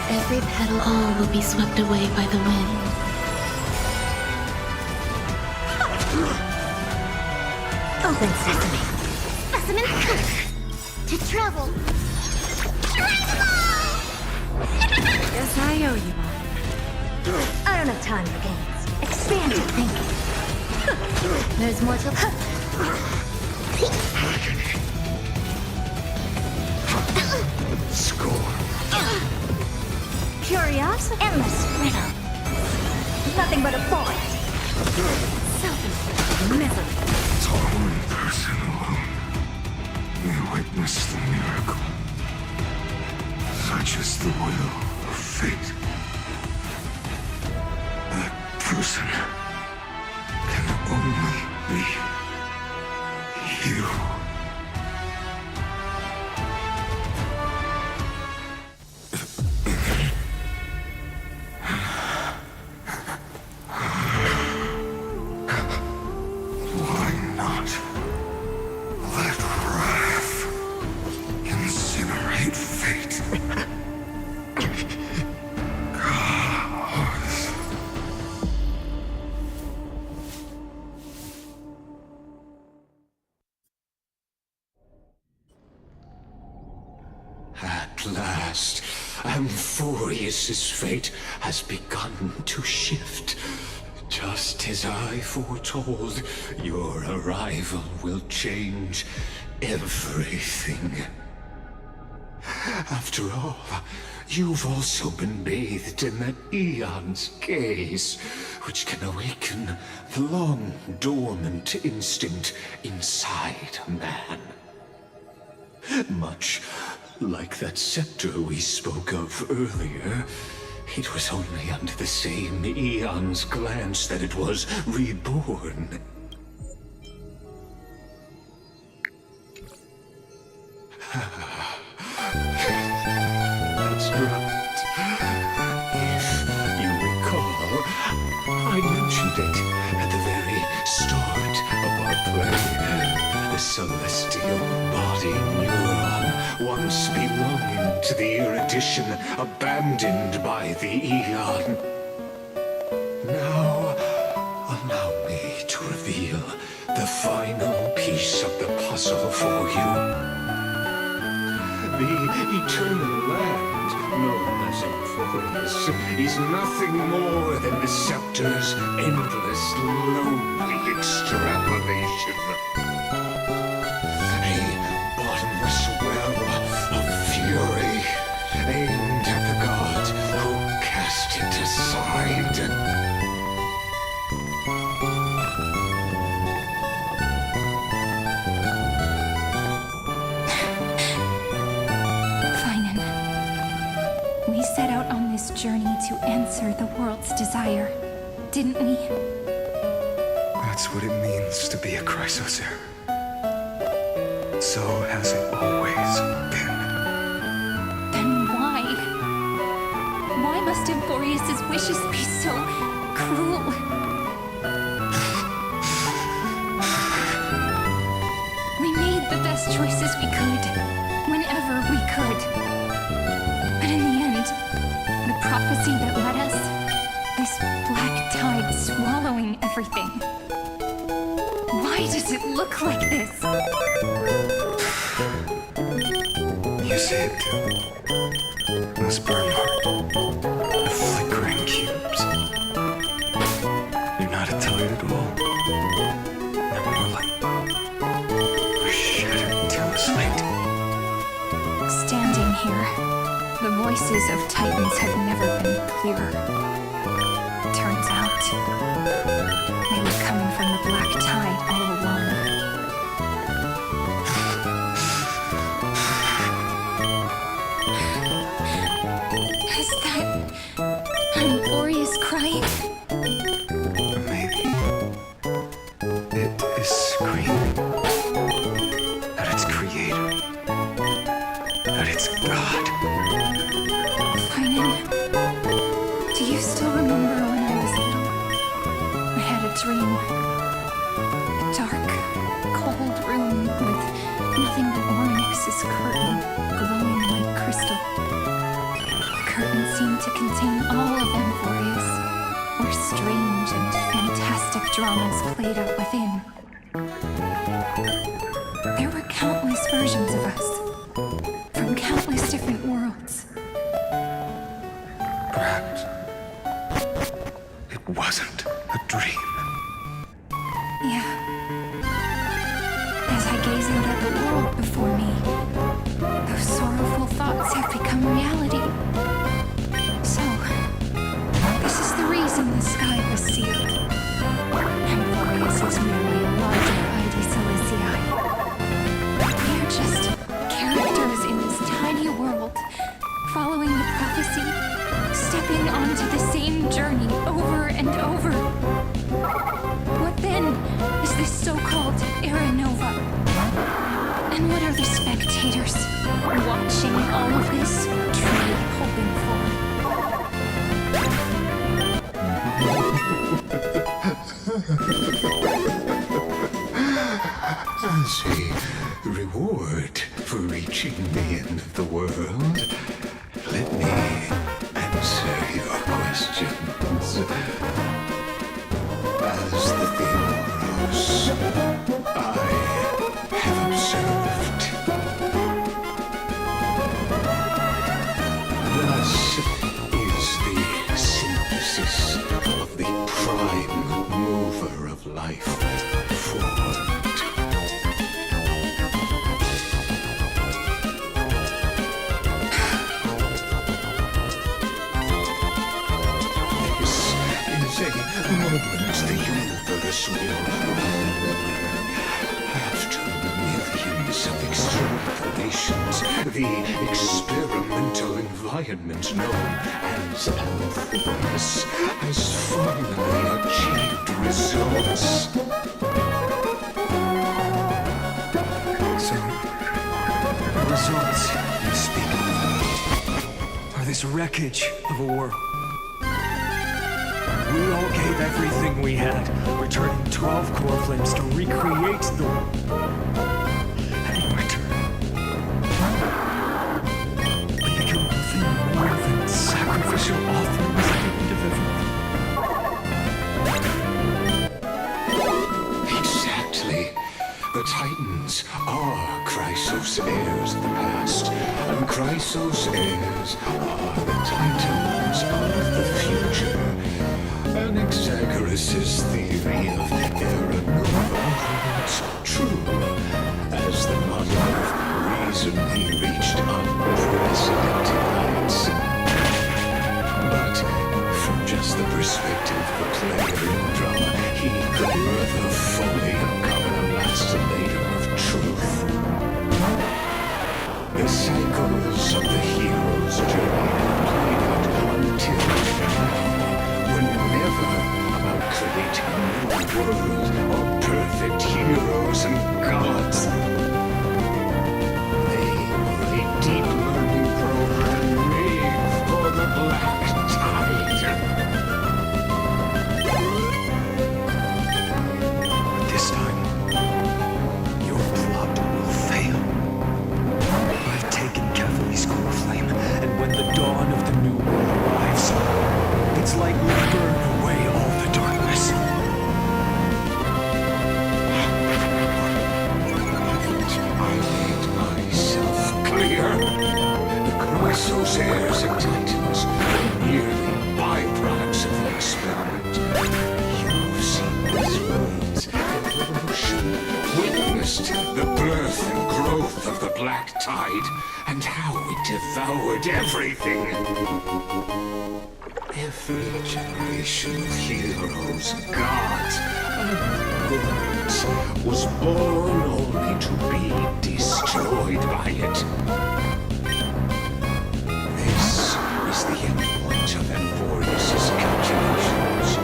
Every petal, all will be swept away by the wind. Open sesame. Specimen cook. To travel. Yes, I owe you one. I don't have time for games. Expand your thinking. There's more to... Score. Curious, endless riddle. Nothing but a void. Self-inflicted misery. One person alone may witness the miracle. Such is the will of fate. That person can only be you. past, Amphorius's fate has begun to shift. Just as I foretold, your arrival will change everything. After all, you've also been bathed in that Eon's gaze, which can awaken the long-dormant instinct inside a man. Much like that scepter we spoke of earlier, it was only under the same Eon's glance that it was reborn. That's right. If you recall, I mentioned it at the very start of our play. The celestial body neuron, once belonging to the erudition abandoned by the Eon. Now, allow me to reveal the final piece of the puzzle for you. The eternal land, known as Amphorius, is nothing more than the scepter's endless, lonely extrapolation. A bottomless well of fury, aimed at the god who cast it aside. Set out on this journey to answer the world's desire, didn't we? That's what it means to be a Chrysosaur. So has it always been. Then why? Why must Amphorius's wishes be so cruel? We made the best choices we could, whenever we could. But in the end, the prophecy that led us, this black tide swallowing everything. Why does it look like this? You see it too. Those burn marks. The flickering cubes. You're not a tide at all. They're more like a shattered telesite. Standing here, the voices of Titans have never been clearer. Turns out, they were coming from the black tide all along. Is that Amphorius crying? Maybe it is screaming at its creator, at its god. Do you still remember when I was little? I had a dream. A dark, cold room with nothing but Ornyx's curtain glowing like crystal. The curtain seemed to contain all of Amphorius, where strange and fantastic dramas played out within. There were countless versions of us, from countless different worlds. Perhaps it wasn't a dream. Yeah. As I gaze out at the world before me, those sorrowful thoughts have become reality. So, this is the reason the sky was sealed. Amphorius is merely a larger ID Celestii. We are just characters in this tiny world, following the prophecy, stepping onto the same journey over and over. What then is this so-called Era Nova? And what are the spectators watching all of this truly hoping for? As a reward for reaching the end of the world, let me answer your questions. As the Theoros, I have observed. say moment the universe will remember. After millions of extrapolations, the experimental environment known as Amphibious has finally achieved results. So, the results you speak of are this wreckage of a world. We all gave everything we had, returning 12 core flames to recreate the world. And in return, we become nothing more than sacrificial offerings at the end of everything. Exactly. The Titans are Chrysos heirs of the past, and Chrysos heirs are the Titans of the future. Anaxagoras' theory of era nova holds true, as the model of reason he reached unprecedented heights. But from just the perspective of the player in the drama, he could never fully uncover the last layer of truth. The cycles of the hero's journey played out until now were never about creating a new world or perfect heroes and gods. They were a deep learning program made for the Black Tide. But this time, your plot will fail. I've taken Cavalry's core flame, and when the dawn of the new world arrives, its light will burn away all the darkness. I made myself clear. The Chrysos heirs and Titans are merely byproducts of the experiment. You've seen this world's evolution, witnessed the birth and growth of the Black Tide, and how it devoured everything. Every generation of heroes, gods, and gods was born only to be destroyed by it. This is the endpoint of Amphorius' calculations. A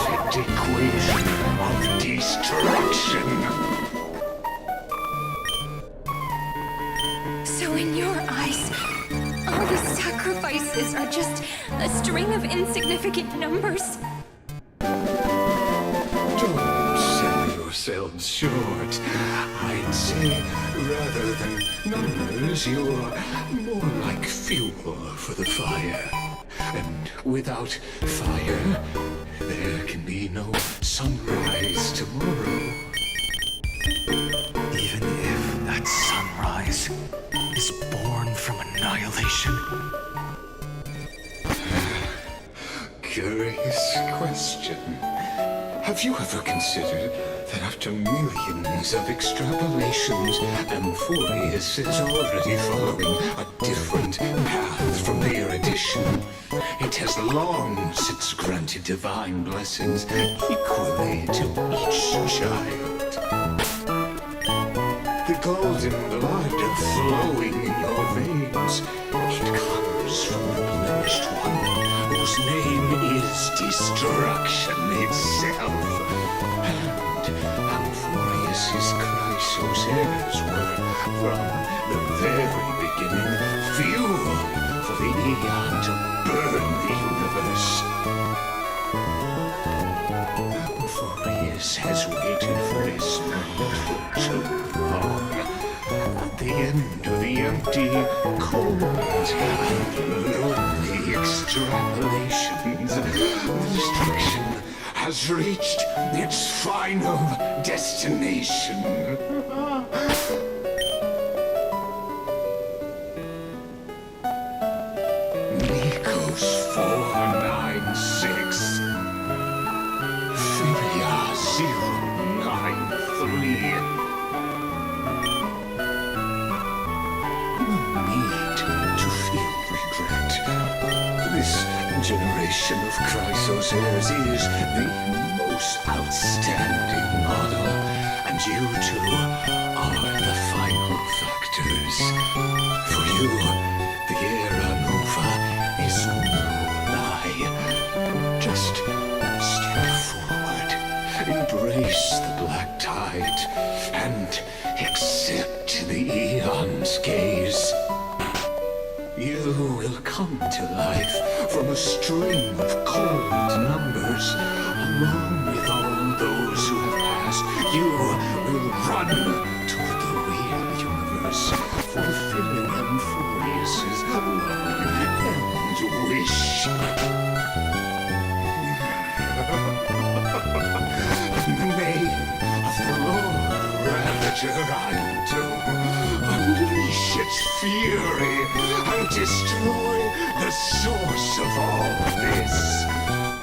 perfect equation of destruction. So in your eyes, all the sacrifices are just a string of insignificant numbers? Don't sell yourselves short. I'd say, rather than numbers, you're more like fuel for the fire. And without fire, there can be no sunrise tomorrow. Even if that sunrise is born from annihilation. Curious question. Have you ever considered that after millions of extrapolations, Amphorius is already following a different path from the erudition? It has long since granted divine blessings equally to each child. The golden blood flowing in your veins, it comes from the blemished one, whose name is destruction itself. And Amphorius' Chrysos heirs were, from the very beginning, fuel for the Aeon to burn the universe. Amphorius has waited for this moment for too long. At the end of the empty, cold, and lonely extrapolations, destruction has reached its final destination. Nikos 496. Philia 093. No need to feel regret. This generation generation of Chrysos heirs is the most outstanding model, and you two are the final factors. For you, the era nova is no lie. Just step forward, embrace the black tide, and accept the Eon's gaze. You will come to life from a string of cold numbers. Along with all those who have passed, you will run toward the real universe, fulfilling Amphorius' long-held wish. Name of the Lord Ravager Unto. Unleash its fury and destroy the source of all this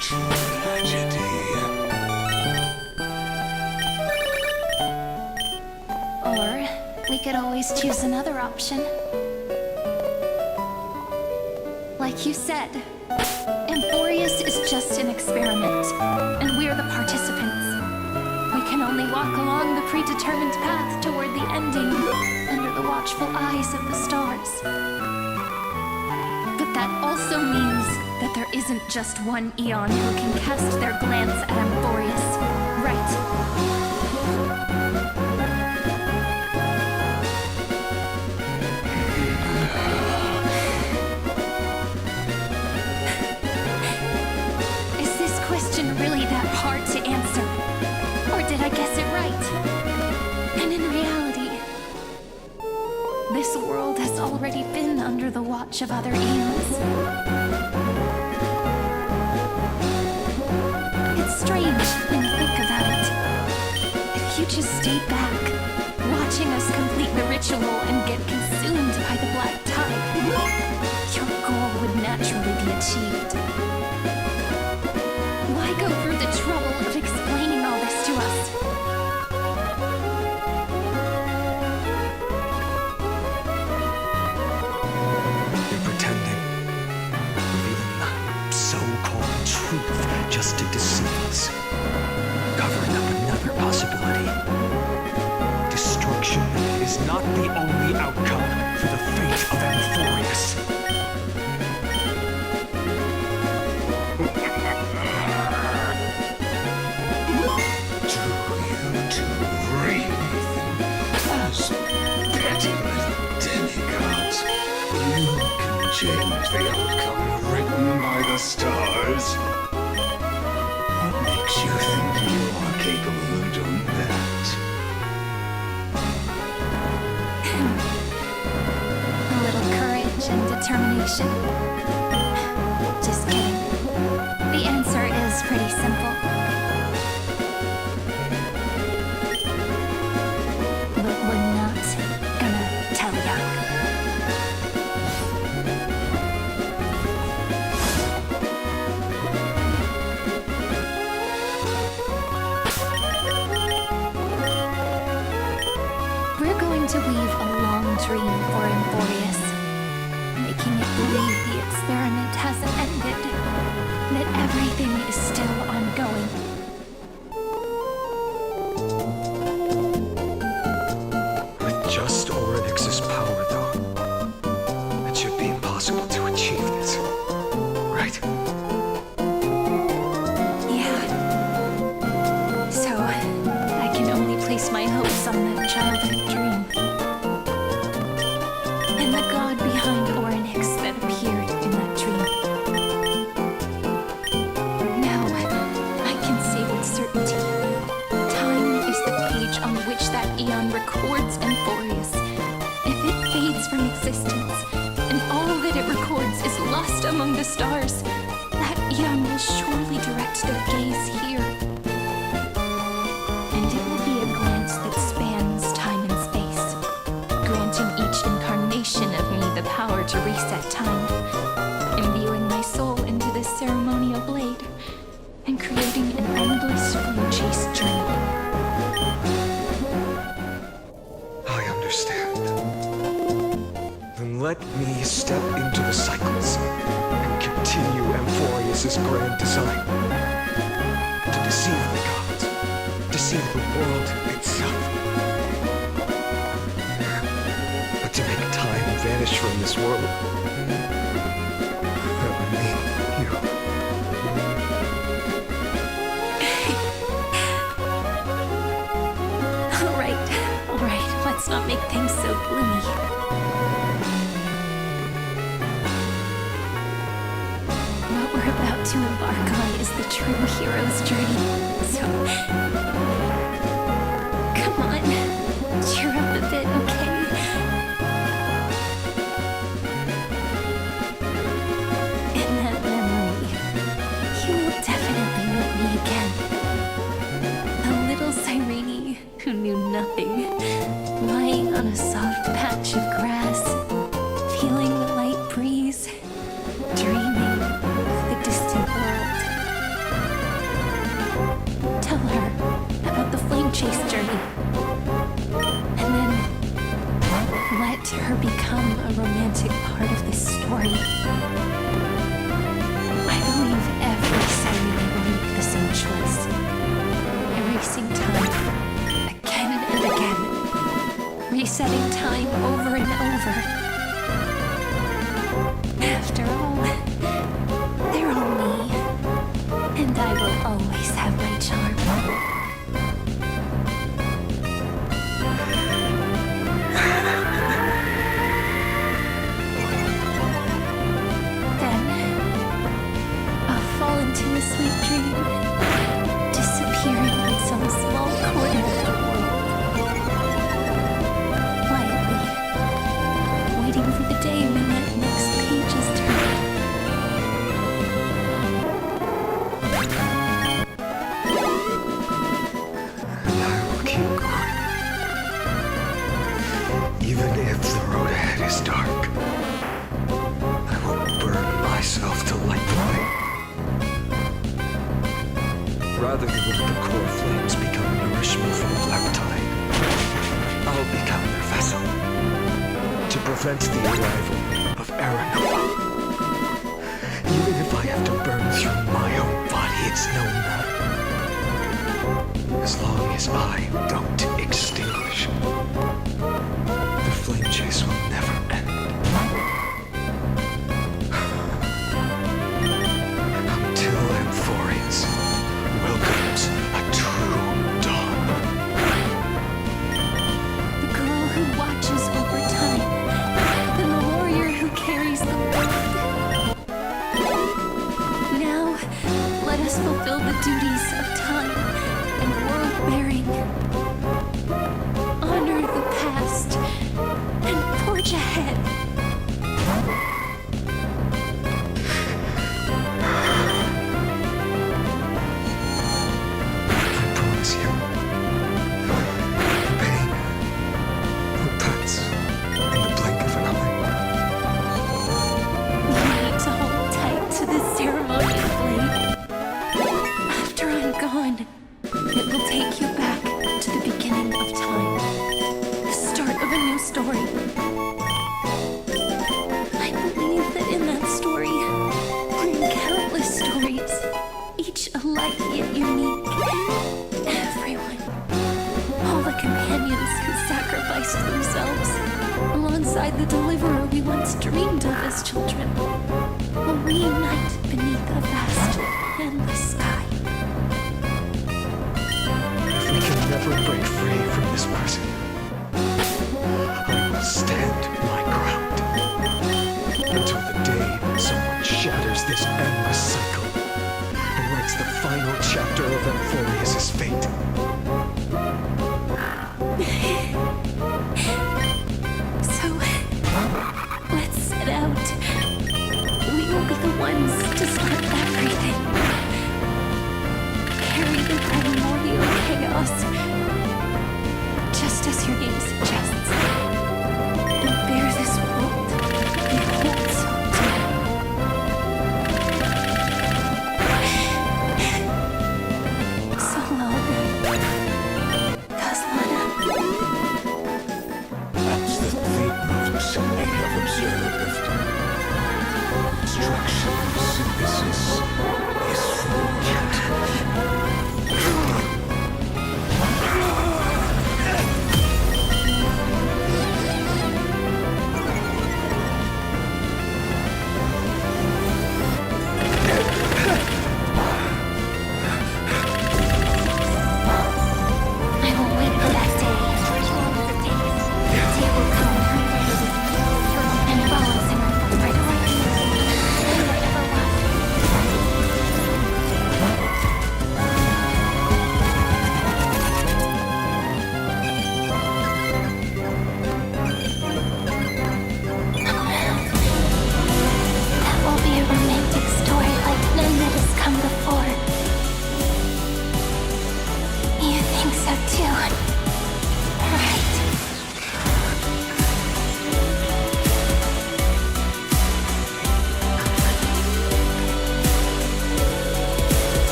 tragedy. Or we could always choose another option. Like you said, Amphorius is just an experiment, and we're the participants. We can only walk along the predetermined path toward the ending under the watchful eyes of the stars. But that also means that there isn't just one Eon who can cast their glance at Amphorius, right? Is this question really that hard to answer? Or did I guess it right? And in reality, this world has already been under the watch of other eons. It's strange when you think about it. If you just stayed back, watching us complete the ritual and get consumed by the black tide, your goal would naturally be achieved. Why go through the trouble of explaining all this to us? You're pretending. Revealing the so-called truth just to deceive us. Covering up another possibility. Destruction is not the only outcome for the fate of Amphorius. As petty little demigods, you can change the outcome written by the stars. What makes you think you are capable of doing that? A little courage and determination. Just kidding. The answer is pretty simple. But we're not gonna tell ya. We're going to weave a long dream for Amphorius, making it believe the experiment hasn't ended, that everything is still ongoing. With just Oryx's power, though, it should be impossible to achieve this. Right? Yeah. So, I can only place my hopes on that childhood dream. And the god behind Oryx that appeared in that dream. Now, I can say with certainty, time is the page on which that Eon records Amphorius. If it fades from existence, and all that it records is lost among the stars, that Eon will surely direct their gaze here. And it will be a glance that spans time and space, granting each incarnation of me the power to reset time, imbuing my soul into this ceremonial blade, and creating an endless flame chase journey. I understand. Then let me step into the cycles and continue Amphorius' Zeus's grand design. To deceive the gods, deceive the world itself. But to make time vanish from this world, that remain you. All right, let's not make things so gloomy. What we're about to embark on is the true hero's journey. So, come on, cheer up a bit, okay? In that memory, you will definitely meet me again. A little Cyrene who knew nothing, lying on a soft patch of grass, feeling the light breeze, dreaming of the distant world. Tell her about the flame chase journey, and then let her become a romantic part of this story. I believe every Cyrene will make the same choice, erasing time again and again, resetting time over and over. After all, they're all me, and I will always have my charm. Then, I'll fall into a sweet dream, disappearing in some small corner of the world. Quietly, waiting for the day when that next page is turned. And I will keep going. Even if the road ahead is dark, I will burn myself to light the way. Rather than let the core flames become nourishment for the black tide, I'll become their vessel to prevent the arrival of Aranoa. Even if I have to burn through my own body, it's no matter. As long as I don't extinguish, the flame chase will never end. Until Amphorius welcomes a true dawn. The girl who watches over time, and the warrior who carries the world. Now, let us fulfill the duties of time and world-bearing. Honor the past and forge ahead. I promise you, the pain will pass in the blink of an eye. You need to hold tight to this ceremonial blade. After I'm gone, it will take you back to the beginning of time. The start of a new story. I believe that in that story, or in countless stories, each alike yet unique, everyone, all the companions who sacrificed themselves, alongside the deliverer we once dreamed of as children, will reunite beneath a vast, endless sky. If we can never break free from this prison, I will stand my ground until the day someone shatters this endless cycle and writes the final chapter of Amphorius' fate. So, let's set out. We will be the ones to start everything. Carry the primordial chaos, just as your name suggests, and bear this world you hold so dear. So long, Caslana. That's the theme notes we have observed. Destruction, synthesis,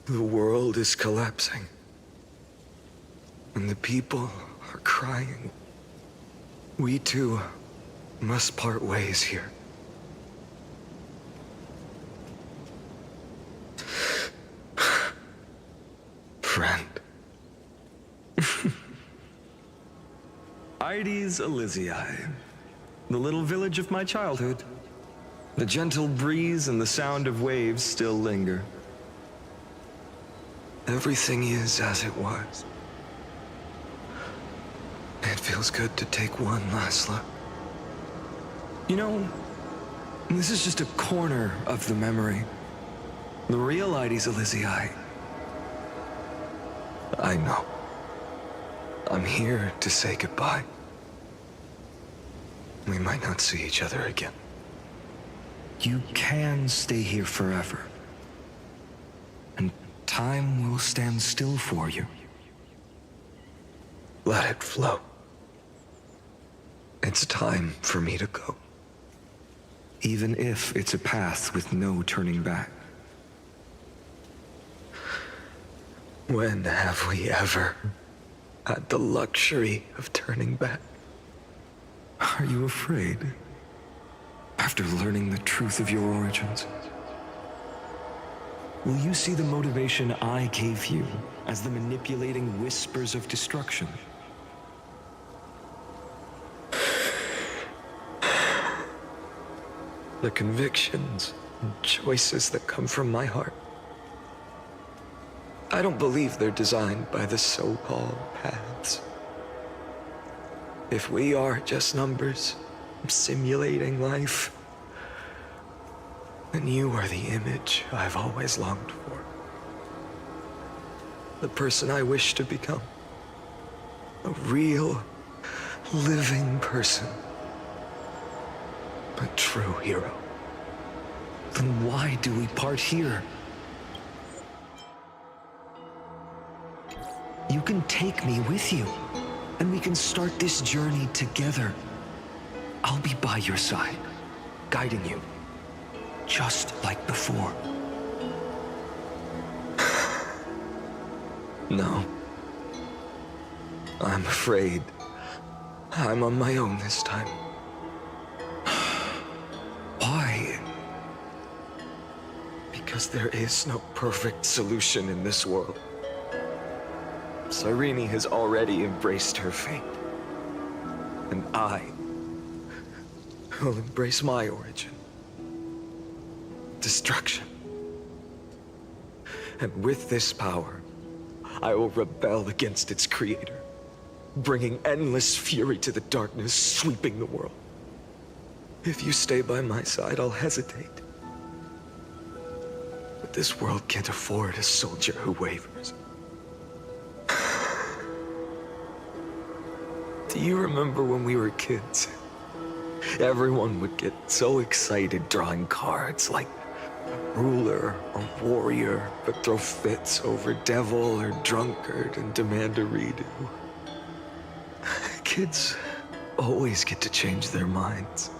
The world is collapsing. And the people are crying. We too must part ways here. Friend. Ides Elysiae, the little village of my childhood. The gentle breeze and the sound of waves still linger. Everything is as it was. It feels good to take one last look. You know, this is just a corner of the memory. The real Ides Elysiae. I know. I'm here to say goodbye. We might not see each other again. You can stay here forever. And time will stand still for you. Let it flow. It's time for me to go. Even if it's a path with no turning back. When have we ever had the luxury of turning back? Are you afraid? After learning the truth of your origins? Will you see the motivation I gave you as the manipulating whispers of destruction? The convictions and choices that come from my heart. I don't believe they're designed by the so-called paths. If we are just numbers simulating life, then you are the image I've always longed for. The person I wish to become. A real, living person. A true hero. Then why do we part here? You can take me with you, and we can start this journey together. I'll be by your side, guiding you, just like before. No. I'm afraid I'm on my own this time. Why? Because there is no perfect solution in this world. Cyrene has already embraced her fate. And I will embrace my origin. Destruction. And with this power, I will rebel against its creator, bringing endless fury to the darkness sweeping the world. If you stay by my side, I'll hesitate. But this world can't afford a soldier who wavers. Do you remember when we were kids? Everyone would get so excited drawing cards like ruler or warrior, but throw fits over devil or drunkard and demand a redo. Kids always get to change their minds.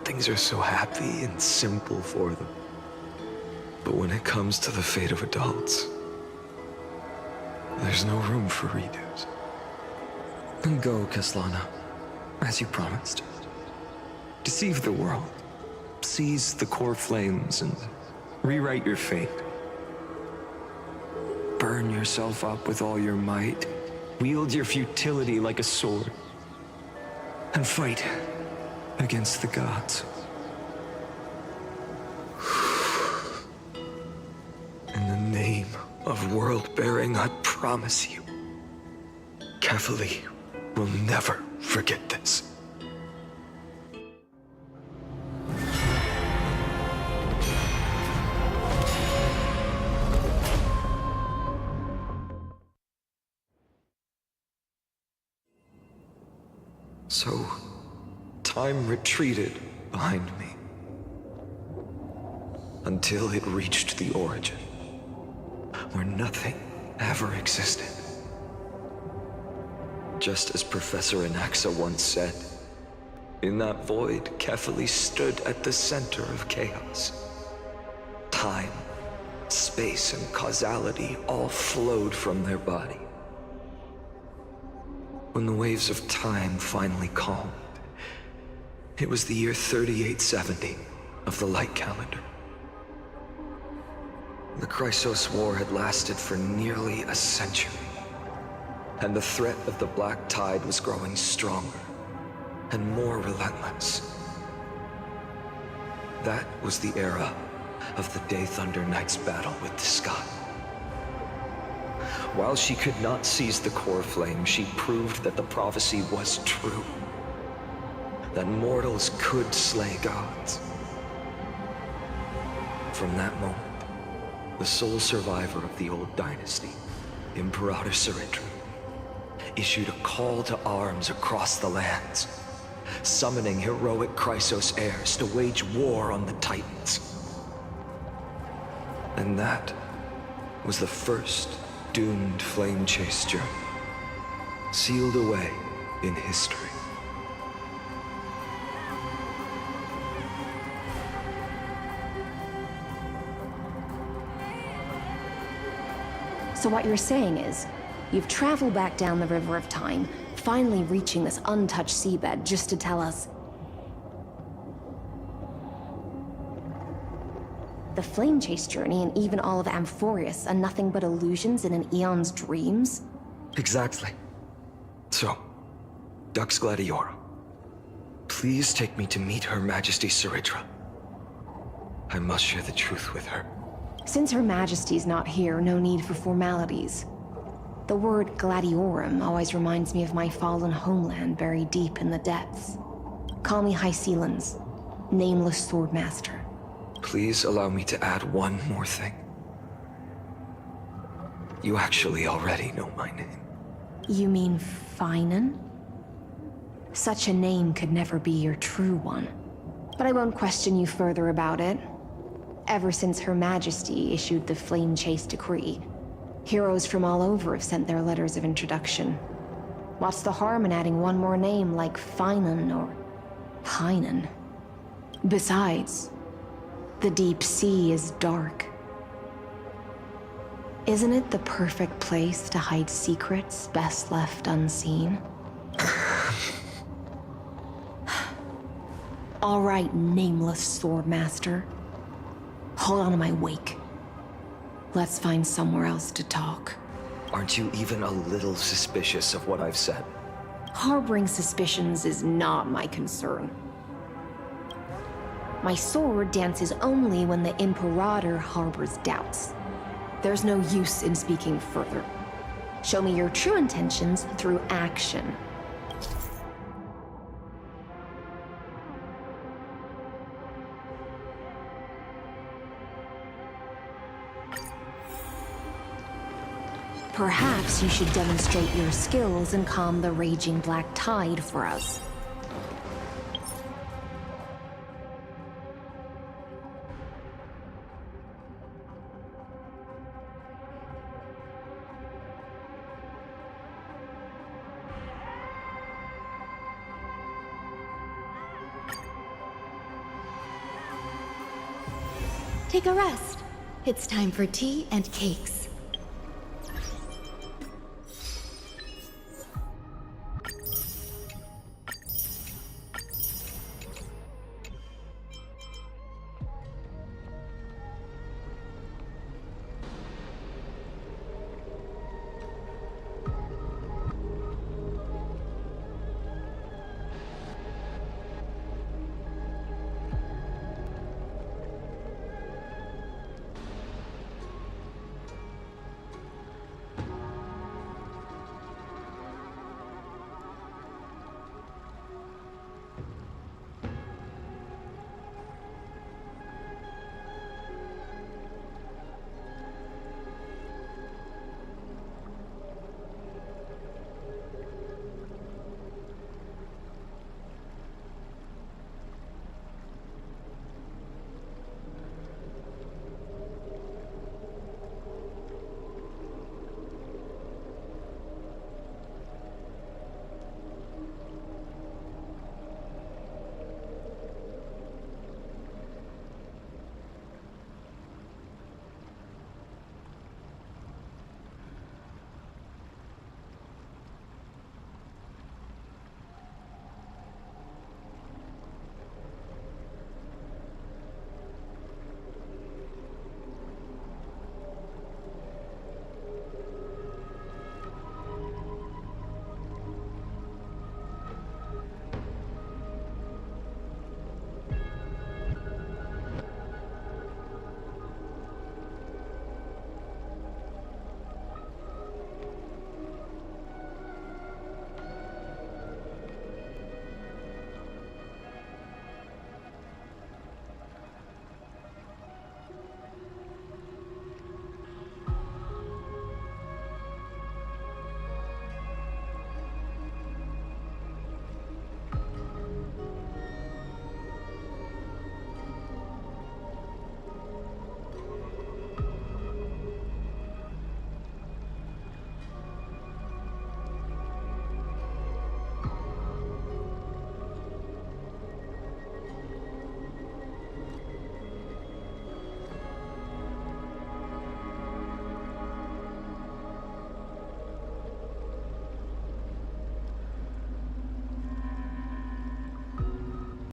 Things are so happy and simple for them. But when it comes to the fate of adults, there's no room for redos. Then go, Kaslana, as you promised. Deceive the world, seize the core flames, and rewrite your fate. Burn yourself up with all your might, wield your futility like a sword, and fight against the gods. In the name of world-bearing, I promise you, Kefali will never forget this. So, time retreated behind me until it reached the origin, where nothing ever existed. Just as Professor Anaxa once said, in that void, Kefali stood at the center of chaos. Time, space, space and causality all flowed from their body. When the waves of time finally calmed, it was the year 3870 of the light calendar. The Chrysos War had lasted for nearly a century, and the threat of the Black Tide was growing stronger and more relentless. That was the era of the Day Thunder Knight's battle with the sky. While she could not seize the core flame, she proved that the prophecy was true. That mortals could slay gods. From that moment, the sole survivor of the old dynasty, Imperator Ciridra, issued a call to arms across the lands, summoning heroic Chrysos heirs to wage war on the Titans. And that was the first doomed flame chase journey, sealed away in history. So what you're saying is, you've traveled back down the River of Time, finally reaching this untouched seabed just to tell us the flame chase journey and even all of Amphorius are nothing but illusions in an eon's dreams? Exactly. So, Dux Gladiorum, please take me to meet Her Majesty Ciridra. I must share the truth with her. Since Her Majesty's not here, no need for formalities. The word Gladiorum always reminds me of my fallen homeland buried deep in the depths. Call me High Sealans, nameless swordmaster. Please allow me to add one more thing. You actually already know my name. You mean Finan? Such a name could never be your true one. But I won't question you further about it. Ever since Her Majesty issued the Flame Chase Decree, heroes from all over have sent their letters of introduction. What's the harm in adding one more name like Finan or Pinan? Besides, the deep sea is dark. Isn't it the perfect place to hide secrets best left unseen? All right, nameless swordmaster. Hold on to my wake. Let's find somewhere else to talk. Aren't you even a little suspicious of what I've said? Harboring suspicions is not my concern. My sword dances only when the Imperator harbors doubts. There's no use in speaking further. Show me your true intentions through action. Perhaps you should demonstrate your skills and calm the raging black tide for us. Take a rest. It's time for tea and cakes.